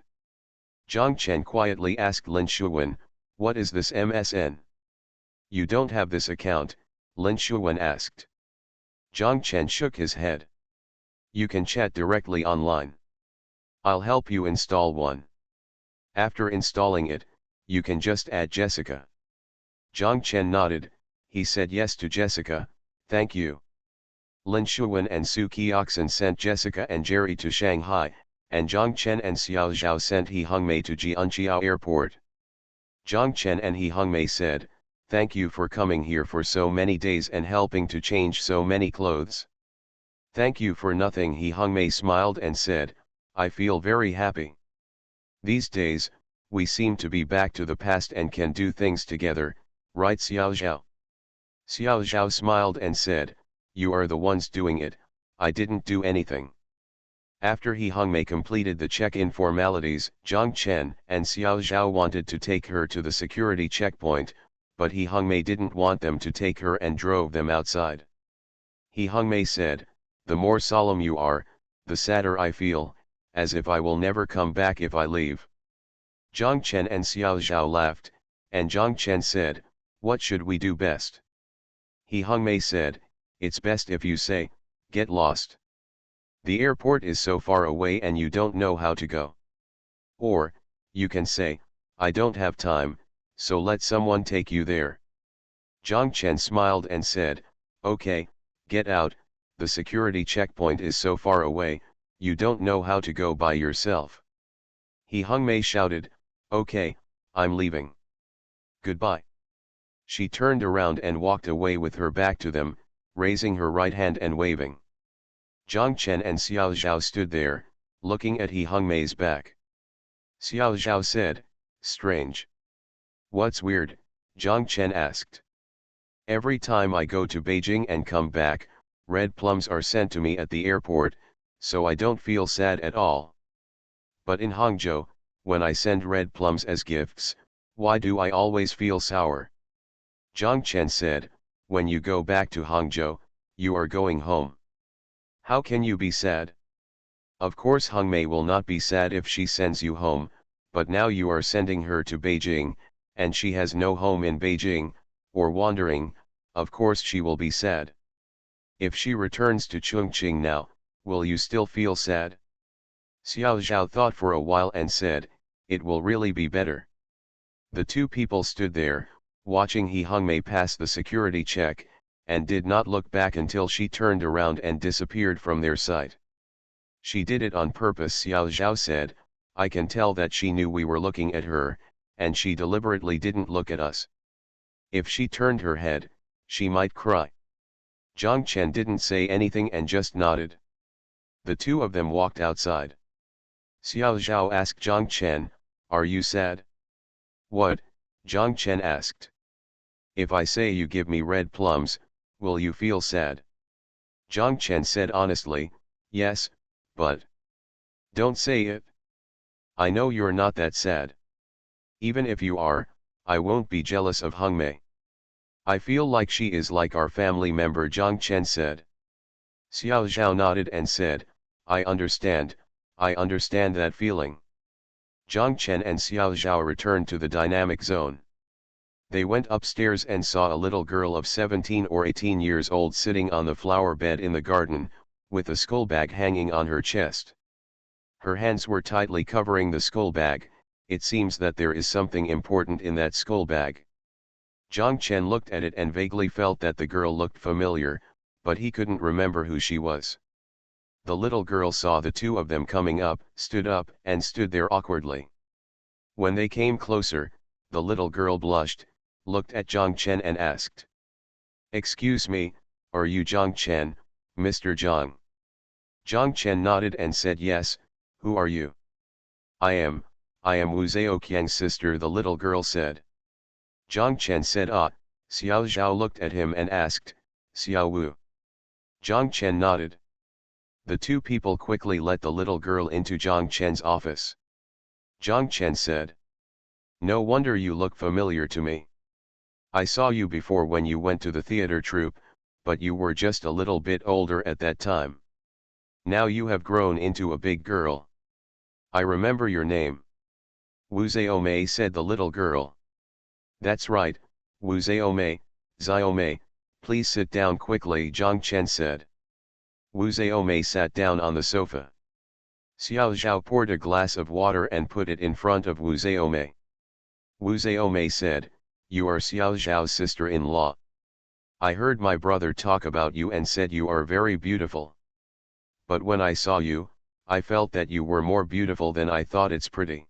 Zhang Chen quietly asked Lin Shuwen, "What is this MSN?" "You don't have this account," Lin Shuwen asked. Zhang Chen shook his head. "You can chat directly online. I'll help you install one. After installing it, you can just add Jessica." Zhang Chen nodded. He said yes to Jessica, "Thank you." Lin Shuwen and Su Qiaxin sent Jessica and Jerry to Shanghai, and Zhang Chen and Xiao Zhao sent He Hongmei to Jianqiao Airport. Zhang Chen and He Hongmei said, "Thank you for coming here for so many days and helping to change so many clothes." "Thank you for nothing," He Hongmei smiled and said, "I feel very happy. These days, we seem to be back to the past and can do things together, right Xiao Zhao?" Xiao Zhao smiled and said, "You are the ones doing it, I didn't do anything." After He Hongmei completed the check-in formalities, Zhang Chen and Xiao Zhao wanted to take her to the security checkpoint, but He Hongmei didn't want them to take her and drove them outside. He Hongmei said, "The more solemn you are, the sadder I feel, as if I will never come back if I leave." Zhang Chen and Xiao Zhao laughed, and Zhang Chen said, "What should we do best?" He Hongmei said, "It's best if you say, get lost. The airport is so far away and you don't know how to go. Or, you can say, I don't have time, so let someone take you there." Zhang Chen smiled and said, "Okay, get out, the security checkpoint is so far away, you don't know how to go by yourself." He Hongmei shouted, "Okay, I'm leaving. Goodbye." She turned around and walked away with her back to them, raising her right hand and waving. Zhang Chen and Xiao Zhao stood there, looking at He Hongmei's back. Xiao Zhao said, "Strange." "What's weird?" Zhang Chen asked. "Every time I go to Beijing and come back, red plums are sent to me at the airport, so I don't feel sad at all. But in Hangzhou, when I send red plums as gifts, why do I always feel sour?" Zhang Chen said, "When you go back to Hangzhou, you are going home. How can you be sad? Of course Hongmei will not be sad if she sends you home, but now you are sending her to Beijing, and she has no home in Beijing, or wandering, of course she will be sad. If she returns to Chongqing now, will you still feel sad?" Xiao Zhao thought for a while and said, "It will really be better." The two people stood there, watching He Hongmei pass the security check, and did not look back until she turned around and disappeared from their sight. "She did it on purpose," Xiao Zhao said, "I can tell that she knew we were looking at her, and she deliberately didn't look at us. If she turned her head, she might cry." Zhang Chen didn't say anything and just nodded. The two of them walked outside. Xiao Zhao asked Zhang Chen, "Are you sad?" "What?" Zhang Chen asked. "If I say you give me red plums, will you feel sad?" Zhang Chen said honestly, "Yes, but..." "Don't say it. I know you're not that sad. Even if you are, I won't be jealous of Hongmei. I feel like she is like our family member," Zhang Chen said. Xiao Zhao nodded and said, I understand that feeling." Zhang Chen and Xiao Zhao returned to the dynamic zone. They went upstairs and saw a little girl of 17 or 18 years old sitting on the flower bed in the garden, with a school bag hanging on her chest. Her hands were tightly covering the school bag. It seems that there is something important in that school bag. Zhang Chen looked at it and vaguely felt that the girl looked familiar, but he couldn't remember who she was. The little girl saw the two of them coming up, stood up, and stood there awkwardly. When they came closer, the little girl blushed, looked at Zhang Chen and asked, "Excuse me, are you Zhang Chen, Mr. Zhang?" Zhang Chen nodded and said, "Yes, who are you?" I am Wu Zhaoqiang's sister," the little girl said. Jiang Chen said ah. Xiao Zhao looked at him and asked, Xiao Wu. Jiang Chen nodded. The two people quickly let the little girl into Jiang Chen's office. Jiang Chen said, no wonder you look familiar to me. I saw you before when you went to the theater troupe, but you were just a little bit older at that time. Now you have grown into a big girl. I remember your name. Wu Xiaomei, said the little girl. That's right, Wu Xiaomei, Xiaomei, please sit down quickly, Jiang Chen said. Wu Xiaomei sat down on the sofa. Xiao Zhao poured a glass of water and put it in front of Wu Xiaomei. Wu Xiaomei said, you are Xiao Zhao's sister-in-law. I heard my brother talk about you and said you are very beautiful. But when I saw you, I felt that you were more beautiful than I thought. It's pretty.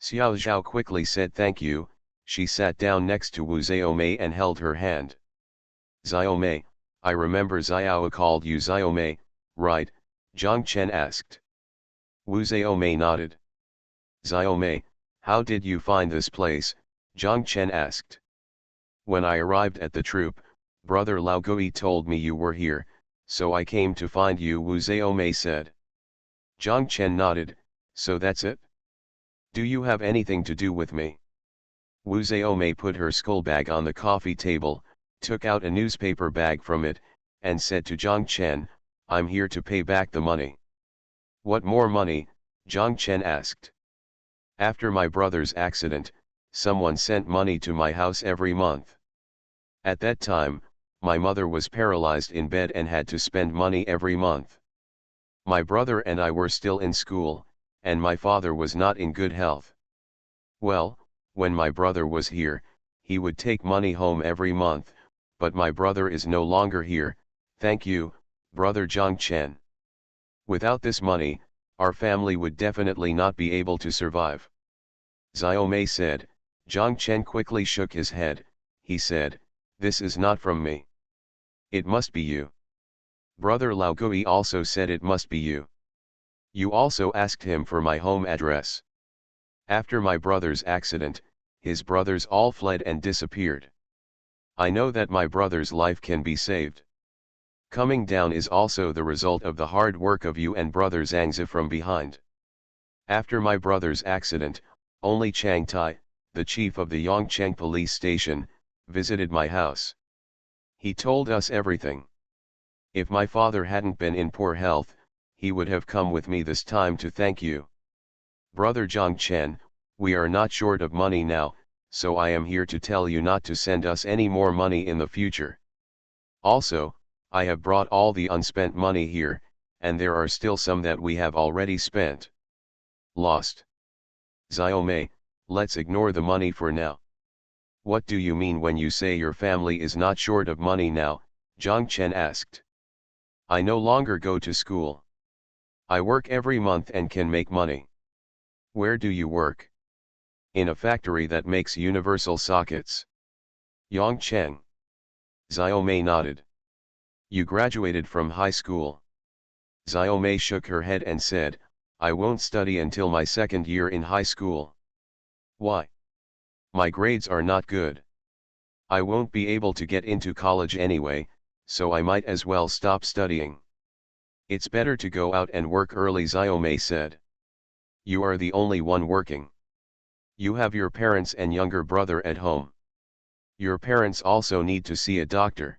Xiao Zhao quickly said thank you. She sat down next to Wu Xiaomei and held her hand. Xiaomei, I remember Xiao called you Xiaomei, right? Jiang Chen asked. Wu Xiaomei nodded. Xiaomei, how did you find this place? Jiang Chen asked. When I arrived at the troupe, Brother Lao Gui told me you were here, so I came to find you, Wu Xiaomei said. Jiang Chen nodded, so that's it? Do you have anything to do with me? Wu Xiaomei put her school bag on the coffee table, took out a newspaper bag from it, and said to Jiang Chen, I'm here to pay back the money. What more money? Jiang Chen asked. After my brother's accident, someone sent money to my house every month. At that time, my mother was paralyzed in bed and had to spend money every month. My brother and I were still in school, and my father was not in good health. Well, when my brother was here, he would take money home every month, but my brother is no longer here. Thank you, Brother Jiang Chen. Without this money, our family would definitely not be able to survive. Xiaomei said. Jiang Chen quickly shook his head. He said, this is not from me. It must be you. Brother Lao Gui also said it must be you. You also asked him for my home address. After my brother's accident, his brothers all fled and disappeared. I know that my brother's life can be saved. Coming down is also the result of the hard work of you and Brother Zhangzi from behind. After my brother's accident, only Chang Tai, the chief of the Yongcheng police station, visited my house. He told us everything. If my father hadn't been in poor health, he would have come with me this time to thank you. Brother Jiang Chen, we are not short of money now, so I am here to tell you not to send us any more money in the future. Also, I have brought all the unspent money here, and there are still some that we have already spent. Lost. Xiaomei, let's ignore the money for now. What do you mean when you say your family is not short of money now? Jiang Chen asked. I no longer go to school. I work every month and can make money. Where do you work? In a factory that makes universal sockets. Yongcheng. Xiaomei nodded. You graduated from high school. Xiaomei shook her head and said, I won't study until my second year in high school. Why? My grades are not good. I won't be able to get into college anyway, so I might as well stop studying. It's better to go out and work early, Xiaomei said. You are the only one working. You have your parents and younger brother at home. Your parents also need to see a doctor.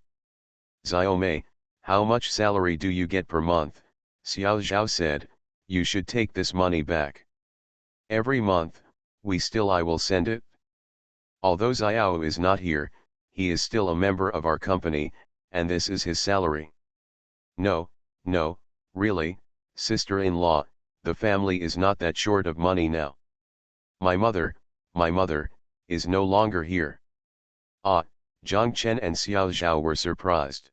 Xiaomei, how much salary do you get per month? Xiao Zhao said, you should take this money back. Every month, I will send it. Although Xiao is not here, he is still a member of our company, and this is his salary. No, really, sister-in-law, the family is not that short of money now. My mother, is no longer here. Ah, Jiang Chen and Xiao Zhao were surprised.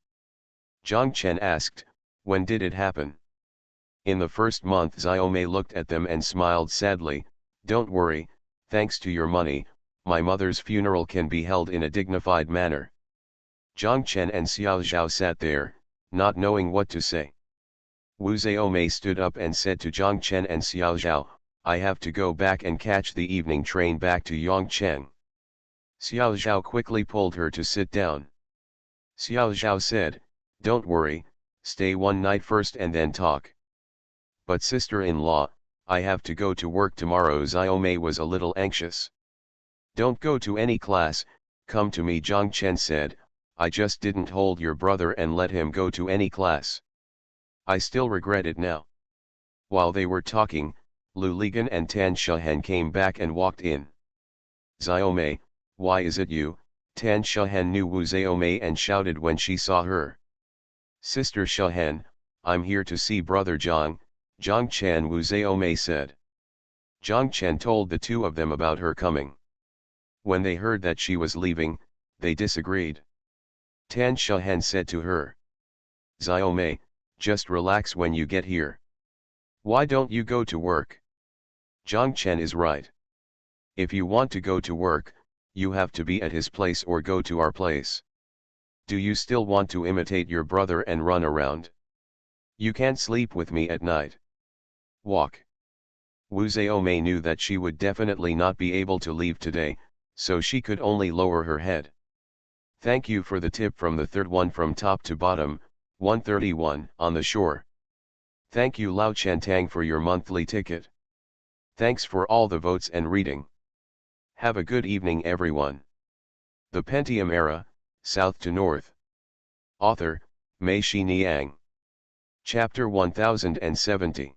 Jiang Chen asked, when did it happen? In the first month. Xiaomei looked at them and smiled sadly. Don't worry, thanks to your money, my mother's funeral can be held in a dignified manner. Jiang Chen and Xiao Zhao sat there, not knowing what to say. Wu Xiaomei stood up and said to Jiang Chen and Xiao Zhao, I have to go back and catch the evening train back to Yongcheng. Xiao Zhao quickly pulled her to sit down. Xiao Zhao said, "Don't worry, stay one night first and then talk." "But sister-in-law, I have to go to work tomorrow." Xiaomei was a little anxious. "Don't go to any class, come to me," Zhang Chen said. "I just didn't hold your brother and let him go to any class. I still regret it now." While they were talking, Lu Ligan and Tan Shahen came back and walked in. "Xiaomei, why is it you?" Tan Shahen knew Wu Xiaomei and shouted when she saw her. "Sister Shahen, I'm here to see brother Zhang," Zhang Chen, Wu Xiaomei said. Zhang Chen told the two of them about her coming. When they heard that she was leaving, they disagreed. Tan Shahen said to her, "Xiaomei, just relax when you get here. Why don't you go to work?" Zhang Chen is right. If you want to go to work, you have to be at his place or go to our place. Do you still want to imitate your brother and run around? You can't sleep with me at night. Walk. Wu Xiaomei knew that she would definitely not be able to leave today, so she could only lower her head. "Thank you for the tip from the third one from top to bottom, 131 on the shore. Thank you Lao Chantang for your monthly ticket. Thanks for all the votes and reading. Have a good evening everyone." The Pentium Era, South to North. Author, Mei Xiniang. Chapter 1070.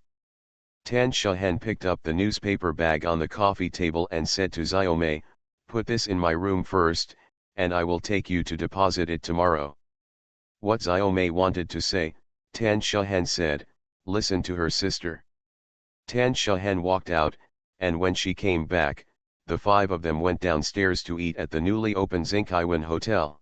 Tan Shahen picked up the newspaper bag on the coffee table and said to Xiaomei, "Put this in my room first, and I will take you to deposit it tomorrow." What Xiaomei wanted to say, Tan Shahen said, "Listen to her sister." Tan Shahen walked out, and when she came back, the five of them went downstairs to eat at the newly opened Zinkiwan Hotel.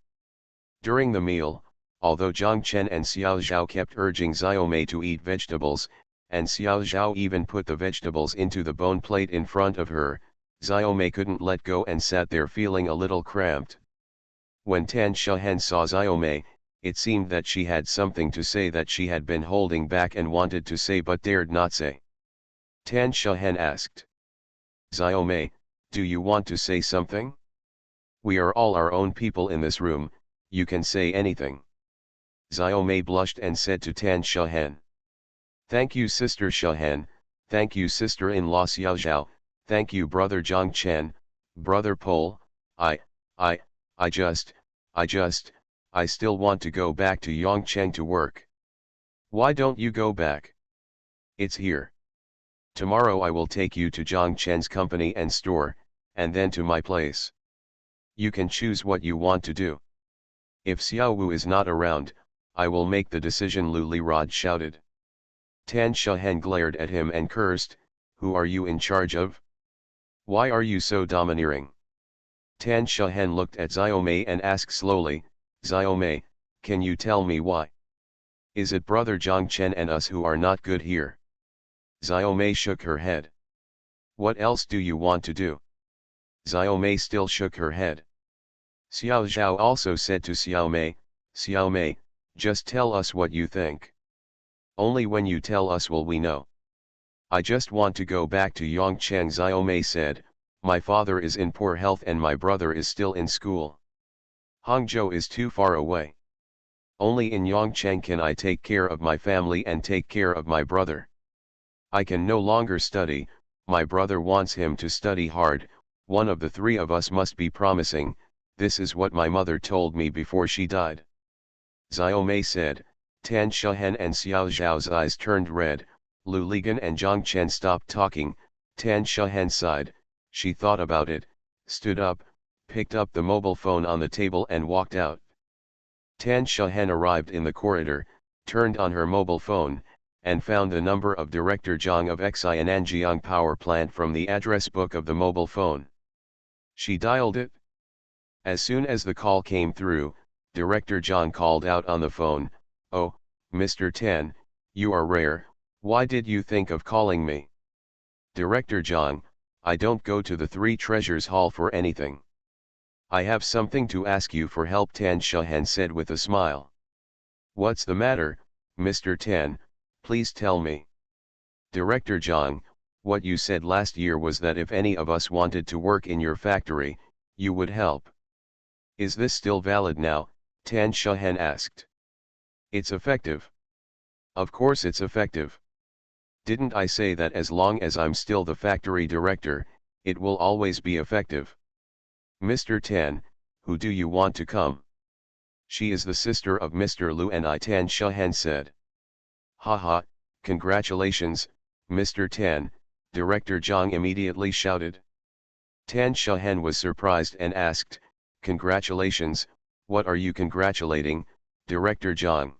During the meal, although Zhang Chen and Xiao Zhao kept urging Xiaomei to eat vegetables, and Xiao Zhao even put the vegetables into the bone plate in front of her, Xiaomei couldn't let go and sat there feeling a little cramped. When Tan Shahen saw Xiaomei, it seemed that she had something to say that she had been holding back and wanted to say but dared not say. Tan Shahen asked, "Xiaomei, do you want to say something? We are all our own people in this room, you can say anything." Xiaomei blushed and said to Tan Shahen, "Thank you sister Shahen, thank you sister-in-law Xiao Zhao, thank you brother Zhang Chen, brother Pol, I still want to go back to Yongcheng to work." "Why don't you go back? It's here. Tomorrow I will take you to Zhang Chen's company and store, and then to my place. You can choose what you want to do. If Xiao Wu is not around, I will make the decision," Lu Liraj shouted. Tan Shahen glared at him and cursed, "Who are you in charge of? Why are you so domineering?" Tan Shahen looked at Xiaomei and asked slowly, "Xiaomei, can you tell me why? Is it brother Zhang Chen and us who are not good here?" Xiaomei shook her head. "What else do you want to do?" Xiaomei still shook her head. Xiao Zhao also said to Xiaomei, "Xiaomei, just tell us what you think. Only when you tell us will we know." "I just want to go back to Yongcheng," Xiaomei said. "My father is in poor health and my brother is still in school. Hangzhou is too far away. Only in Yongcheng can I take care of my family and take care of my brother. I can no longer study, my brother wants him to study hard, one of the three of us must be promising, this is what my mother told me before she died." Xiaomei said. Tan Shahen and Xiao Zhao's eyes turned red, Lu Ligan and Zhang Chen stopped talking. Tan Shahen sighed, she thought about it, stood up, picked up the mobile phone on the table and walked out. Tan Shahen arrived in the corridor, turned on her mobile phone, and found the number of Director Zhang of Xi Nanjiang Power Plant from the address book of the mobile phone. She dialed it. As soon as the call came through, Director Zhang called out on the phone, "Oh, Mr. Tan, you are rare, why did you think of calling me?" "Director Zhang, I don't go to the Three Treasures Hall for anything. I have something to ask you for help," Tan Shahen said with a smile. "What's the matter, Mr. Tan, please tell me." "Director Zhang, what you said last year was that if any of us wanted to work in your factory, You would help. Is this still valid now? Tan Shahen asked. It's effective. Of course it's effective. Didn't I say that as long as I'm still the factory director, it will always be effective? Mr. Tan, who do you want to come? She is the sister of Mr. Lu and I, Tan Shahen said. Haha, congratulations, Mr. Tan, Director Zhang immediately shouted. Tan Shahen was surprised and asked, congratulations, what are you congratulating, Director Zhang?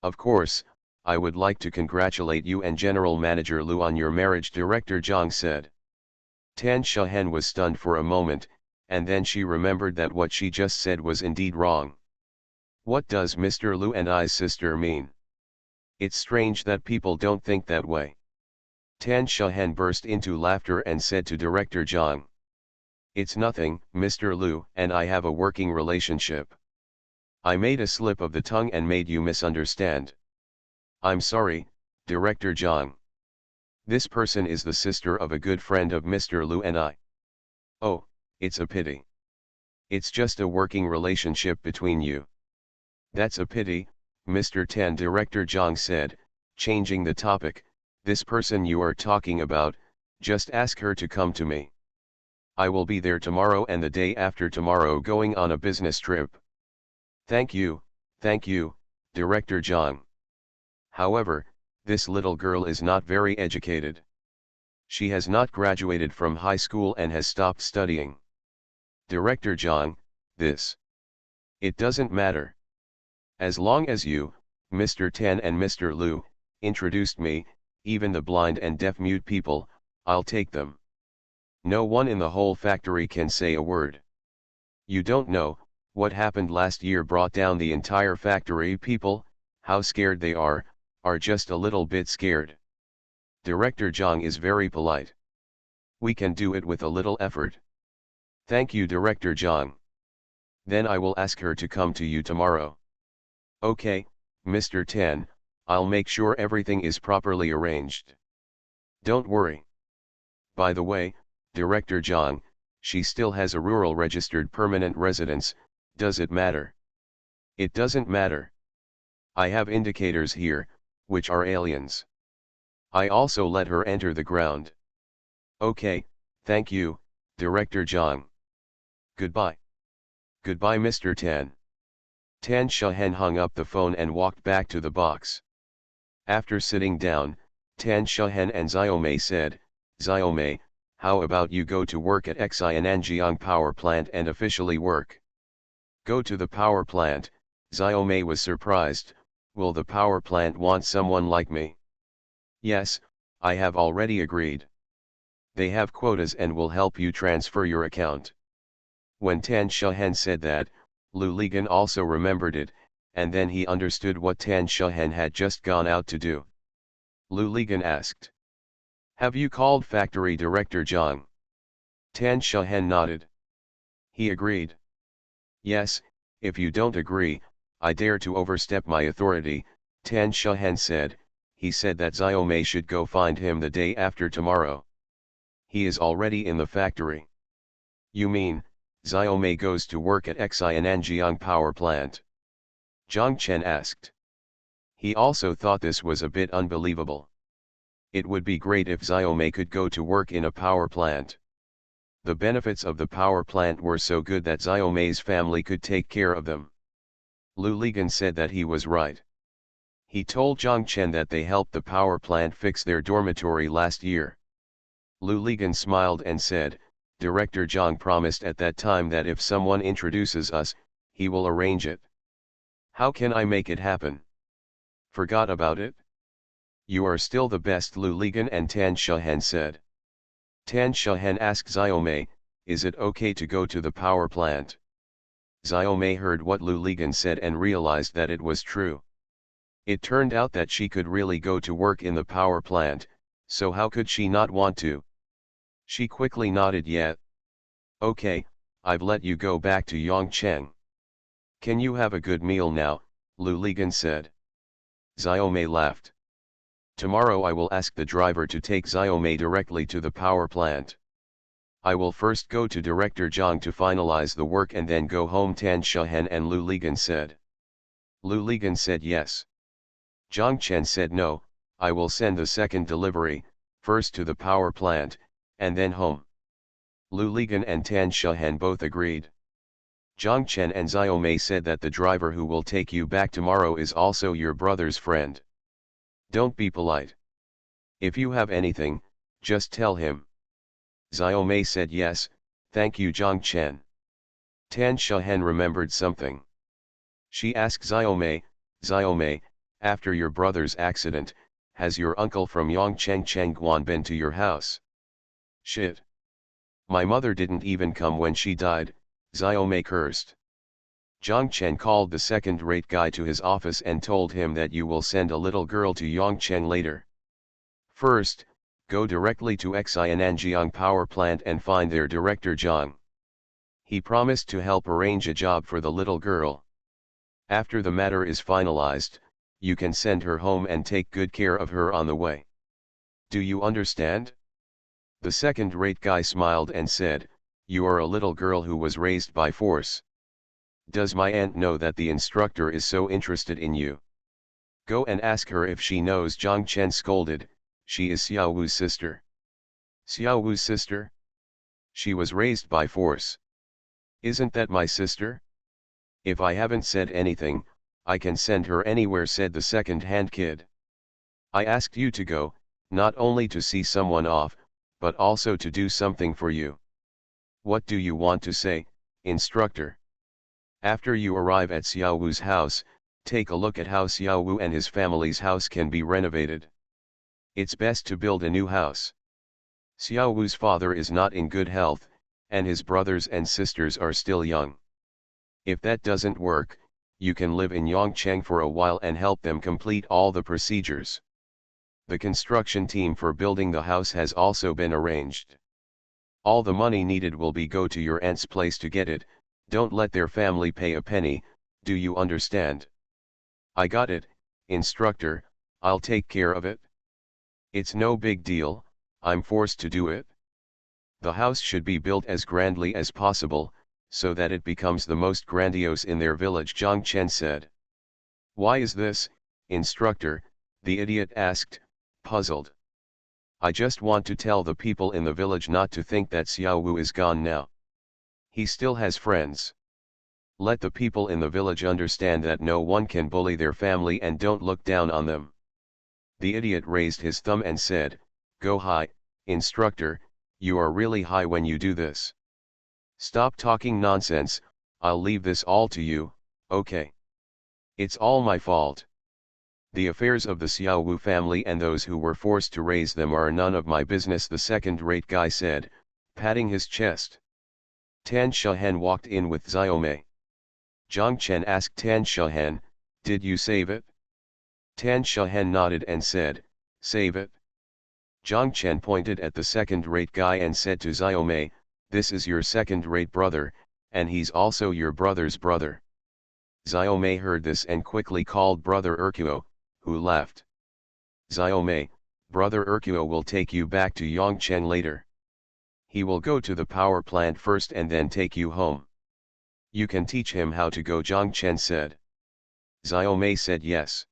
Of course, I would like to congratulate you and General Manager Lu on your marriage, Director Zhang said. Tan Shahen was stunned for a moment, and then she remembered that what she just said was indeed wrong. What does Mr. Lu and I's sister mean? It's strange that people don't think that way. Tan Shahen burst into laughter and said to Director Zhang. It's nothing, Mr. Lu and I have a working relationship. I made a slip of the tongue and made you misunderstand. I'm sorry, Director Zhang. This person is the sister of a good friend of Mr. Lu and I. Oh, it's a pity. It's just a working relationship between you. That's a pity, Mr. Tan, Director Zhang said, changing the topic. This person you are talking about, just ask her to come to me. I will be there tomorrow and the day after tomorrow going on a business trip. Thank you, Director Zhang. However, this little girl is not very educated. She has not graduated from high school and has stopped studying. Director Zhang, it doesn't matter. As long as you, Mr. Tan and Mr. Lu, introduced me, even the blind and deaf-mute people, I'll take them. No one in the whole factory can say a word. You don't know, what happened last year brought down the entire factory. People, how scared they are just a little bit scared. Director Zhang is very polite. We can do it with a little effort. Thank you, Director Zhang. Then I will ask her to come to you tomorrow. Okay, Mr. Tan, I'll make sure everything is properly arranged. Don't worry. By the way, Director Zhang, she still has a rural registered permanent residence, does it matter? It doesn't matter. I have indicators here, which are aliens. I also let her enter the ground. Okay, thank you, Director Zhang. Goodbye. Goodbye, Mr. Tan. Tan Shahen hung up the phone and walked back to the box. After sitting down, Tan Shahen and Xiaomei said, Xiaomei, how about you go to work at Xianjiang power plant and officially work? Go to the power plant, Xiaomei was surprised. Will the power plant want someone like me? Yes, I have already agreed. They have quotas and will help you transfer your account. When Tan Shahen said that, Lu Ligan also remembered it, and then he understood what Tan Shahen had just gone out to do. Lu Ligan asked. Have you called factory director Zhang? Tan Shahen nodded. He agreed. Yes, if you don't agree, I dare to overstep my authority, Tan Shahen said. He said that Xiaomei should go find him the day after tomorrow. He is already in the factory. You mean, Xiaomei goes to work at Xianjiang power plant? Zhang Chen asked. He also thought this was a bit unbelievable. It would be great if Xiaomei could go to work in a power plant. The benefits of the power plant were so good that Xiaomei's family could take care of them. Lu Ligan said that he was right. He told Zhang Chen that they helped the power plant fix their dormitory last year. Lu Ligan smiled and said, Director Zhang promised at that time that if someone introduces us, he will arrange it. How can I make it happen? Forgot about it? You are still the best, Lu Ligan and Tan Shahen said. Tan Shahen asked Xiaomei, is it okay to go to the power plant? Xiaomei heard what Lu Ligan said and realized that it was true. It turned out that she could really go to work in the power plant, so how could she not want to? She quickly nodded yes. Okay, I've let you go back to Yongcheng. Can you have a good meal now? Lu Ligan said. Xiaomei laughed. Tomorrow I will ask the driver to take Xiaomei directly to the power plant. I will first go to Director Zhang to finalize the work and then go home, Tan Shahen and Lu Ligan said. Lu Ligan said yes. Zhang Chen said no, I will send the second delivery, first to the power plant, and then home. Lu Ligan and Tan Shahen both agreed. Zhang Chen and Xiaomei said that the driver who will take you back tomorrow is also your brother's friend. Don't be polite. If you have anything, just tell him. Xiaomei said yes, thank you Zhang Chen. Tan Shahen remembered something. She asked Xiaomei, Xiaomei, after your brother's accident, has your uncle from Yongcheng Chengguan been to your house? Shit. My mother didn't even come when she died, Xiaomei cursed. Zhang Chen called the second-rate guy to his office and told him that you will send a little girl to Yongcheng later. First, go directly to Xiananjiang power plant and find their director Zhang. He promised to help arrange a job for the little girl. After the matter is finalized, you can send her home and take good care of her on the way. Do you understand? The second-rate guy smiled and said, you are a little girl who was raised by force. Does my aunt know that the instructor is so interested in you? Go and ask her if she knows. Zhang Chen scolded, she is Xiao Wu's sister. Xiao Wu's sister? She was raised by force. Isn't that my sister? If I haven't said anything, I can send her anywhere, said the second-hand kid. I asked you to go, not only to see someone off, but also to do something for you. What do you want to say, instructor? After you arrive at Xiao Wu's house, take a look at how Xiao Wu and his family's house can be renovated. It's best to build a new house. Xiao Wu's father is not in good health, and his brothers and sisters are still young. If that doesn't work, you can live in Yongcheng for a while and help them complete all the procedures. The construction team for building the house has also been arranged. All the money needed will be go to your aunt's place to get it, don't let their family pay a penny, do you understand? I got it, instructor, I'll take care of it. It's no big deal, I'm forced to do it. The house should be built as grandly as possible, so that it becomes the most grandiose in their village, Zhang Chen said. Why is this, instructor? The idiot asked, puzzled. I just want to tell the people in the village not to think that Xiao Wu is gone now. He still has friends. Let the people in the village understand that no one can bully their family and don't look down on them. The idiot raised his thumb and said, go high, instructor, you are really high when you do this. Stop talking nonsense, I'll leave this all to you, okay? It's all my fault. The affairs of the Xiao Wu family and those who were forced to raise them are none of my business, the second-rate guy said, patting his chest. Tan Shahen walked in with Xiaomei. Zhang Chen asked Tan Shahen, did you save it? Tan Shahen nodded and said, save it. Zhang Chen pointed at the second-rate guy and said to Xiaomei, this is your second-rate brother, and he's also your brother's brother. Xiaomei heard this and quickly called Brother Erkuo, who laughed. Xiaomei, Brother Erkuo will take you back to Yongcheng later. He will go to the power plant first and then take you home. You can teach him how to go, Zhang Chen said. Xiaomei said yes.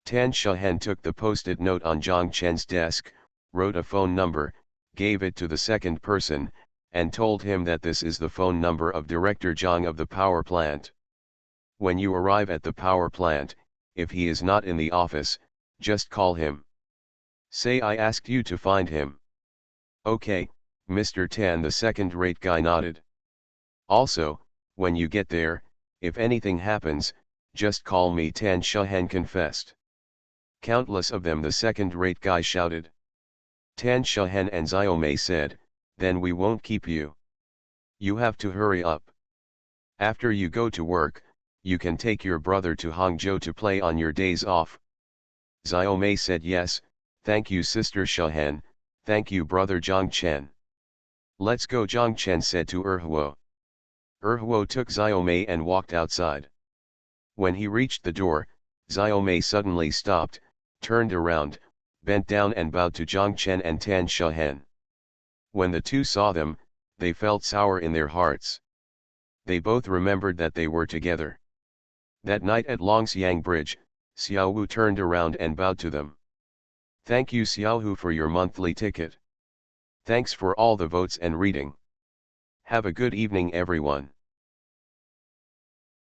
Tan Shahen took the post-it note on Zhang Chen's desk, wrote a phone number, gave it to the second person, and told him that this is the phone number of Director Zhang of the power plant. When you arrive at the power plant, if he is not in the office, just call him. Say I asked you to find him. Okay, Mr. Tan, the second-rate guy nodded. Also, when you get there, if anything happens, just call me, Tan Shahen confessed. Countless of them, the second-rate guy shouted. Tan Shahen and Xiaomei said, then we won't keep you. You have to hurry up. After you go to work, you can take your brother to Hangzhou to play on your days off. Xiaomei said yes, thank you Sister Shahen, thank you Brother Zhang Chen. Let's go, Zhang Chen said to Erhuo. Erhuo took Xiaomei and walked outside. When he reached the door, Xiaomei suddenly stopped, turned around, bent down and bowed to Zhang Chen and Tan Shahen. When the two saw them, they felt sour in their hearts. They both remembered that they were together. That night at Longxiang Bridge, Xiaowu turned around and bowed to them. "Thank you Xiaohu for your monthly ticket. Thanks for all the votes and reading. Have a good evening everyone."